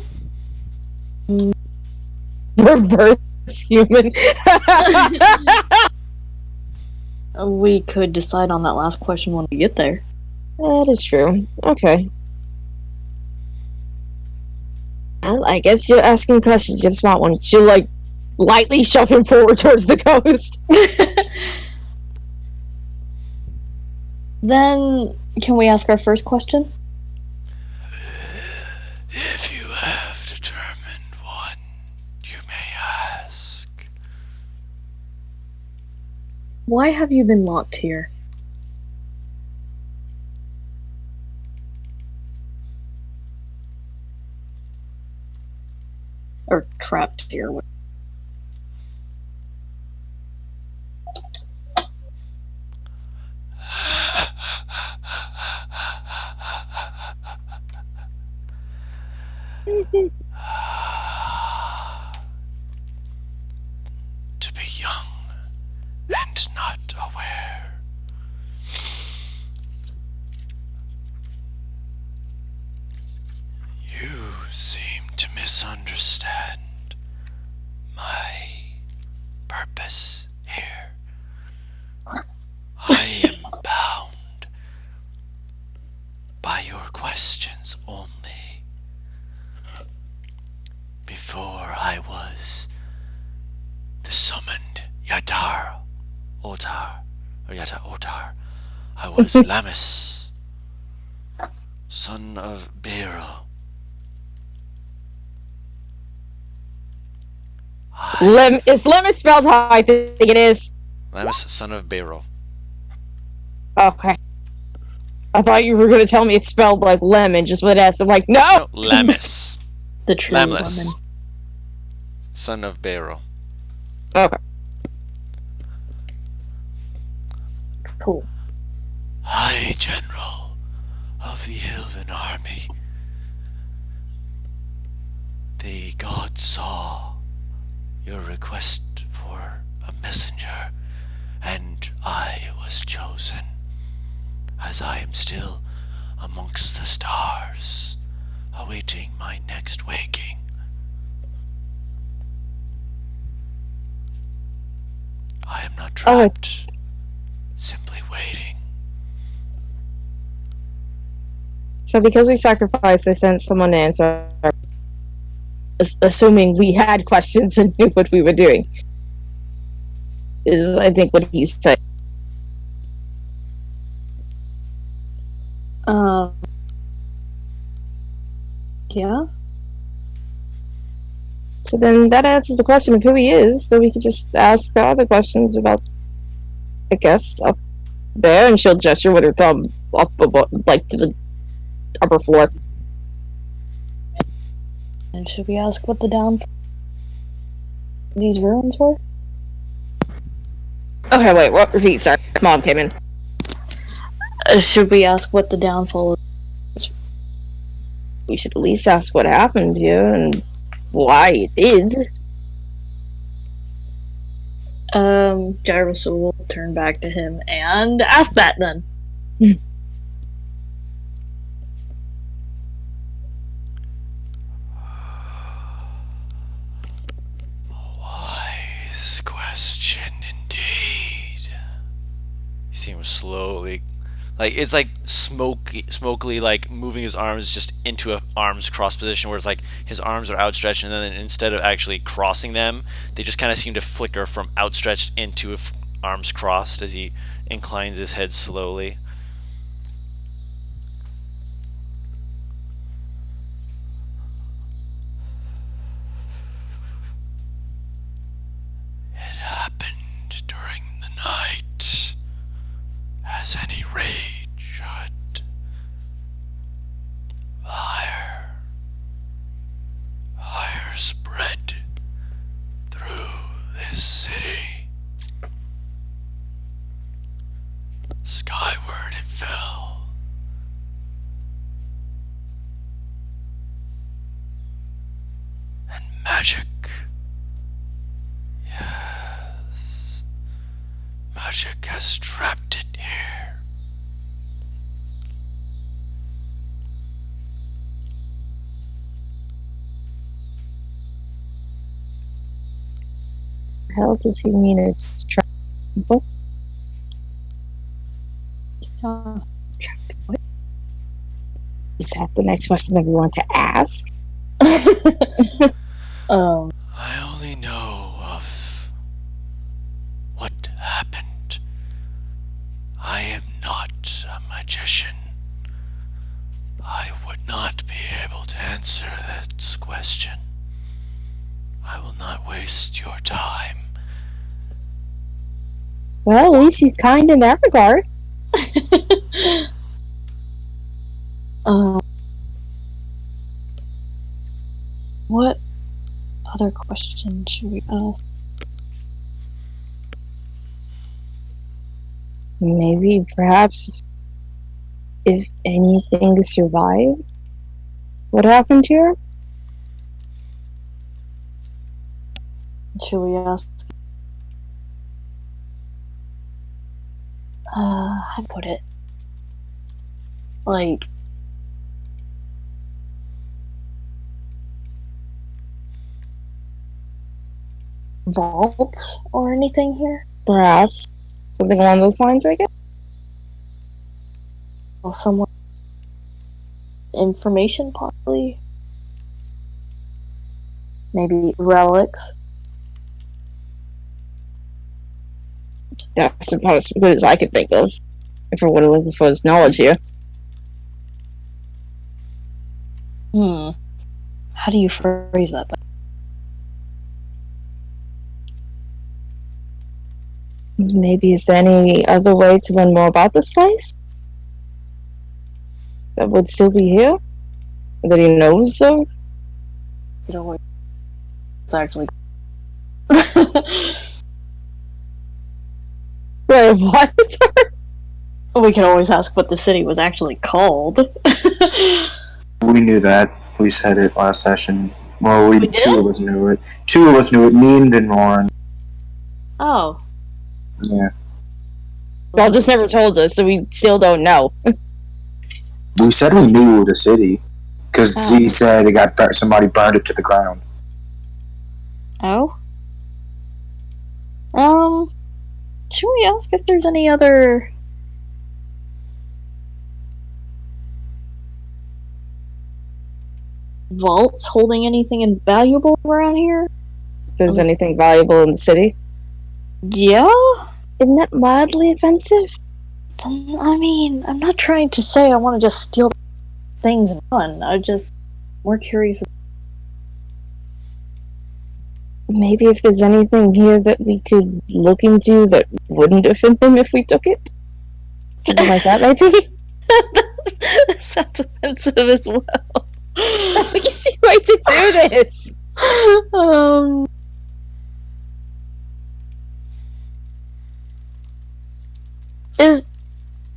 Reverse human. We could decide on that last question when we get there. That is true. Okay. Well, I guess you're asking questions. You have a smart one. She'll, like, lightly shove him forward towards the ghost. Then, can we ask our first question? If you have determined one, you may ask. Why have you been locked here? Or trapped here? To be young and not aware. You seem to misunderstand my purpose here. I am bound by your questions only. Before I was the summoned Yatar Otar, or Yata Otar, I was Lamis, son of Beiro. Is Lemon spelled how I think it is? Lamis, son of Beiro. Okay. I thought you were going to tell me it's spelled like lemon, just with S. I'm like, no! No, Lamis. The true Lamless, woman. son of Beiro. Okay. Cool. High General of the Elven Army. The god saw your request for a messenger, and I was chosen, as I am still amongst the stars, awaiting my next waking. I am not trapped, simply waiting. So because we sacrificed, I sent someone to answer, assuming we had questions and knew what we were doing. Is, I think, what he's saying. Yeah? So then that answers the question of who he is, so we could just ask other questions about, I guess, up there, and she'll gesture with her thumb up above, like, to the upper floor. And should we ask what the these ruins were? Okay, wait, what? Repeat, sorry. Mom came in. Should we ask what the downfall We should at least ask what happened here and why it did. Jarvis will turn back to him and ask that then. see him slowly, like it's like smokily, like moving his arms just into a arms cross position, where it's like his arms are outstretched, and then instead of actually crossing them, they just kind of seem to flicker from outstretched into arms crossed as he inclines his head slowly. It happened during the night, as any raid should. Fire spread through this city. Skyward it fell. And magic. Yes. Magic has trapped it here. The hell does he mean it's trapped? What? What? Is that the next question that we want to ask? I only know of what happened. I am not a magician. I would not be able to answer that question. I will not waste your time. Well, at least he's kind in that regard. What other question should we ask? Maybe, perhaps, if anything survived, what happened here? Should we ask? How to put it? Like, vault or anything here? Perhaps. Something along those lines, I guess? Or someone information possibly? Maybe relics? That's about as good as I could think of. If we're looking for his knowledge here. How do you phrase that? Maybe is there any other way to learn more about this place? That would still be here? That he knows of? You know, it's actually. Wait, what? We can always ask what the city was actually called. We knew that. We said it last session. Well, We did? two of us knew it. Two of us knew it. Me and Lauren. Oh. Yeah. Y'all just never told us, so we still don't know. We said we knew the city because he said somebody burned it to the ground. Oh? Should we ask if there's any other vaults holding anything invaluable around here? If there's anything valuable in the city? Yeah? Isn't that mildly offensive? I mean, I'm not trying to say I want to just steal things and run. I'm just more curious. Maybe if there's anything here that we could look into that wouldn't offend him if we took it? Something like that, maybe? That sounds offensive as well. It's the easy way to do this!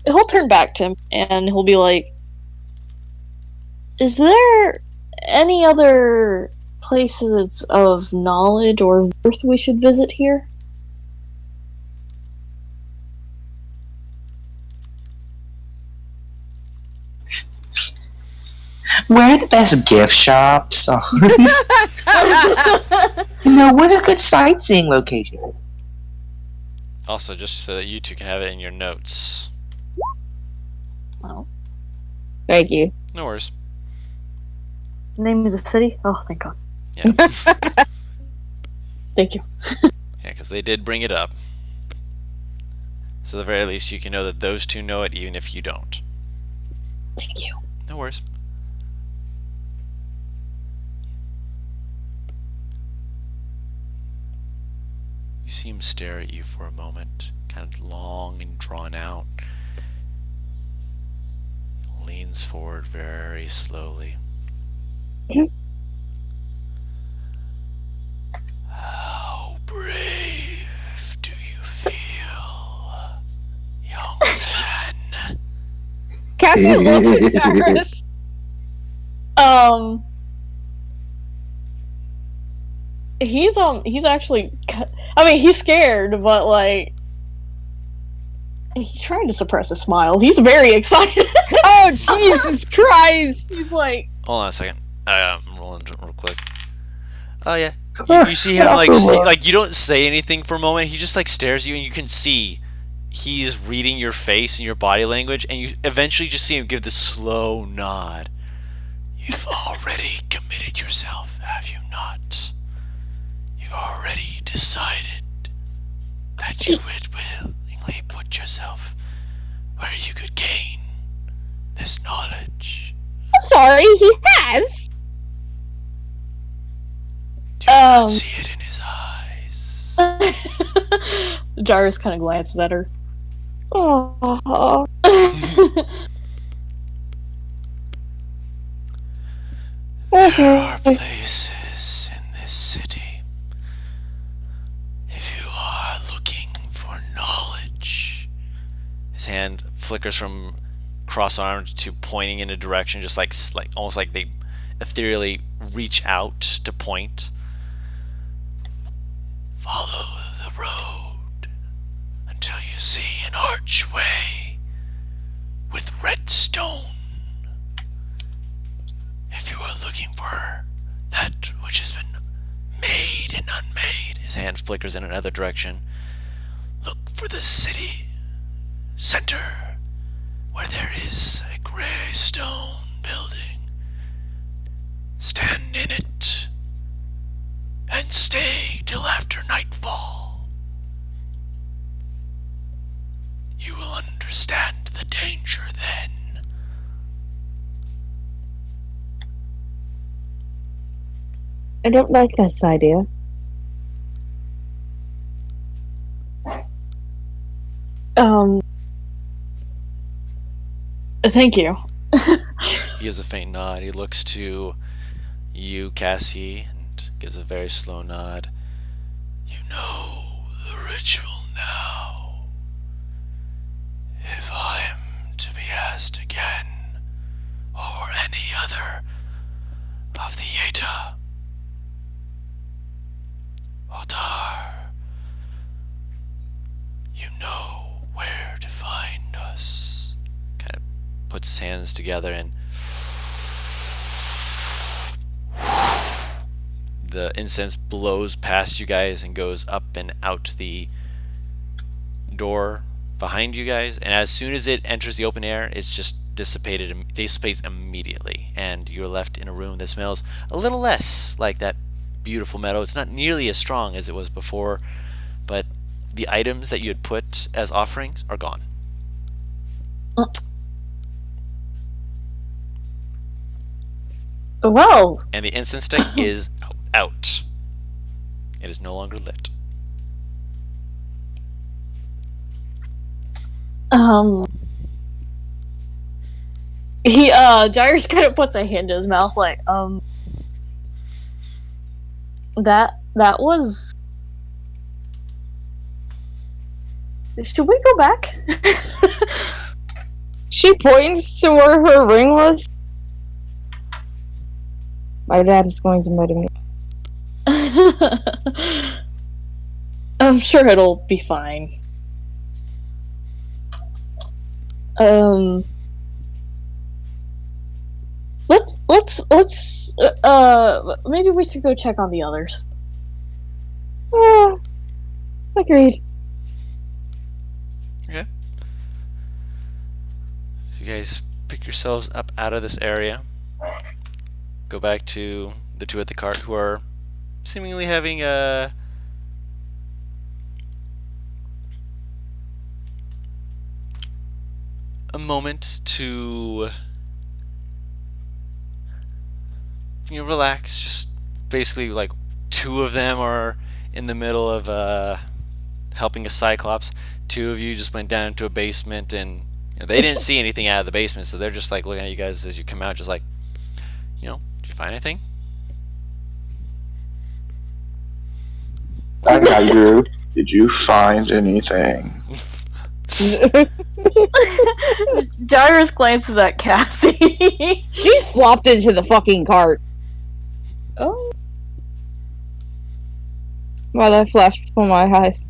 He'll turn back to him and he'll be like, is there any other places of knowledge or worth we should visit here? Where are the best gift shops? What are good sightseeing locations? Also, just so that you two can have it in your notes. Oh. Thank you. No worries. Name of the city? Oh, thank God. Yeah. Thank you. Yeah, because they did bring it up. So at the very least, you can know that those two know it, even if you don't. Thank you. No worries. You see him stare at you for a moment, kind of long and drawn out. Leans forward very slowly. How brave do you feel, young man? Cassie looks at Jarvis. He's actually, I mean, he's scared, but like, he's trying to suppress a smile. He's very excited. Oh, Jesus Christ! He's like, Hold on a second. I'm rolling real quick. Oh yeah. You see him like you don't say anything for a moment. He just like stares at you, and you can see he's reading your face and your body language, and you eventually just see him give the slow nod. You've already committed yourself, have you not? You've already decided that you would willingly put yourself where you could gain this knowledge. I'm sorry, he has. Do you not see it in his eyes? Jarvis kind of glances at her. Oh. There are places in this city. If you are looking for knowledge, his hand flickers from cross-armed to pointing in a direction, just like almost like they ethereally reach out to point. Follow the road until you see an archway with red stone. If you are looking for that which has been made and unmade, his hand flickers in another direction. Look for the city center where there is a gray stone building. Stand in it and stay till after nightfall. You will understand the danger then. I don't like this idea. Thank you. He gives a faint nod. He looks to you, Cassie, and gives a very slow nod. You know the ritual now. If I am to be asked again, or any other of the ait'seh, Otar, you know where to find us. Kind of puts his hands together, and the incense blows past you guys and goes up and out the door behind you guys, and as soon as it enters the open air, it's just dissipates immediately, and you're left in a room that smells a little less like that beautiful meadow. It's not nearly as strong as it was before, but the items that you had put as offerings are gone. Well, And the incense stick is out. It is no longer lit. Jairus kind of puts a hand in his mouth, like, that was. Should we go back? She points to where her ring was. My dad is going to murder me. I'm sure it'll be fine. Let's maybe we should go check on the others. Agreed. Okay. So you guys pick yourselves up out of this area. Go back to the two at the cart who are seemingly having a moment to relax. Just basically like two of them are in the middle of helping a cyclops. Two of you just went down into a basement and they didn't see anything out of the basement, so they're just like looking at you guys as you come out, just like, did you find anything? I got you. Did you find anything? Gyrus glances at Cassie. She's flopped into the fucking cart. Oh. While that flashed before my eyes.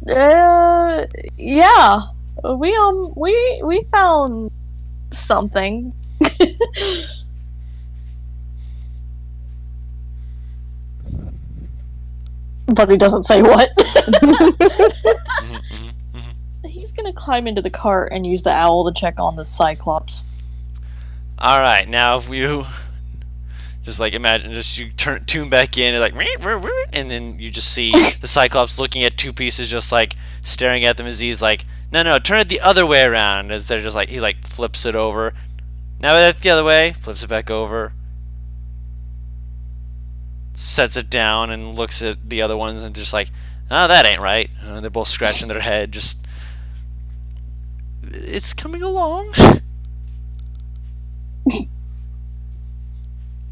Yeah. We found something. But he doesn't say what. He's gonna climb into the cart and use the owl to check on the Cyclops. Alright, now if you just like imagine, just you tune back in and like, and then you just see the Cyclops looking at two pieces, just like staring at them as he's like, no, turn it the other way around. As they're just like, he like flips it over. Now that's the other way, flips it back over, sets it down and looks at the other ones and just like, oh, that ain't right. They're both scratching their head, just, it's coming along.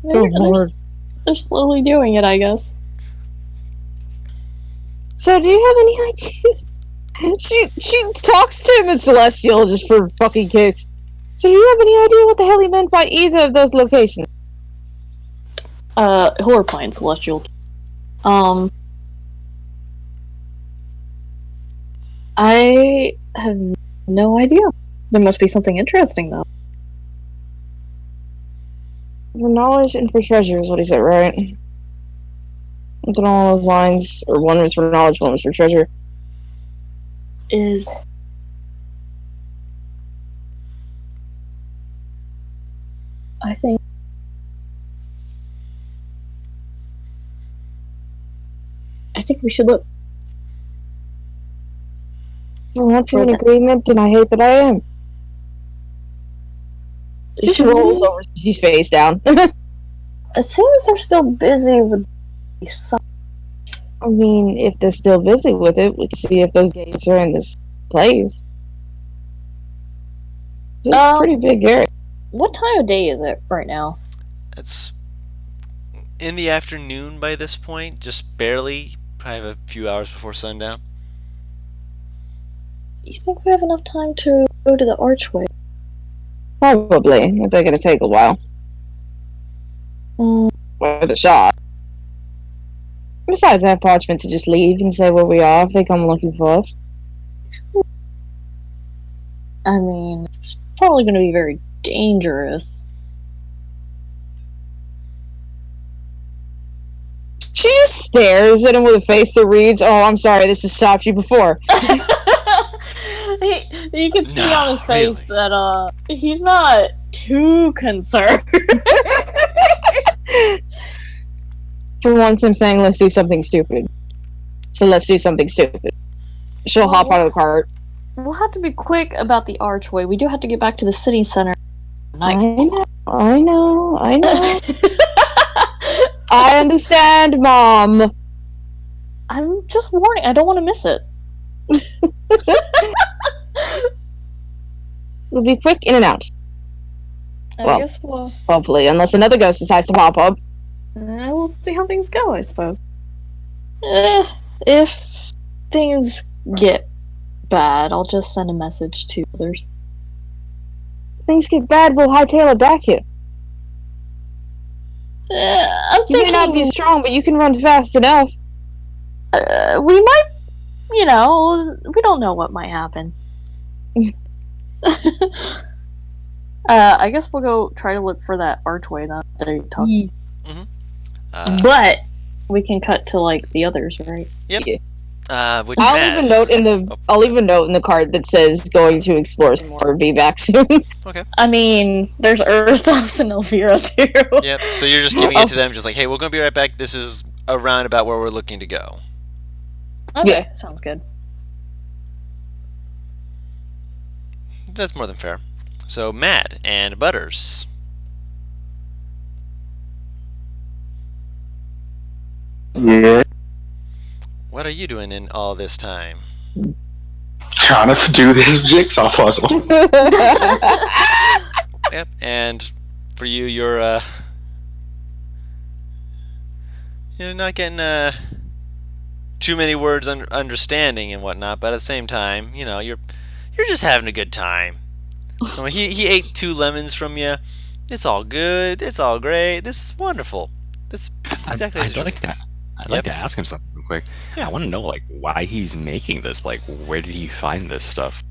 They're slowly doing it, I guess. So, do you have any idea? She talks to him in Celestial just for fucking kicks. So, do you have any idea what the hell he meant by either of those locations? He'll reply in Celestial. I have no idea. There must be something interesting, though. For knowledge and for treasure is what he said, right? Something along those lines. Or one was for knowledge, one was for treasure. I think we should look. For once in agreement, and I hate that I am. Just rolls over, she's face down. It seems they're still busy with something. I mean, if they're still busy with it, we can see if those gates are in this place. This is a pretty big area. What time of day is it right now? It's in the afternoon by this point, just barely. Probably have a few hours before sundown. You think we have enough time to go to the archway? Probably, if they're gonna take a while. Worth a shot. Besides, I have parchment to just leave and say where we are if they come looking for us. I mean, it's probably going to be very dangerous. She just stares at him with a face that reads, "Oh, I'm sorry, this has stopped you before." You can see on his face that he's not too concerned. For once, I'm saying let's do something stupid. So let's do something stupid. She'll hop out of the cart. We'll have to be quick about the archway. We do have to get back to the city center. I know. I understand, Mom. I'm just warning. I don't want to miss it. We'll be quick in and out. I guess we'll... Hopefully, unless another ghost decides to pop up. We'll see how things go, I suppose. If things get bad, I'll just send a message to others. If things get bad, we'll hightail it back here. You may not be strong, but you can run fast enough. We might, we don't know what might happen. I guess we'll go try to look for that archway that they talked. Mm-hmm. But we can cut to the others, right? Yep. Yeah. Which I'll Mad? leave a note in the I'll leave a note in the card that says going to explore some more. Be back soon. Okay. I mean, there's Earthos and Elvira too. Yep. So you're just giving it to them, just like, hey, we're gonna be right back. This is around about where we're looking to go. Okay, Yeah. sounds good. That's more than fair. So Mad and Butters. Yeah. What are you doing in all this time? Trying to do this jigsaw puzzle. Yep. And for you, you're not getting too many words understanding and whatnot, but at the same time, you're just having a good time. I mean, he ate 2 lemons from you. It's all good. It's all great. This is wonderful. That's exactly. I'd like to ask him something real quick. Yeah. I want to know like why he's making this. Like, where did he find this stuff?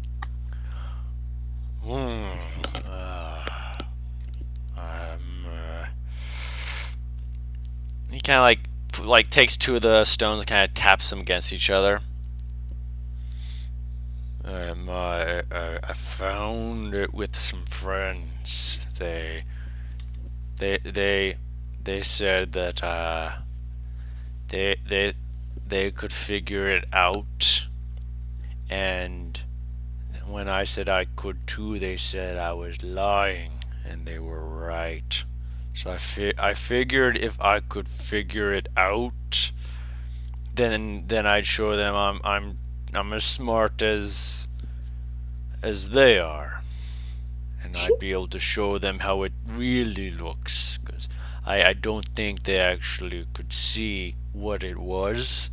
He kind of like takes 2 of the stones and kind of taps them against each other. I found it with some friends. They said that they could figure it out, and when I said I could too, they said I was lying, and they were right. So I figured if I could figure it out, then I'd show them I'm as smart as they are, and I'd be able to show them how it really looks, because I don't think they actually could see what it was.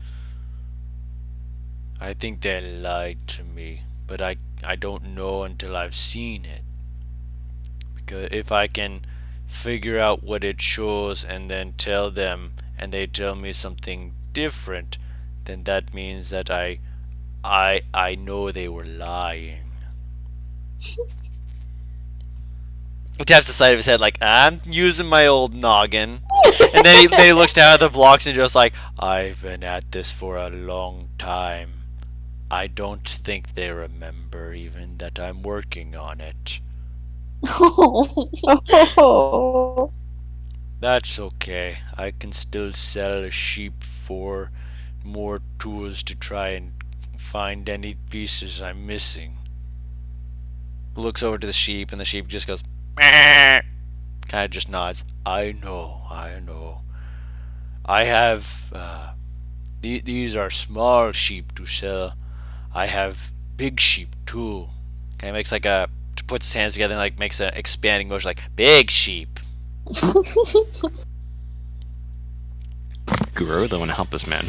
I think they lied to me, but I don't know until I've seen it. Because if I can figure out what it shows and then tell them, and they tell me something different, then that means that I know they were lying. He taps the side of his head like, I'm using my old noggin. And then he looks down at the blocks and just like, I've been at this for a long time. I don't think they remember even that I'm working on it. Oh. That's okay. I can still sell a sheep for more tools to try and find any pieces I'm missing. Looks over to the sheep, and the sheep just goes, kind of just nods. I know. I have, these are small sheep to sell. I have big sheep too. Kind of makes like puts his hands together and like makes an expanding motion like, big sheep. Guru, I want to help this man.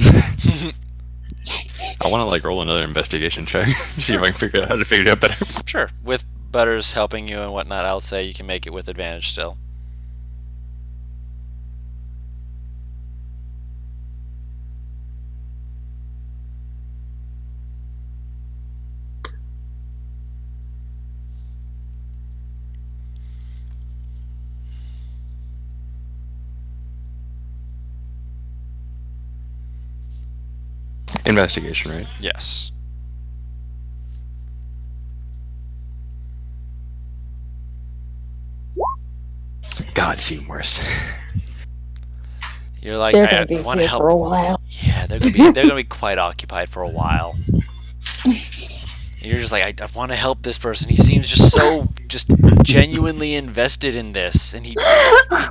I want to like roll another investigation check, see if I can figure out how to figure it out better. Sure. With Butters helping you and whatnot, I'll say you can make it with advantage still. Investigation, right? Yes. God, it's even worse. You're like, They're I gonna be want to here help. for a while. Yeah, they're gonna be quite occupied for a while. And you're just like, I want to help this person. He seems just so genuinely invested in this, and he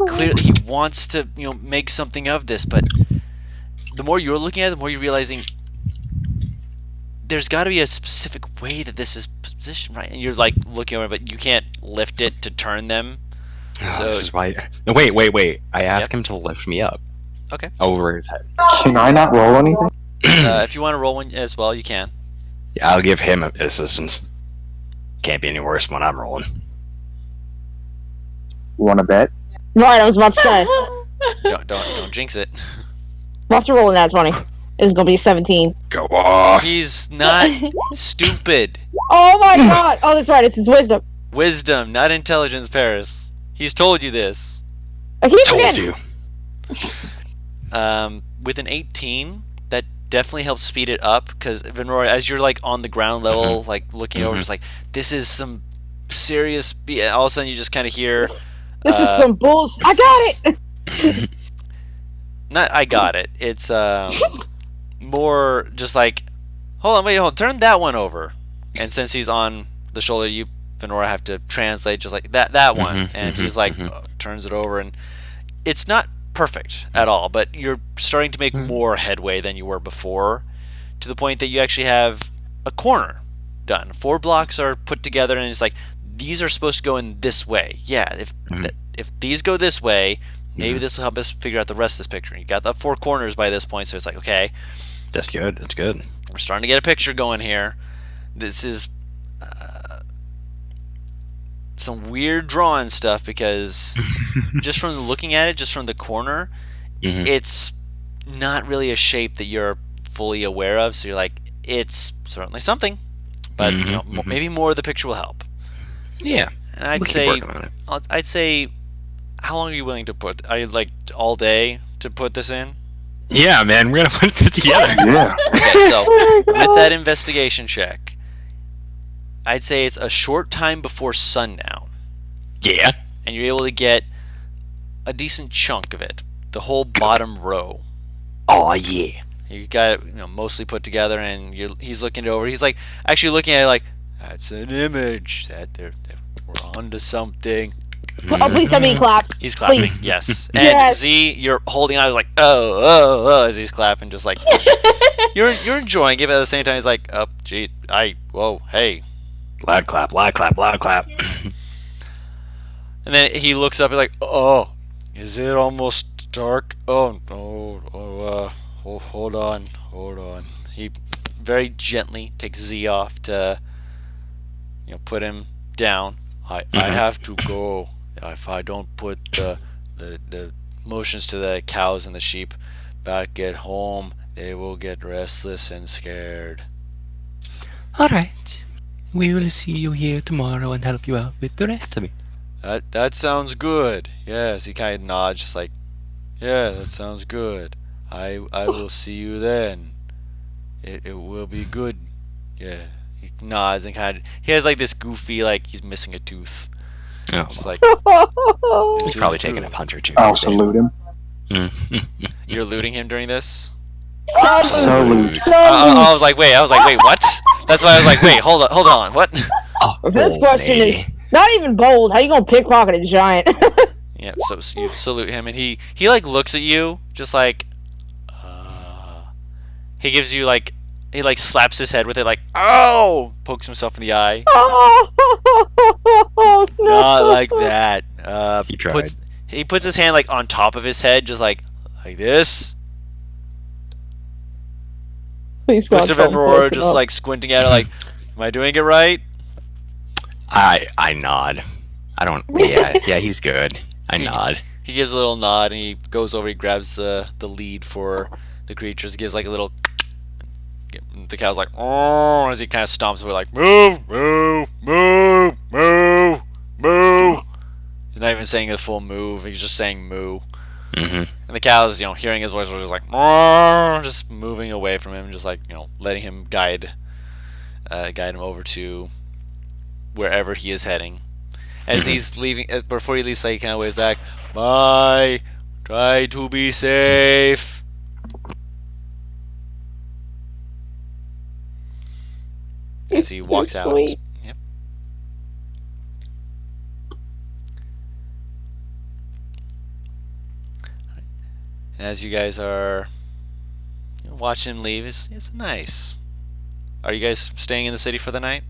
clearly he wants to make something of this. But the more you're looking at it, the more you're realizing there's got to be a specific way that this is positioned right. And you're like looking over, but you can't lift it to turn them. Oh, So this is why. No, wait. I asked him to lift me up. Okay. Over his head. Can I not roll anything? If you want to roll one as well, you can. Yeah, I'll give him assistance. Can't be any worse when I'm rolling. Want to bet? Right, I was about to say. Don't jinx it. We'll have to roll in that 20. This is gonna be 17. Go off. He's not stupid. Oh my god! Oh, that's right, it's his wisdom. Wisdom, not intelligence, Paris. He's told you this. I keep Told forgetting. you. With an 18, that definitely helps speed it up because Venora, as you're like on the ground level, like looking over, just like this is some serious. All of a sudden, you just kind of hear. This is some bullshit. I got it. Not I got it. It's more just like, hold on, turn that one over. And since he's on the shoulder, you Venora have to translate just like that one, and he's like turns it over, and it's not perfect at all, but you're starting to make more headway than you were before, to the point that you actually have a corner done. 4 blocks are put together, and it's like these are supposed to go in this way. Yeah, if these go this way, maybe this will help us figure out the rest of this picture. You got the 4 corners by this point, so it's like, okay, That's good. That's good. we're starting to get a picture going here. This is some weird drawing stuff because just from looking at it, just from the corner, it's not really a shape that you're fully aware of. So you're like, it's certainly something, but maybe more of the picture will help. Yeah. And I'd We'll keep say, working on it. I'd say, how long are you willing to put? Are you like all day to put this in? Yeah, man, we're gonna put this together. Yeah. Okay, so with that investigation check, I'd say it's a short time before sundown, Yeah. and you're able to get a decent chunk of it, the whole bottom row. Oh yeah. You got it, mostly put together, and he's looking it over. He's like actually looking at it like, that's an image. We're onto something. Oh, please tell me he claps. He's clapping, Please. yes. And Yes. Z, you're holding on, like, oh, as he's clapping, just like you're enjoying it, but at the same time, he's like, oh, gee, whoa, hey. Loud clap, loud clap, loud clap. And then he looks up and like, oh, is it almost dark? Oh no, hold on. He very gently takes Z off to, put him down. I have to go. If I don't put the motions to the cows and the sheep back at home, they will get restless and scared. Alright. We will see you here tomorrow and help you out with the rest of it. That sounds good. Yes, he kind of nods, just like, yeah, that sounds good. I will see you then. It will be good. Yeah. He nods and he has like this goofy, like he's missing a tooth. Oh, It's like, he's this probably is taking good. a punch or two. I'll salute him. You're looting him during this? Salute. I was like, wait, what? That's why I was like, wait, hold on, what? The first question is not even bold. How you gonna pickpocket a giant? Yeah, so you salute him, and he like looks at you, just like, he gives you like, he like slaps his head with it, like, oh, pokes himself in the eye. Oh, no. Not like that. He tried. He puts his hand like on top of his head, just like this. Please Looks God, at don't Aurora, close it just up. like squinting at her, like, am I doing it right? I nod. I don't. Yeah, he's good. I nod. He gives a little nod, and he goes over. He grabs the lead for the creatures. He gives like a little. The cow's like, oh, as he kind of stomps away, like, move. He's not even saying a full move. He's just saying moo. And the cow's, hearing his voice, just like, just moving away from him, just like, letting him guide him over to wherever he is heading. As he's leaving, before he leaves, he kind of waves back, bye. Try to be safe. As he walks out. Sweet. Yep. And as you guys are watching him leave, it's nice. Are you guys staying in the city for the night?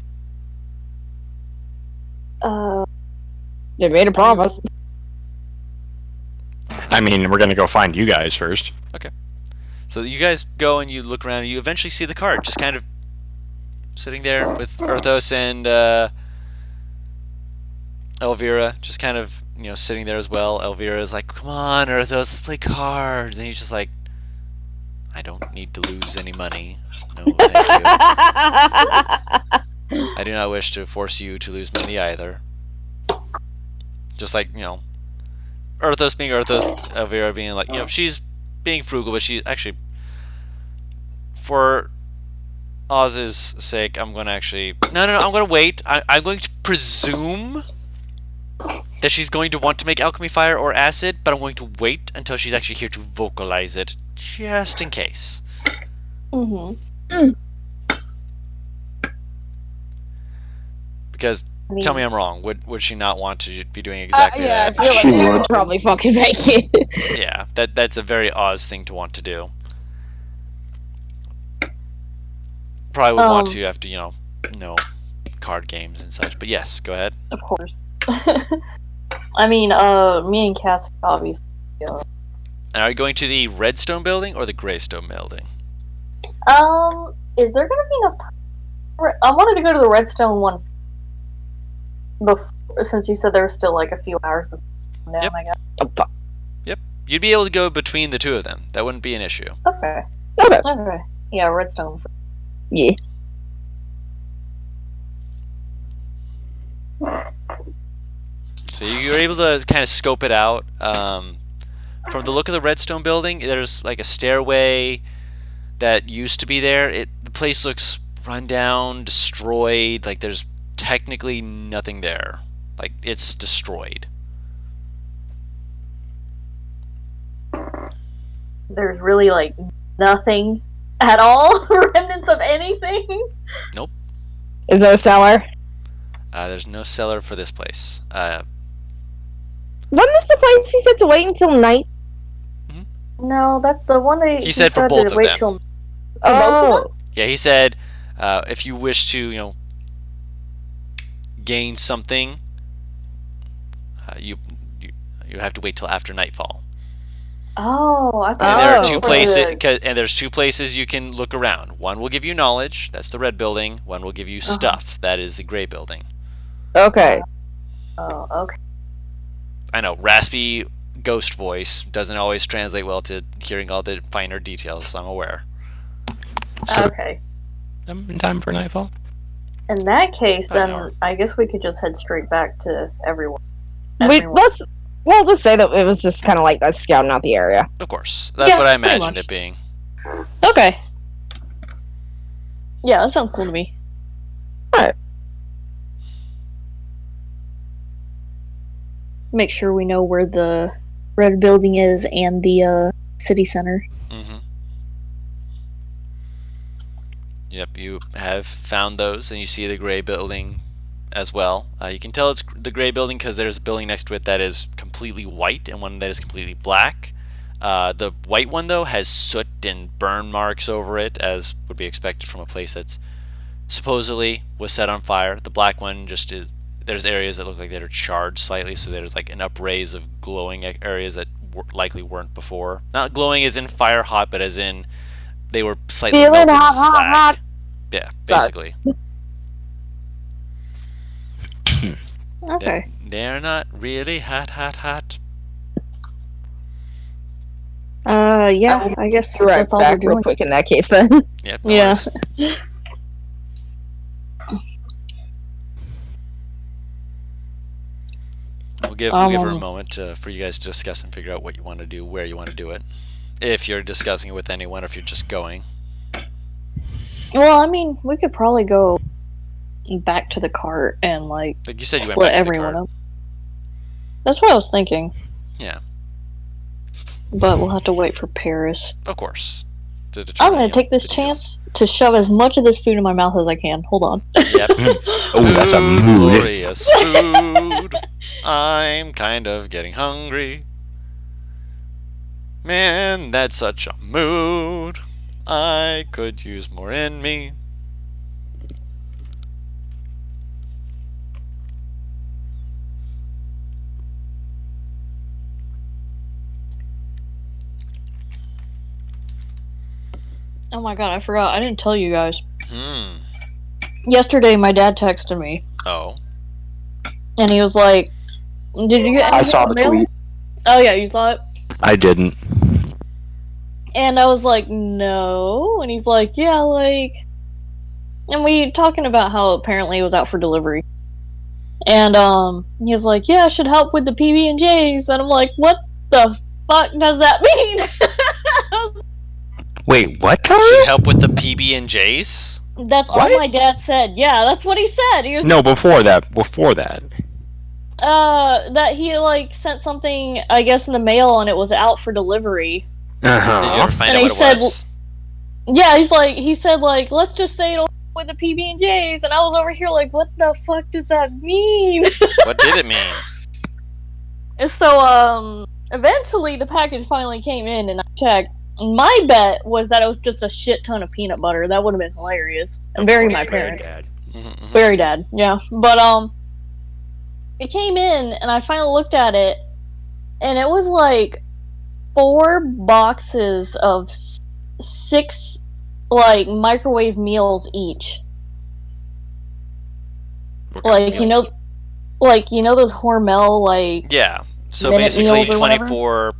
They made a promise. I mean, we're gonna go find you guys first. Okay. So you guys go and you look around and you eventually see the cart just kind of sitting there with Erthos and Elvira just kind of, sitting there as well. Elvira's like, come on, Erthos, let's play cards. And he's just like, I don't need to lose any money. No, thank you. I do not wish to force you to lose money either. Just like, Erthos being Erthos, Elvira being like, she's being frugal, but she's actually for Oz's sake, I'm going to actually... No, I'm going to wait. I'm going to presume that she's going to want to make alchemy fire or acid, but I'm going to wait until she's actually here to vocalize it, just in case. Mm-hmm. Because, tell me I'm wrong, would she not want to be doing exactly yeah, that? I feel like She she would. would probably fucking make it. Yeah, that's a very Oz thing to want to do. Probably would want to after, no card games and such. But yes, go ahead. Of course. I mean, me and Cass obviously. And are you going to the Redstone building or the Greystone building? Is there gonna be enough time? I wanted to go to the Redstone one before, since you said there was still like a few hours before now, Yep. I guess. Yep. You'd be able to go between the two of them. That wouldn't be an issue. Okay. Okay. Okay. Yeah, Redstone. Yeah. So you're able to kind of scope it out. From the look of the Redstone building, there's like a stairway that used to be there. The place looks run down, destroyed. Like there's technically nothing there. Like it's destroyed. There's really like nothing at all. Remnants of anything. Nope. Is there a cellar? There's no cellar for this place. Wasn't this the place he said to wait until night? No, that's the one that He said for to both of wait them. till. For both of them? Yeah, he said if you wish to, gain something, you have to wait till after nightfall. Oh, I And there are thought. two places, and there's two places you can look around. One will give you knowledge, that's the red building. One will give you stuff, that is the gray building. Okay. Oh, okay. I know, raspy ghost voice doesn't always translate well to hearing all the finer details, I'm aware. So, Okay. in time for nightfall? In that case, About an then hour. I guess we could just head straight back to everyone. We'll just say that it was just kind of like us scouting out the area. Of course, that's Yeah, what I pretty imagined much. it being. Okay. Yeah, that sounds cool to me. Alright. Make sure we know where the red building is and the city center. Mm-hmm. Yep, you have found those, and you see the gray building as well. You can tell it's the gray building because there's a building next to it that is completely white and one that is completely black. The white one, though, has soot and burn marks over it, as would be expected from a place that's supposedly was set on fire. The black one just is. There's areas that look like they're charred slightly, so there's like an upraise of glowing areas that likely weren't before. Not glowing as in fire hot, but as in they were slightly Feeling melted hot, into hot, slag. hot. Yeah, Sorry. basically. Okay. They're not really hot. Yeah, I guess Right that's all we're back real doing. quick in that case then. Yep. No Yeah. worries. We'll give her a moment for you guys to discuss and figure out what you want to do, where you want to do it. If you're discussing it with anyone, or if you're just going. Well, I mean, we could probably go back to the cart and like Like you said, you went split back to the everyone cart. up. That's what I was thinking. Yeah, But we'll have to wait for Paris. of course. To I'm determine, gonna take this the details. chance to shove as much of this food in my mouth as I can. Hold on. Yep. Oh, that's a Food, mood. glorious food. I'm kind of getting hungry. Man, that's such a mood. I could use more in me. Oh my god, I forgot. I didn't tell you guys. Hmm. Yesterday, my dad texted me, Oh. and he was like, "Did you get?" I anything saw in the mail?" tweet. Oh yeah, you saw it. I didn't. And I was like, "No," and he's like, "Yeah, like," and we talking about how apparently it was out for delivery, and he was like, "Yeah, I should help with the PB and J's," and I'm like, "What the fuck does that mean?" Wait, what? Should help with the PB&Js? That's all my dad said. Yeah, that's what he said. He was No, before that. Before that. that he like sent something, I guess, in the mail and it was out for delivery. Uh Did you ever huh. find And out he what it said- was? Yeah, he said like, let's just say it'll with the PB&Js, and I was over here like, what the fuck does that mean? What did it mean? And so eventually the package finally came in and I checked. My bet was that it was just a shit ton of peanut butter. That would have been hilarious and very my parents. Very dad, yeah. But it came in and I finally looked at it and it was like 4 boxes of 6 like microwave meals each. What kind of Like meals? you know those Hormel like Yeah. So minute basically meals or whatever? 24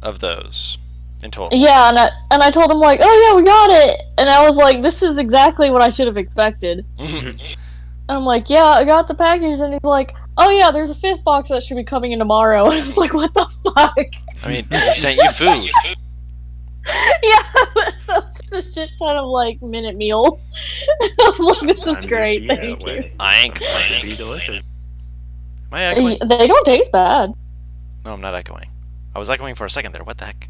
of those in total. Yeah, and I told him like, oh yeah, we got it, and I was like, this is exactly what I should have expected. And I'm like, yeah, I got the package, and he's like, oh yeah, there's a 5th box that should be coming in tomorrow. And I was like, what the fuck? I mean, he sent you food. Yeah, so it's just a shit ton of like minute meals. I was like, this is great, thank you. I ain't Be complaining. delicious. Am I echoing? They don't taste bad. No, I'm not echoing. I was echoing for a second there. What the heck?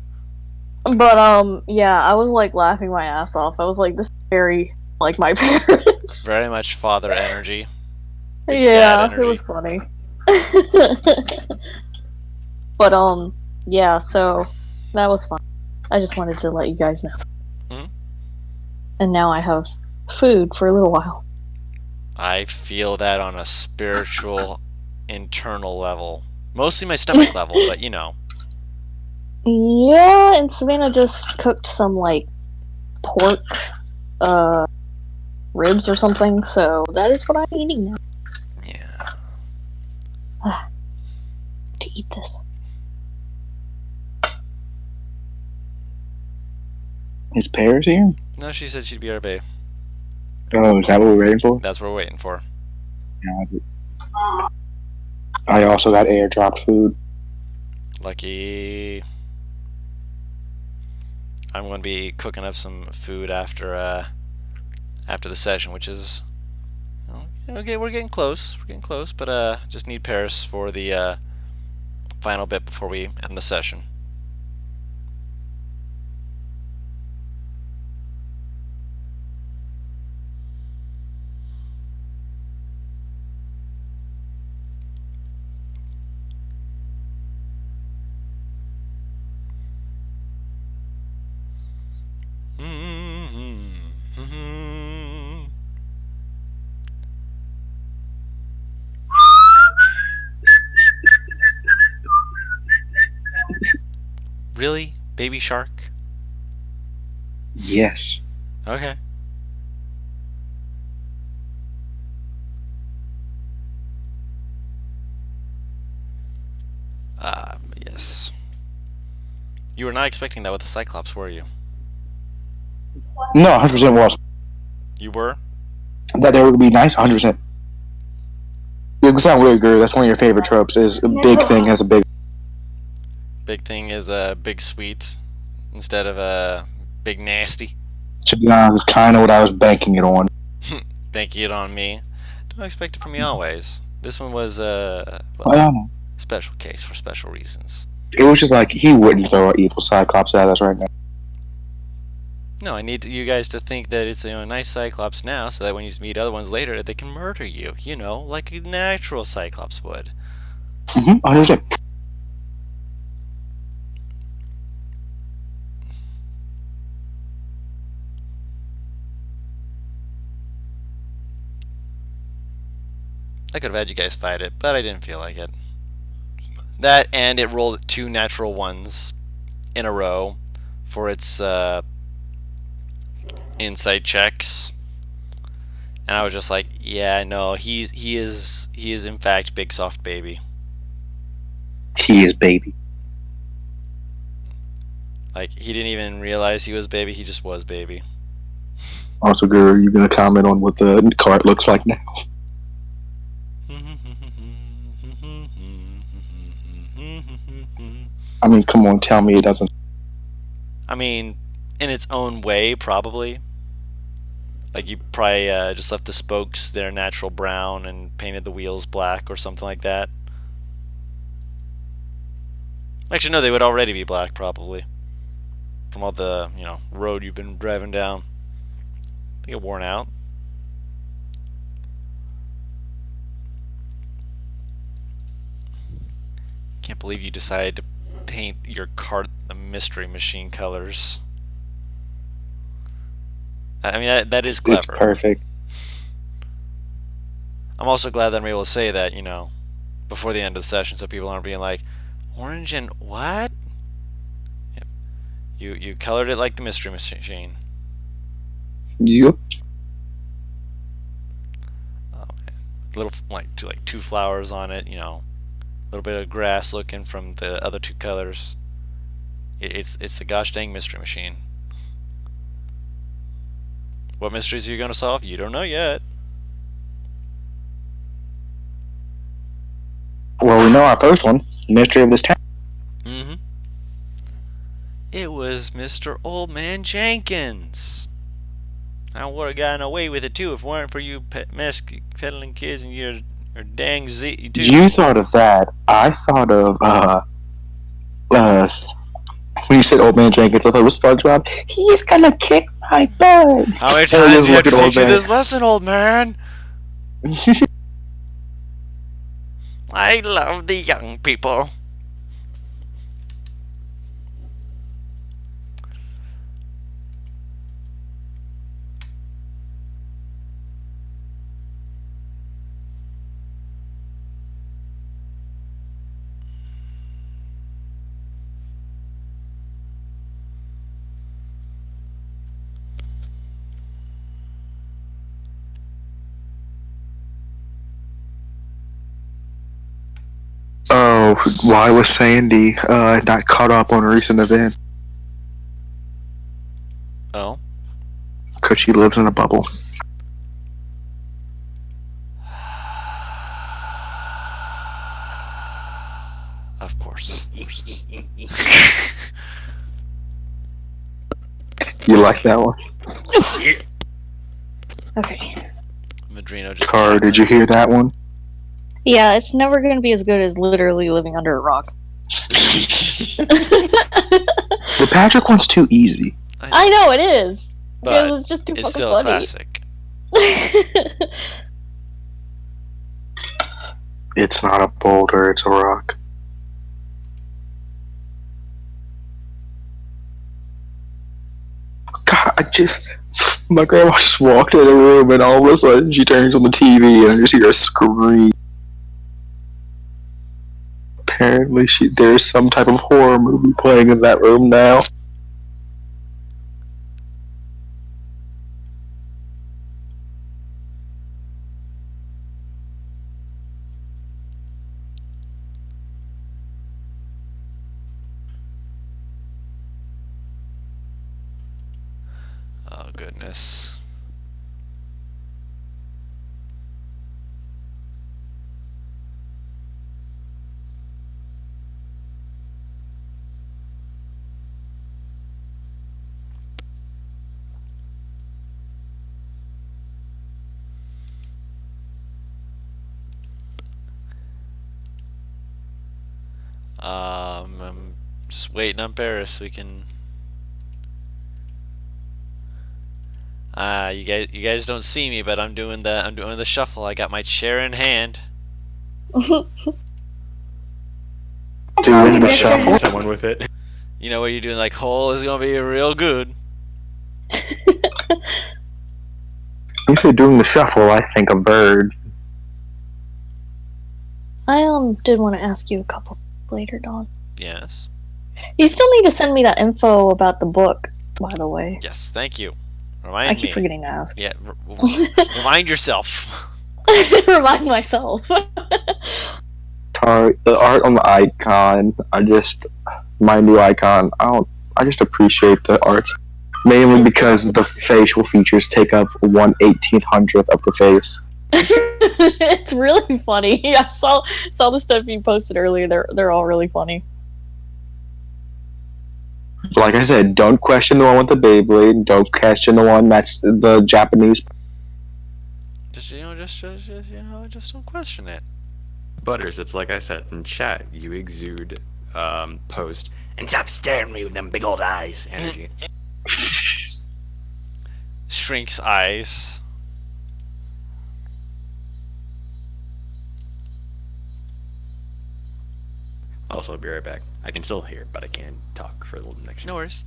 But yeah, I was like laughing my ass off. I was like, this is very like my parents. Very much father energy. Big Yeah, dad energy. it was funny. But yeah, so that was fun. I just wanted to let you guys know. Mhm. And now I have food for a little while. I feel that on a spiritual, internal level. Mostly my stomach level, but you know. Yeah, and Savannah just cooked some like pork ribs or something, so that is what I'm eating now. Yeah. To eat this. Is Paris here? No, she said she'd be our babe. Oh, is that what we're waiting for? That's what we're waiting for. Yeah, I also got airdropped food. Lucky. I'm going to be cooking up some food after the session, which is okay. We're getting close. We're getting close, but just need Paris for the final bit before we end the session. Really? Baby shark? Yes. Okay. Yes. You were not expecting that with the Cyclops, were you? No, 100% was. You were? That they would be nice, 100%. It's gonna sound weird, girl. That's one of your favorite tropes. Is a big thing has a big. Big thing is a big sweet instead of a big nasty. To be honest, it's kind of what I was banking it on. Banking it on me. Don't expect it from me always. This one was I don't know. special case for special reasons. It was just like he wouldn't throw an evil Cyclops at us right now. No, I need you guys to think that it's a nice Cyclops now, so that when you meet other ones later, they can murder you. You know, like a natural Cyclops would. 100%. I could have had you guys fight it, but I didn't feel like it. That and it rolled 2 natural ones in a row for its insight checks, and I was just like, yeah, no, he is in fact big soft baby. He is baby. Like he didn't even realize he was baby; he just was baby. Also, girl, you gonna comment on what the card looks like now? I mean, come on, tell me it doesn't. I mean, in its own way, probably. Like you probably just left the spokes their natural brown and painted the wheels black or something like that. Actually, no, they would already be black probably from all the road you've been driving down. They get worn out. Can't believe you decided to paint your cart the Mystery Machine colors. I mean, that is clever. It's perfect. I'm also glad that I'm able to say that, before the end of the session, so people aren't being like, orange and what? Yep. You colored it like the Mystery Machine. Yep. Oh man, little two flowers on it, a little bit of grass looking from the other two colors. It's the gosh dang Mystery Machine. What mysteries are you going to solve? You don't know yet. Well, we know our first one, Mystery of this Town. Mm-hmm. It was Mr. Old Man Jenkins. I would have gotten away with it too if it weren't for you peddling kids and your dang Z too. You thought of that. I thought of when you said Old Man Jenkins, I thought it was SpongeBob. He's gonna kick my butt. How many And times just do you have look to at Old teach you Man. this lesson, old man? I love the young people. Oh, why was Sandy not caught up on a recent event? Oh? Because she lives in a bubble. Of course. You like that one? Okay. Madrino just. Car, did you hear that one? Yeah, it's never going to be as good as literally living under a rock. The Patrick one's too easy. I know it is. But Because it's just too it's fucking still a funny. classic. It's not a boulder, it's a rock. God, my grandma just walked in the room and all of a sudden she turns on the TV and I just hear her scream. Apparently there's some type of horror movie playing in that room now. Oh, goodness. I'm just waiting on Paris so we can. You guys don't see me, but I'm doing the shuffle. I got my chair in hand. Doing the shuffle? Someone with it. You know what you're doing? Like, hole is gonna be real good. If you're doing the shuffle, I think a bird. I did want to ask you a couple later, Dawn. Yes. You still need to send me that info about the book, by the way. Yes. Thank you. I Remind keep me. forgetting to ask. Yeah. Remind yourself. Remind myself. The art on the icon, my new icon, I just appreciate the art. Mainly because the facial features take up 1/1800th of the face. It's really funny. I saw the stuff you posted earlier. They're all really funny. Like I said, don't question the one with the Beyblade. Don't question the one that's the Japanese. Just just don't question it. Butters, it's like I said in chat. You exude post and stop staring at me with them big old eyes energy. Shrink's eyes. Also, I'll be right back. I can still hear, but I can't talk for the next. No worries.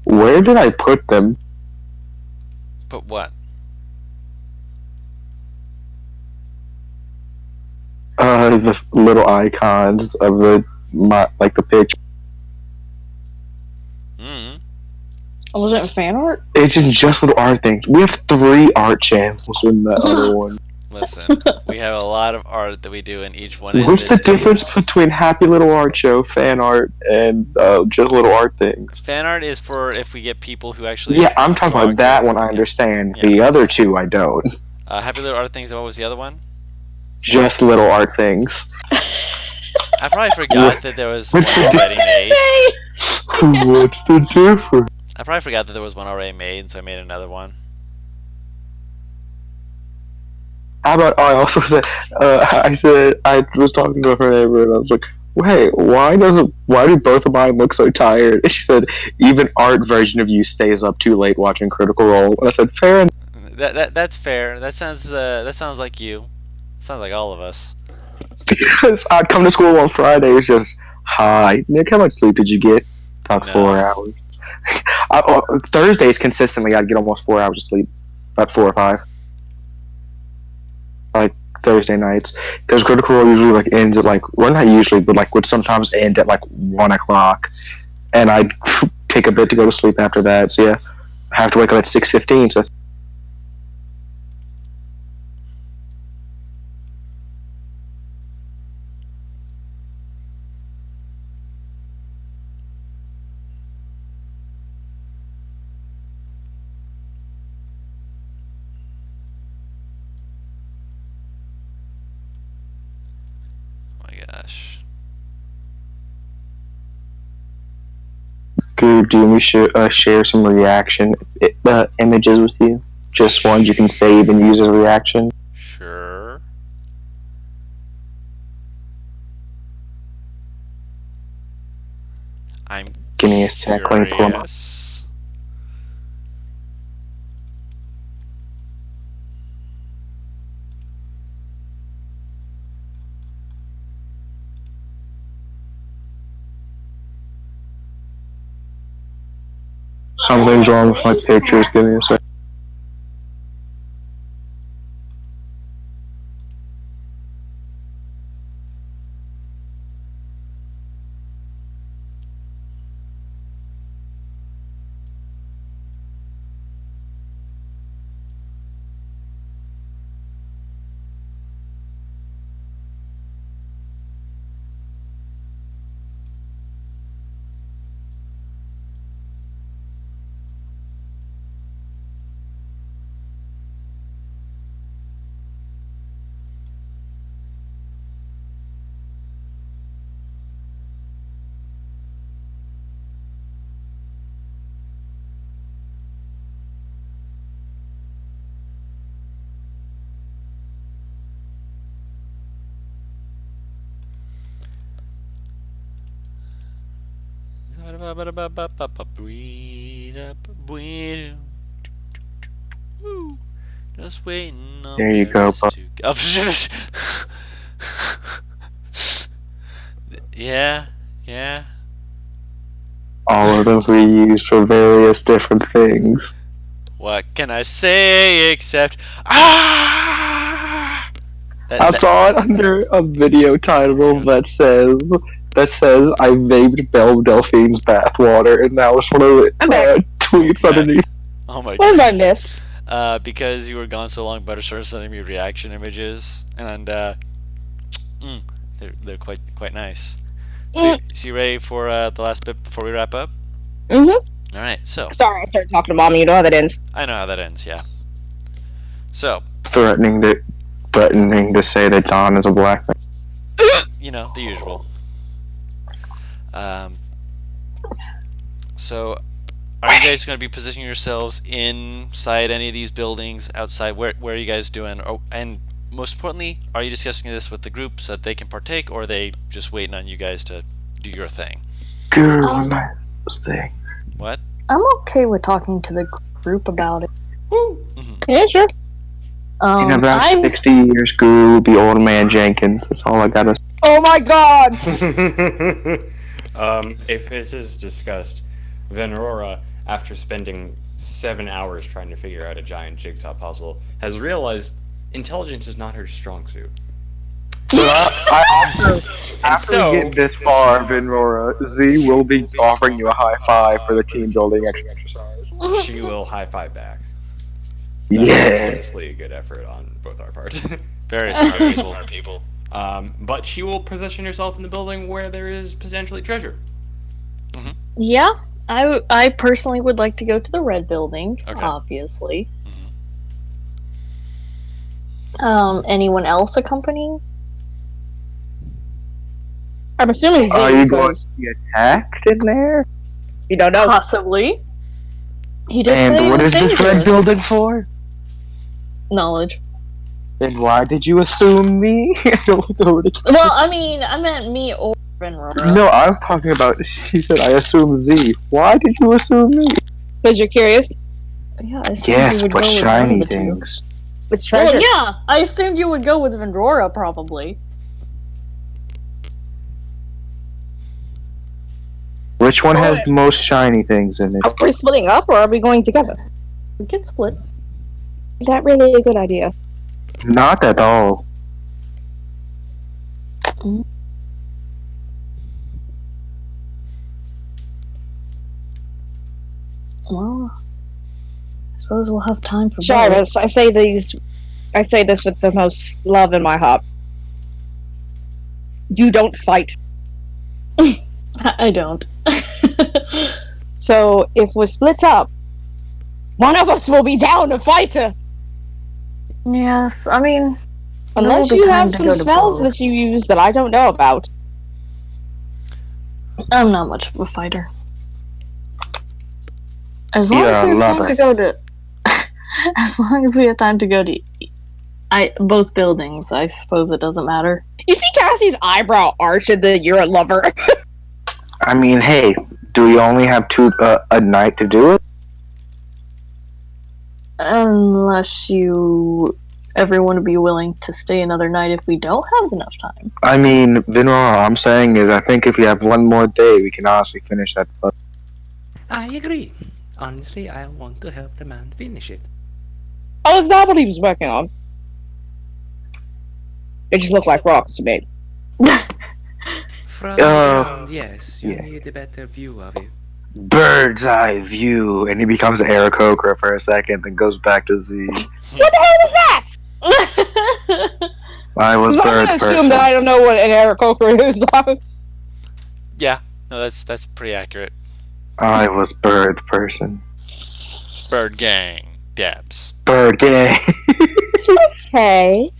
Where did I put them? But what? The little icons of the picture. Mm. Was it fan art? It's in just little art things. We have 3 art channels in the other one. Listen, we have a lot of art that we do in each one. What's the difference between Happy Little Art Show, fan art, and just little art things? Fan art is for if we get people who actually. Yeah, I'm talking draw about that good- one. I understand. Yeah. The other 2, I don't. Happy Little Art Things. And what was the other one? Just little art things. I probably forgot that there was one What's the already made. What's the difference? I probably forgot that there was one already made, so I made another one. How about I also said I was talking to her neighbor and I was like, wait, why do both of mine look so tired? And she said, even art version of you stays up too late watching Critical Role. And I said, fair enough. That's fair. That sounds like you. Sounds like all of us. Because I'd come to school on Fridays just, hi, Nick, how much sleep did you get? About No. 4 hours. Thursdays consistently I'd get almost 4 hours of sleep. About 4 or 5. Like Thursday nights. Because Critical Role usually like ends at like, well not usually, but like would sometimes end at like 1 o'clock. And I'd take a bit to go to sleep after that. So yeah, I have to wake up at 6:15, so that's Oh my gosh. good. Do you want me to share some reaction images with you? Just ones you can save and use as a reaction. Sure. I'm Give me a sec. Let me pull 'em up. curious. Something's wrong with my pictures. Give me a sec. Woo. Just waiting on There you go, Paris to Yeah, yeah. All of them we use for various different things. What can I say except ah? I saw it under a video title that says I named Belle Delphine's bathwater, and that was one of the tweets underneath. Oh my What god. did I miss? Because you were gone so long, Butter started sending me reaction images, and they're quite nice. So you ready for the last bit before we wrap up? Mm-hmm. All right. So Sorry, I started talking to mommy. You know how that ends. I know how that ends. Yeah. So Threatening to threatening to say that Don is a black man. You know, the usual. So, are you guys going to be positioning yourselves inside any of these buildings, outside? Where are you guys doing? Oh, and most importantly, are you discussing this with the group so that they can partake, or are they just waiting on you guys to do your thing? Girl, Um, thing. What? I'm okay with talking to the group about it. Yeah, sure. In about I'm 60 years, Guru will be old man Jenkins. That's all I gotta say. Oh my god! If this is discussed, Venrora, after spending 7 hours trying to figure out a giant jigsaw puzzle, has realized intelligence is not her strong suit. So after we get this far, Vinrora, Z will be offering you a high five for the team building exercise. She will high five back. Yeah. Honestly, a good effort on both our parts. Very smart people. But she will position herself in the building where there is potentially treasure. yeah. I personally would like to go to the red building, Okay. obviously. Anyone else accompanying? I'm assuming Z Are you going because to be attacked in there? you don't know. Possibly. He did say And it what was is this red dangerous. building for? Knowledge. And why did you assume me? I don't know what it Well, I mean, I meant me or Venrora. No, I'm talking about. She said I assume Z. Why did you assume me? Because you're curious. Yeah, I assumed Yes, you would but go with one shiny of the two. things. It's treasure. Well, yeah, I assumed you would go with Venrora, probably. Which one has the most shiny things in it? Are we splitting up or are we going together? We could split. Is that really a good idea? Not at all. Well, I suppose we'll have time for both. Jarvis, I say this with the most love in my heart. You don't fight. I don't. So if we're split up, one of us will be down to fight her. Yes, I mean, Unless There will you be time have to some go to spells both. that you use that I don't know about. I'm not much of a fighter. As long You're as a we have time lover. to go to, as long as we have time to go to, both buildings. I suppose it doesn't matter. You see Cassie's eyebrow arch and then you're a lover. I mean, hey, do you only have a night to do it? Unless you everyone would be willing to stay another night if we don't have enough time. I mean, Vinora, all I'm saying is I think if we have one more day, we can honestly finish that puzzle. I agree. Honestly, I want to help the man finish it. Oh, is that what he was working on? It just looked like rocks to me. From the ground, yes, you yeah. need a better view of it. Bird's eye view, and he becomes Eric Okra for a second, then goes back to Z. What the hell was that? I was I'm Bird gonna assume person. that I don't know what an Aarakocra is. Yeah, no, that's pretty accurate. I was Bird person. Bird gang, Dabs. Bird gang. Okay.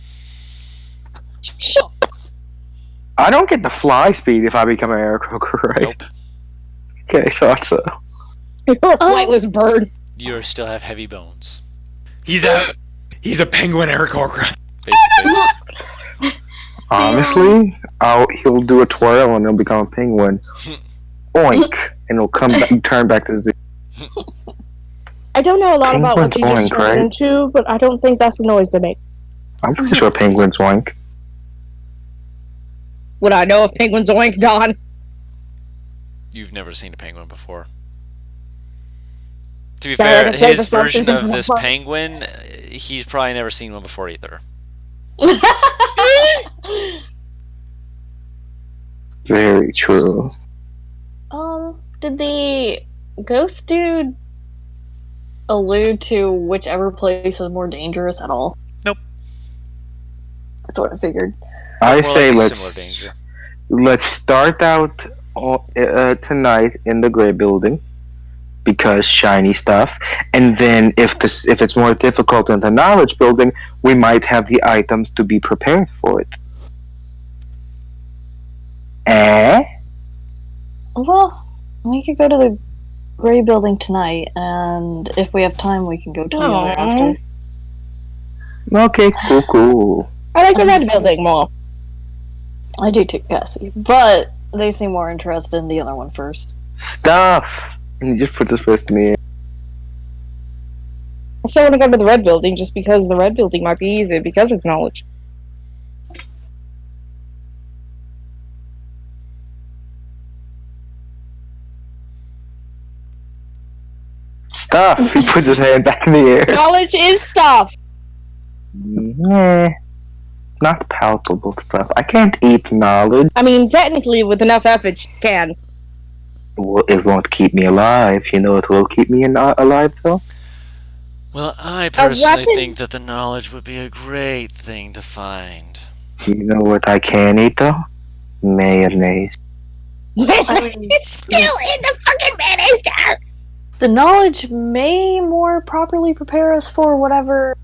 Sure. I don't get the fly speed if I become an Eric Okra, right? Nope. Okay, thought so. You're a flightless bird. You still have heavy bones, He's a penguin, Eric Orkra. basically. Honestly, he'll do a twirl and he'll become a penguin. Oink, and he'll come back, turn back to Z. I don't know a lot about what you Penguins just oink, turned right? into, but I don't think that's the noise they make. I'm pretty sure penguins oink. Would I know if penguins oink, Don? You've never seen a penguin before. To be Sorry, fair, like I said, his this one version isn't of this fun. penguin, he's probably never seen one before either. Very true. Did the ghost dude allude to whichever place is more dangerous at all? Nope. I sort of figured. I More say like a let's similar danger. let's start out tonight in the gray building. because shiny stuff. And then if it's more difficult in the knowledge building, we might have the items to be prepared for it. Eh? Well, we could go to the gray building tonight, and if we have time, we can go to the other after. Okay, cool. I like the red building more. I do too, Cassie, but they seem more interested in the other one first. Stuff! And he just puts his fist in the air. I still want to go to the red building just because the red building might be easier because of knowledge. Stuff! He puts his hand back in the air. Knowledge is stuff! Not palpable stuff. I can't eat knowledge. I mean, technically, with enough effort, you can. Well, it won't keep me alive. You know it will keep me alive, though? Well, I personally weapon? think that the knowledge would be a great thing to find. You know what I can eat, though? Mayonnaise. It's still in the fucking mayonnaise jar! The knowledge may more properly prepare us for whatever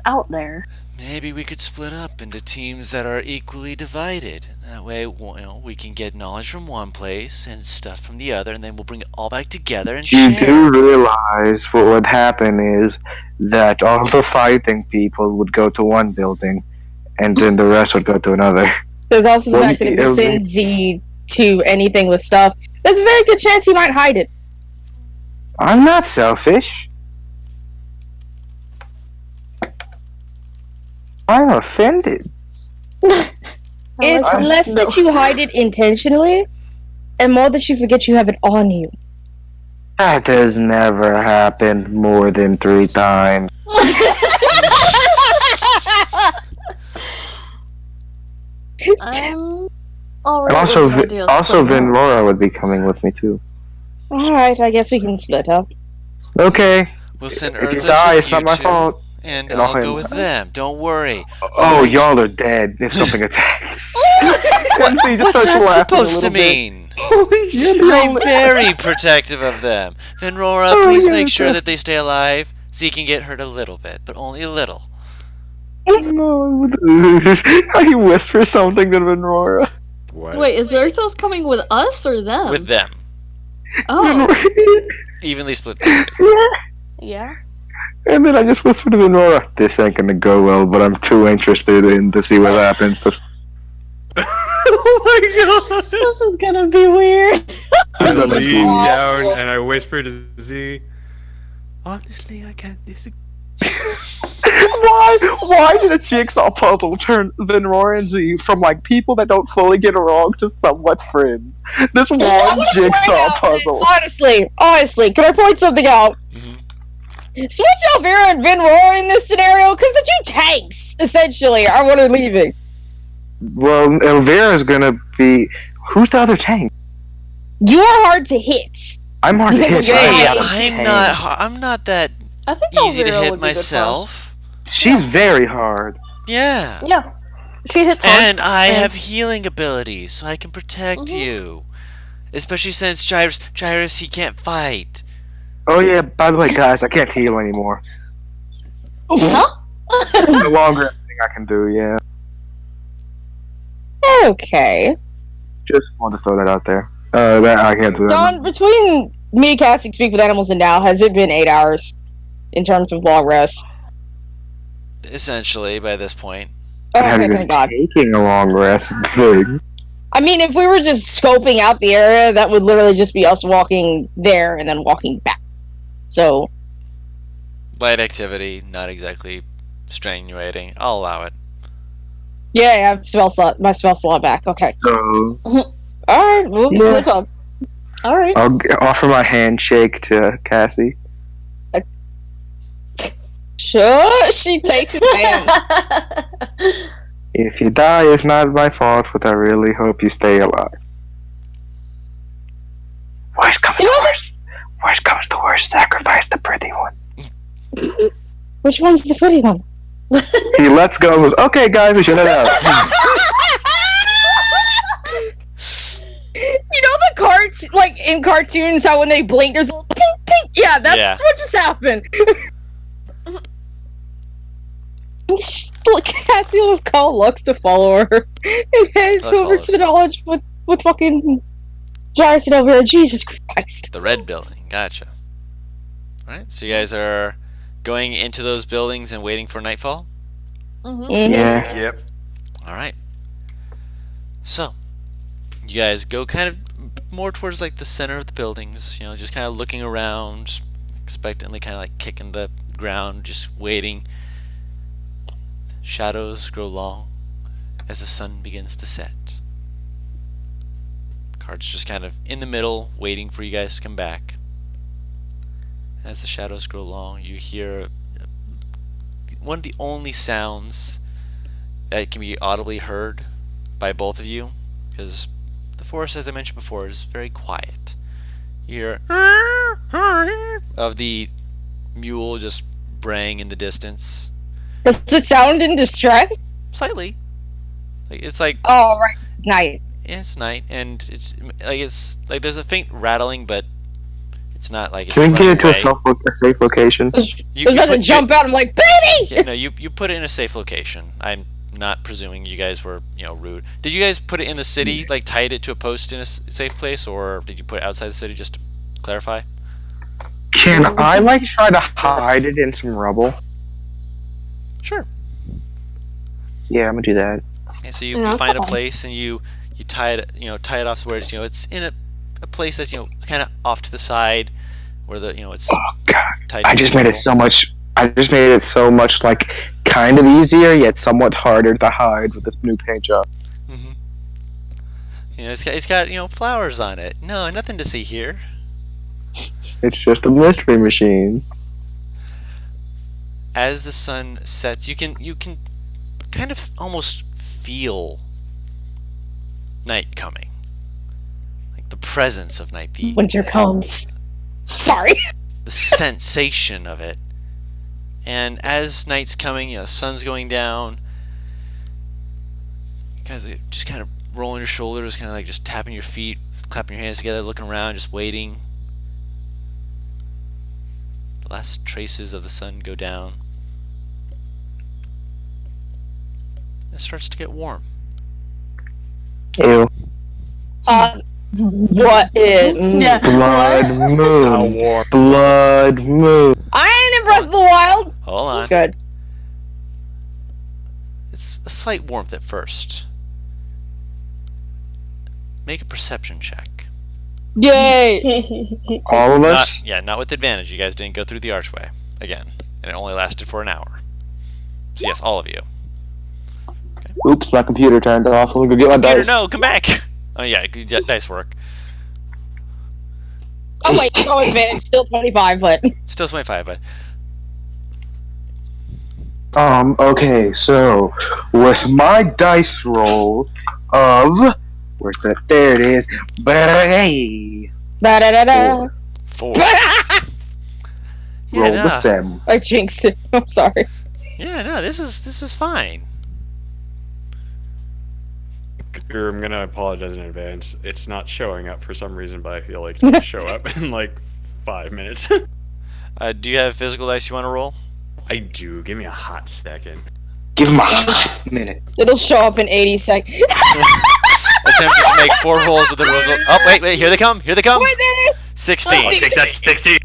out there. Maybe we could split up into teams that are equally divided. That way, we can get knowledge from one place and stuff from the other, and then we'll bring it all back together and You share. do realize what would happen is that all the fighting people would go to one building, and then the rest would go to another. There's also the Well, fact that if you it'll send be- Z to anything with stuff, there's a very good chance he might hide it. I'm not selfish. I'm offended. It's less that you hide it intentionally, and more that you forget you have it on you. That has never happened more than 3 times. I'm alright And also, with the idea of also splitting up. Vinlora would be coming with me too. Alright, I guess we can split up. Okay. We'll send If you Earthless die, with it's you not my two, fault. and And I'll I'll go handle with it. them. Don't worry. Oh, wait. y'all are dead if something attacks. And he just What's starts that laughing a supposed to little bit. mean? You're the I'm only- very protective of them. Venrora, Oh, please yeah, make sure okay. that they stay alive. Z can get hurt a little bit, but only a little. No. He whispers something to Vinrora. What? Wait, is Xerxes coming with us or them? With them. Oh, Evenly split the yeah. And then I just whisper to Vinrora, this ain't gonna go well, but I'm too interested in to see what happens. Oh my god! This is gonna be weird. I Is that like lean cool? down and I whisper to Z. Honestly, I can't disagree. Why did a jigsaw puzzle turn Vinrora and Z from like people that don't fully get along to somewhat friends? This one jigsaw puzzle. Honestly, can I point something out? Switch Elvira and Vinrora in this scenario, because the two tanks, essentially, are what are leaving. Well, Elvira's gonna be. Who's the other tank? You are hard to hit. I'm hard to hit. Hey, right? yeah, I'm not that I think easy to Elvira hit would be good for us. myself. She's very hard. Yeah. Yeah, she hits hard. And I And- have healing abilities, so I can protect you. Especially since Gyrus, he can't fight. Oh yeah. By the way, guys, I can't heal anymore. Huh? No longer anything I can do. Yeah. Okay. Just want to throw that out there. That I can't do that. Don, between me casting Speak with Animals and now, has it been 8 hours in terms of long rest? Essentially, by this point. Oh, Have you okay, been thank God. taking a long rest thing? I mean, if we were just scoping out the area, that would literally just be us walking there and then walking back. So, Light activity, not exactly strenuating. I'll allow it. yeah, I have my spell slot back. Okay. So Alright, we'll Yeah. slip up. All right. I'll offer my handshake to Cassie. Sure, she takes his hand. If you die, it's not my fault, but I really hope you stay alive. Worst comes to worst. Worst comes to worst. Sacrifice the pretty one. Which one's the pretty one? He lets go and goes, okay, guys, we should head out. You know the carts, like in cartoons, how when they blink, there's a little tink tink Yeah, that's Yeah. what just happened. Look, Cassie will call Lux to follow her and head Lux over to the follows. knowledge with fucking Jarson over here. Jesus Christ. The red building. Gotcha. Alright, so you guys are going into those buildings and waiting for nightfall? Mhm. Yeah. Yep. Alright. So, you guys go kind of more towards like the center of the buildings, just kind of looking around, expectantly kind of like kicking the ground, just waiting. Shadows grow long as the sun begins to set. Cart's just kind of in the middle, waiting for you guys to come back. As the shadows grow long, you hear one of the only sounds that can be audibly heard by both of you, because the forest, as I mentioned before, is very quiet. You hear of the mule just braying in the distance. Does it sound in distress? Slightly. It's like, Oh, right. It's night. yeah, it's night, and it's like there's a faint rattling, but it's not like it's Can we running get it to away. a safe location? I was about to jump out. I'm like, baby! Yeah, no, you put it in a safe location. I'm not presuming you guys were, rude. Did you guys put it in the city, like tied it to a post in a safe place, or did you put it outside the city, just to clarify? Can I like try to hide it in some rubble? Sure. Yeah, I'm gonna do that. And so Yeah, you that's find a fine. place and you tie it off where it's in a place that's kind of off to the side where it's Oh god, tied. I to just a made it circle. so much. I just made it so much like kind of easier yet somewhat harder to hide with this new paint job. Mm-hmm. It's got flowers on it. No, nothing to see here. It's just a mystery machine. As the sun sets, you can kind of almost feel night coming, like the presence of night, the Winter comes. Sorry. sensation of it. And as night's coming, the sun's going down. You guys are just kind of rolling your shoulders, kind of like just tapping your feet, clapping your hands together, looking around, just waiting. The last traces of the sun go down. It starts to get warm. Ew. What is? Yeah. Blood How moon. warm. Blood moon. I ain't in Breath of the Wild. Hold on. Good. It's a slight warmth at first. Make a perception check. Yay. All of us. Not with advantage. You guys didn't go through the archway again, and it only lasted for an hour. So yes, all of you. Oops, my computer turned off. Let me go get my Computer, dice. no, come back. Oh yeah, dice work. Oh wait, so advantage, still 25, but Still 25, but Okay, so with my dice roll of where's that? There it is. Hey, da da da da. 4. roll Yeah, the 7. I jinxed it. I'm sorry. Yeah, no, this is fine. I'm gonna apologize in advance. It's not showing up for some reason, but I feel like it's gonna show up in like 5 minutes. Do you have physical dice you want to roll? I do. Give me a hot second. Give him a minute. It'll show up in 80 seconds. Attempting to make 4 rolls with the rules. Oh, wait, here they come. Here they come. Wait, there it is. 16. 16.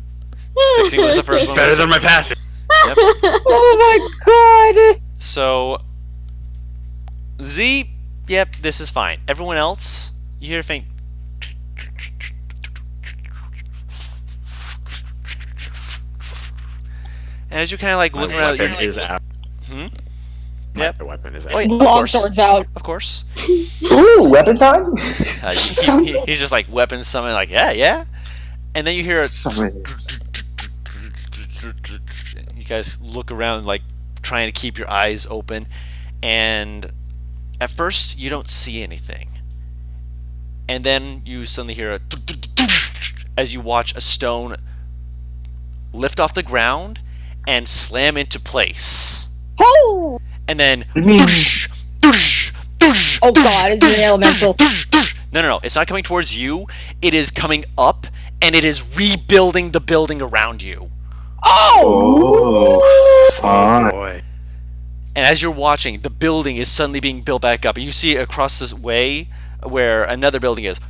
16 was the first one. Better than my passing. Yep. Oh my god. So, Z, yep, this is fine. Everyone else, you hear a faint. And as you kind of like look My around, weapon is out. Hmm? My Yep. weapon is out. Oh, yeah, of Long course. swords out. Of course. Ooh, weapon time. He's just like weapons summon, like yeah. And then you hear a. Summon. You guys look around, like trying to keep your eyes open, and at first you don't see anything, and then you suddenly hear a as you watch a stone lift off the ground and slam into place, Oh! and then Oh god, it's an elemental. no, it's not coming towards you. It is coming up and it is rebuilding the building around you. Oh, Oh fine. boy. And as you're watching, the building is suddenly being built back up. And you see across this way where another building is,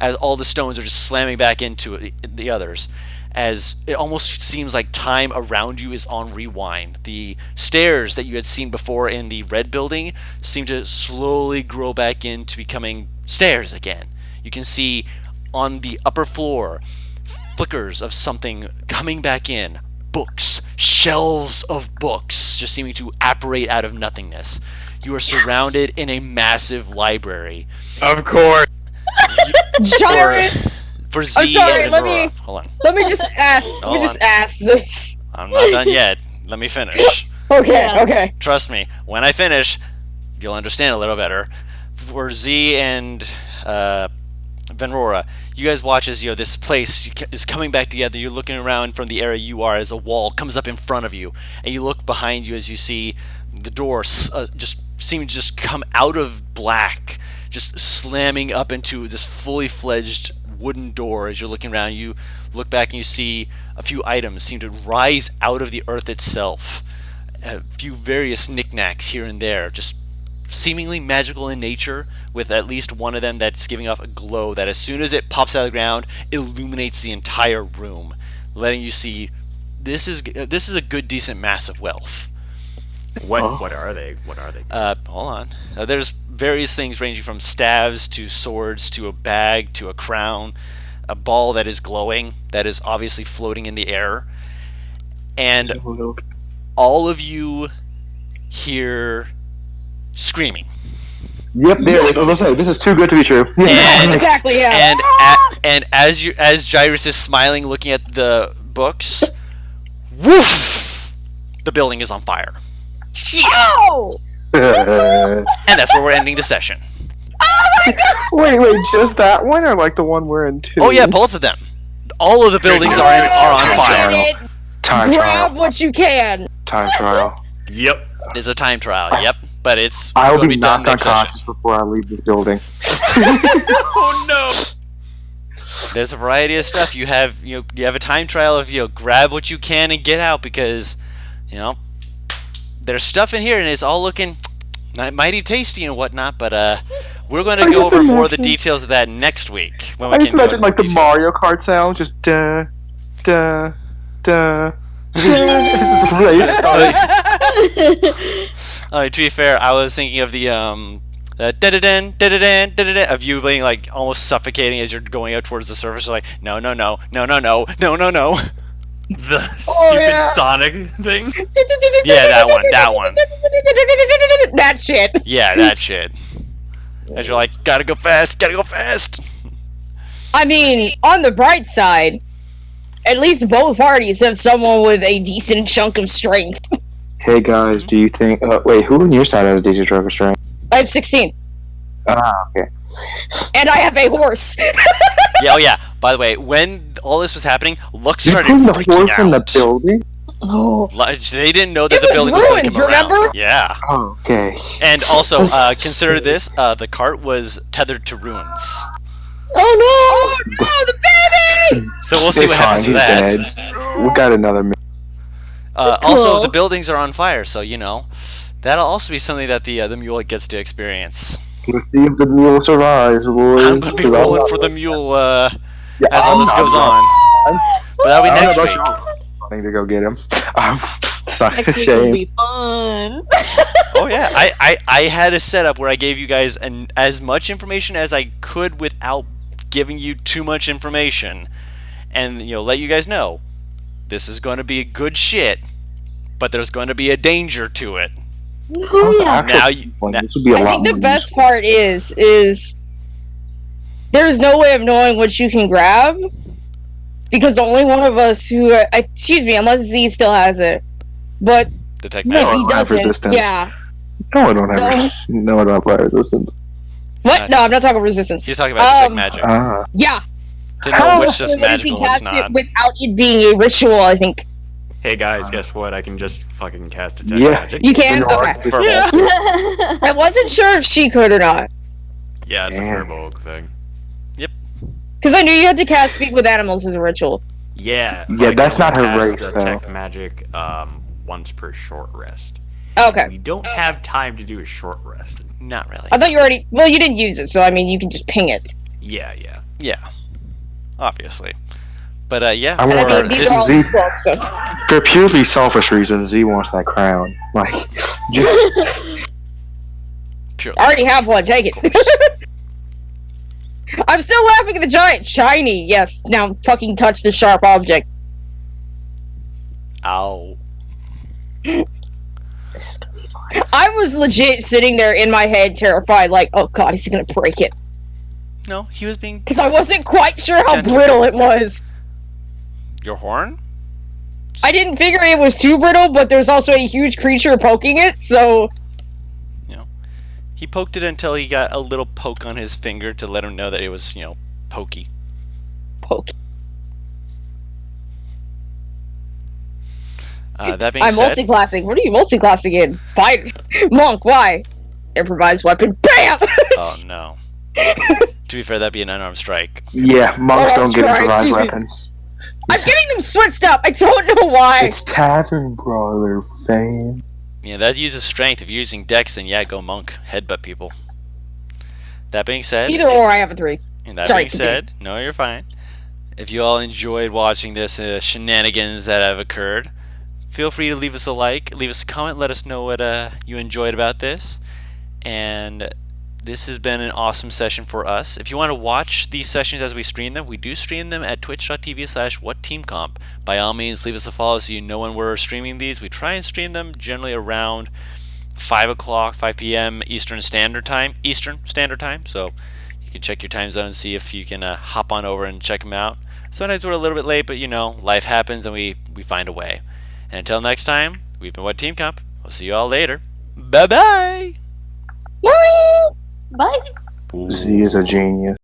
as all the stones are just slamming back into the others. As it almost seems like time around you is on rewind. The stairs that you had seen before in the red building seem to slowly grow back into becoming stairs again. You can see on the upper floor flickers of something coming back in. Books, shelves of books, just seeming to apparate out of nothingness. You are surrounded in a massive library. Of course. Gyrus, For Z I'm sorry, and let Aurora. me- Hold on. let me just ask. Let Hold me just on. ask this. I'm not done yet. Let me finish. Okay, Yeah. okay. Trust me. When I finish, you'll understand a little better. For Z and Venrora, you guys watch as this place is coming back together. You're looking around from the area you are as a wall comes up in front of you, and you look behind you as you see the door just seem to just come out of black, just slamming up into this fully fledged wooden door. As you're looking around, you look back and you see a few items seem to rise out of the earth itself. A few various knickknacks here and there, just seemingly magical in nature, with at least one of them that's giving off a glow that as soon as it pops out of the ground, illuminates the entire room, letting you see this is a good, decent mass of wealth. What are they? What are they? Hold on. There's various things ranging from staves to swords to a bag to a crown, a ball that is glowing, that is obviously floating in the air, and all of you hear screaming. Yep, there it is. I was gonna say, this is too good to be true. And- Exactly, yeah. And as Gyrus is smiling, looking at the books, woof! The building is on fire, Oh! and that's where we're ending the session. Wait, just that one, or like the one we're in too? Oh yeah, both of them. All of the buildings are on fire. It. Time Grab trial. what you can. Time trial. Yep. It's a time trial. Yep, but it's I will going to be be done knocked next session. unconscious before I leave this building. Oh no. There's a variety of stuff. You have you have a time trial of grab what you can and get out, because there's stuff in here and it's all looking mighty tasty and whatnot. But we're going to I go just over more of the imagine- details of that next week when we I just can go imagine into like the more detail. Mario Kart sound, just duh, duh, duh. Right. To be fair, I was thinking of the da-da-dan, da-da-dan, da-da-dan, of you being like almost suffocating as you're going out towards the surface. You're like, no, no, no, no, no, no, no, no, no. The stupid yeah. Sonic thing. Yeah, that one. That shit. Yeah, that shit. As you're like, gotta go fast, gotta go fast. I mean, on the bright side, at least both parties have someone with a decent chunk of strength. Hey guys, do you think? Wait, who on your side has a decent drug restraint? I have 16. Okay. And I have a horse. Yeah, oh yeah. By the way, when all this was happening, Lux You're started putting the freaking horse in the out. building? Oh. They didn't know that It the was building was going to ruins, come around. remember? Yeah. Oh, okay. And also, consider this: the cart was tethered to ruins. Oh no! The baby! So we'll see It's what fine, happens to he's that. dead. We got another minute. Also, Cool. the buildings are on fire, so that'll also be something that the mule gets to experience. Let's see if the mule survives, boys. I'm gonna be 'cause I'm rolling not- for the mule Yeah, as all this I'm goes not- on. But that'll be I don't next know week. about y'all. I need to go get him. It's not a Next week will shame. be fun. Oh yeah, I had a setup where I gave you guys as much information as I could without giving you too much information, and let you guys know this is going to be good shit, but there's going to be a danger to it. How's the actual Now you- one? now- This would be a I lot think the more best useful. part is there's no way of knowing what you can grab because the only one of us who excuse me, unless Z still has it, but Detect if magic. he have doesn't, resistance. yeah. No, I don't have. No. No, I don't have fire resistance. What? No, I'm not talking resistance. He's talking about detect Um, magic. Ah, Yeah. To know How which else just would it be magical and what's casted not. without it being a ritual, I think. Hey guys, guess what? I can just fucking cast detect Yeah. magic. You can? You are- Okay. Verbal. I wasn't sure if she could or not. Yeah, it's a Yeah. furball thing. Because I knew you had to cast Speak with Animals as a ritual. Yeah. Yeah, but that's I not can her only race, cast though. Detect magic once per short rest. Okay. We don't have time to do a short rest. Not really. I thought you already... Well, you didn't use it, so I mean, you can just ping it. Yeah. Yeah, obviously. But yeah, I And I want for mean, these this, are all Z- books, so... For purely selfish reasons, Z wants that crown. Like, just, purely I already have one, take of course. it. I'm still laughing at the giant. Shiny, yes. Now fucking touch the sharp object. Ow. I was legit sitting there in my head, terrified, like, oh god, he's gonna break it. No, he was being Because I wasn't quite sure how Gentle. brittle it was. your horn. I didn't figure it was too brittle, but there's also a huge creature poking it, so... He poked it until he got a little poke on his finger to let him know that it was, pokey. Poke. That being I'm said, multi-classing. What are you multi-classing in? Fight. Monk, why? Improvised weapon. BAM! oh no. To be fair, that'd be an unarmed strike. yeah, monks Oh, don't get sorry, improvised excuse me. weapons. I'm getting them switched up. I don't know why. It's Tavern Brawler fame. Yeah, that uses strength. If you're using dex, then yeah, go monk. Headbutt people. That being said, Either or, I have a 3. and that Sorry, being said, no, you're fine. If you all enjoyed watching this shenanigans that have occurred, feel free to leave us a like, leave us a comment, let us know what you enjoyed about this. And this has been an awesome session for us. If you want to watch these sessions as we stream them, we do stream them at twitch.tv/whatteamcomp. By all means, leave us a follow so you know when we're streaming these. We try and stream them generally around 5 p.m. Eastern Standard Time. So you can check your time zone and see if you can hop on over and check them out. Sometimes we're a little bit late, but life happens and we find a way. And until next time, we've been What Team Comp. We'll see you all later. Bye-bye! Bye! Bye. Z is a genius.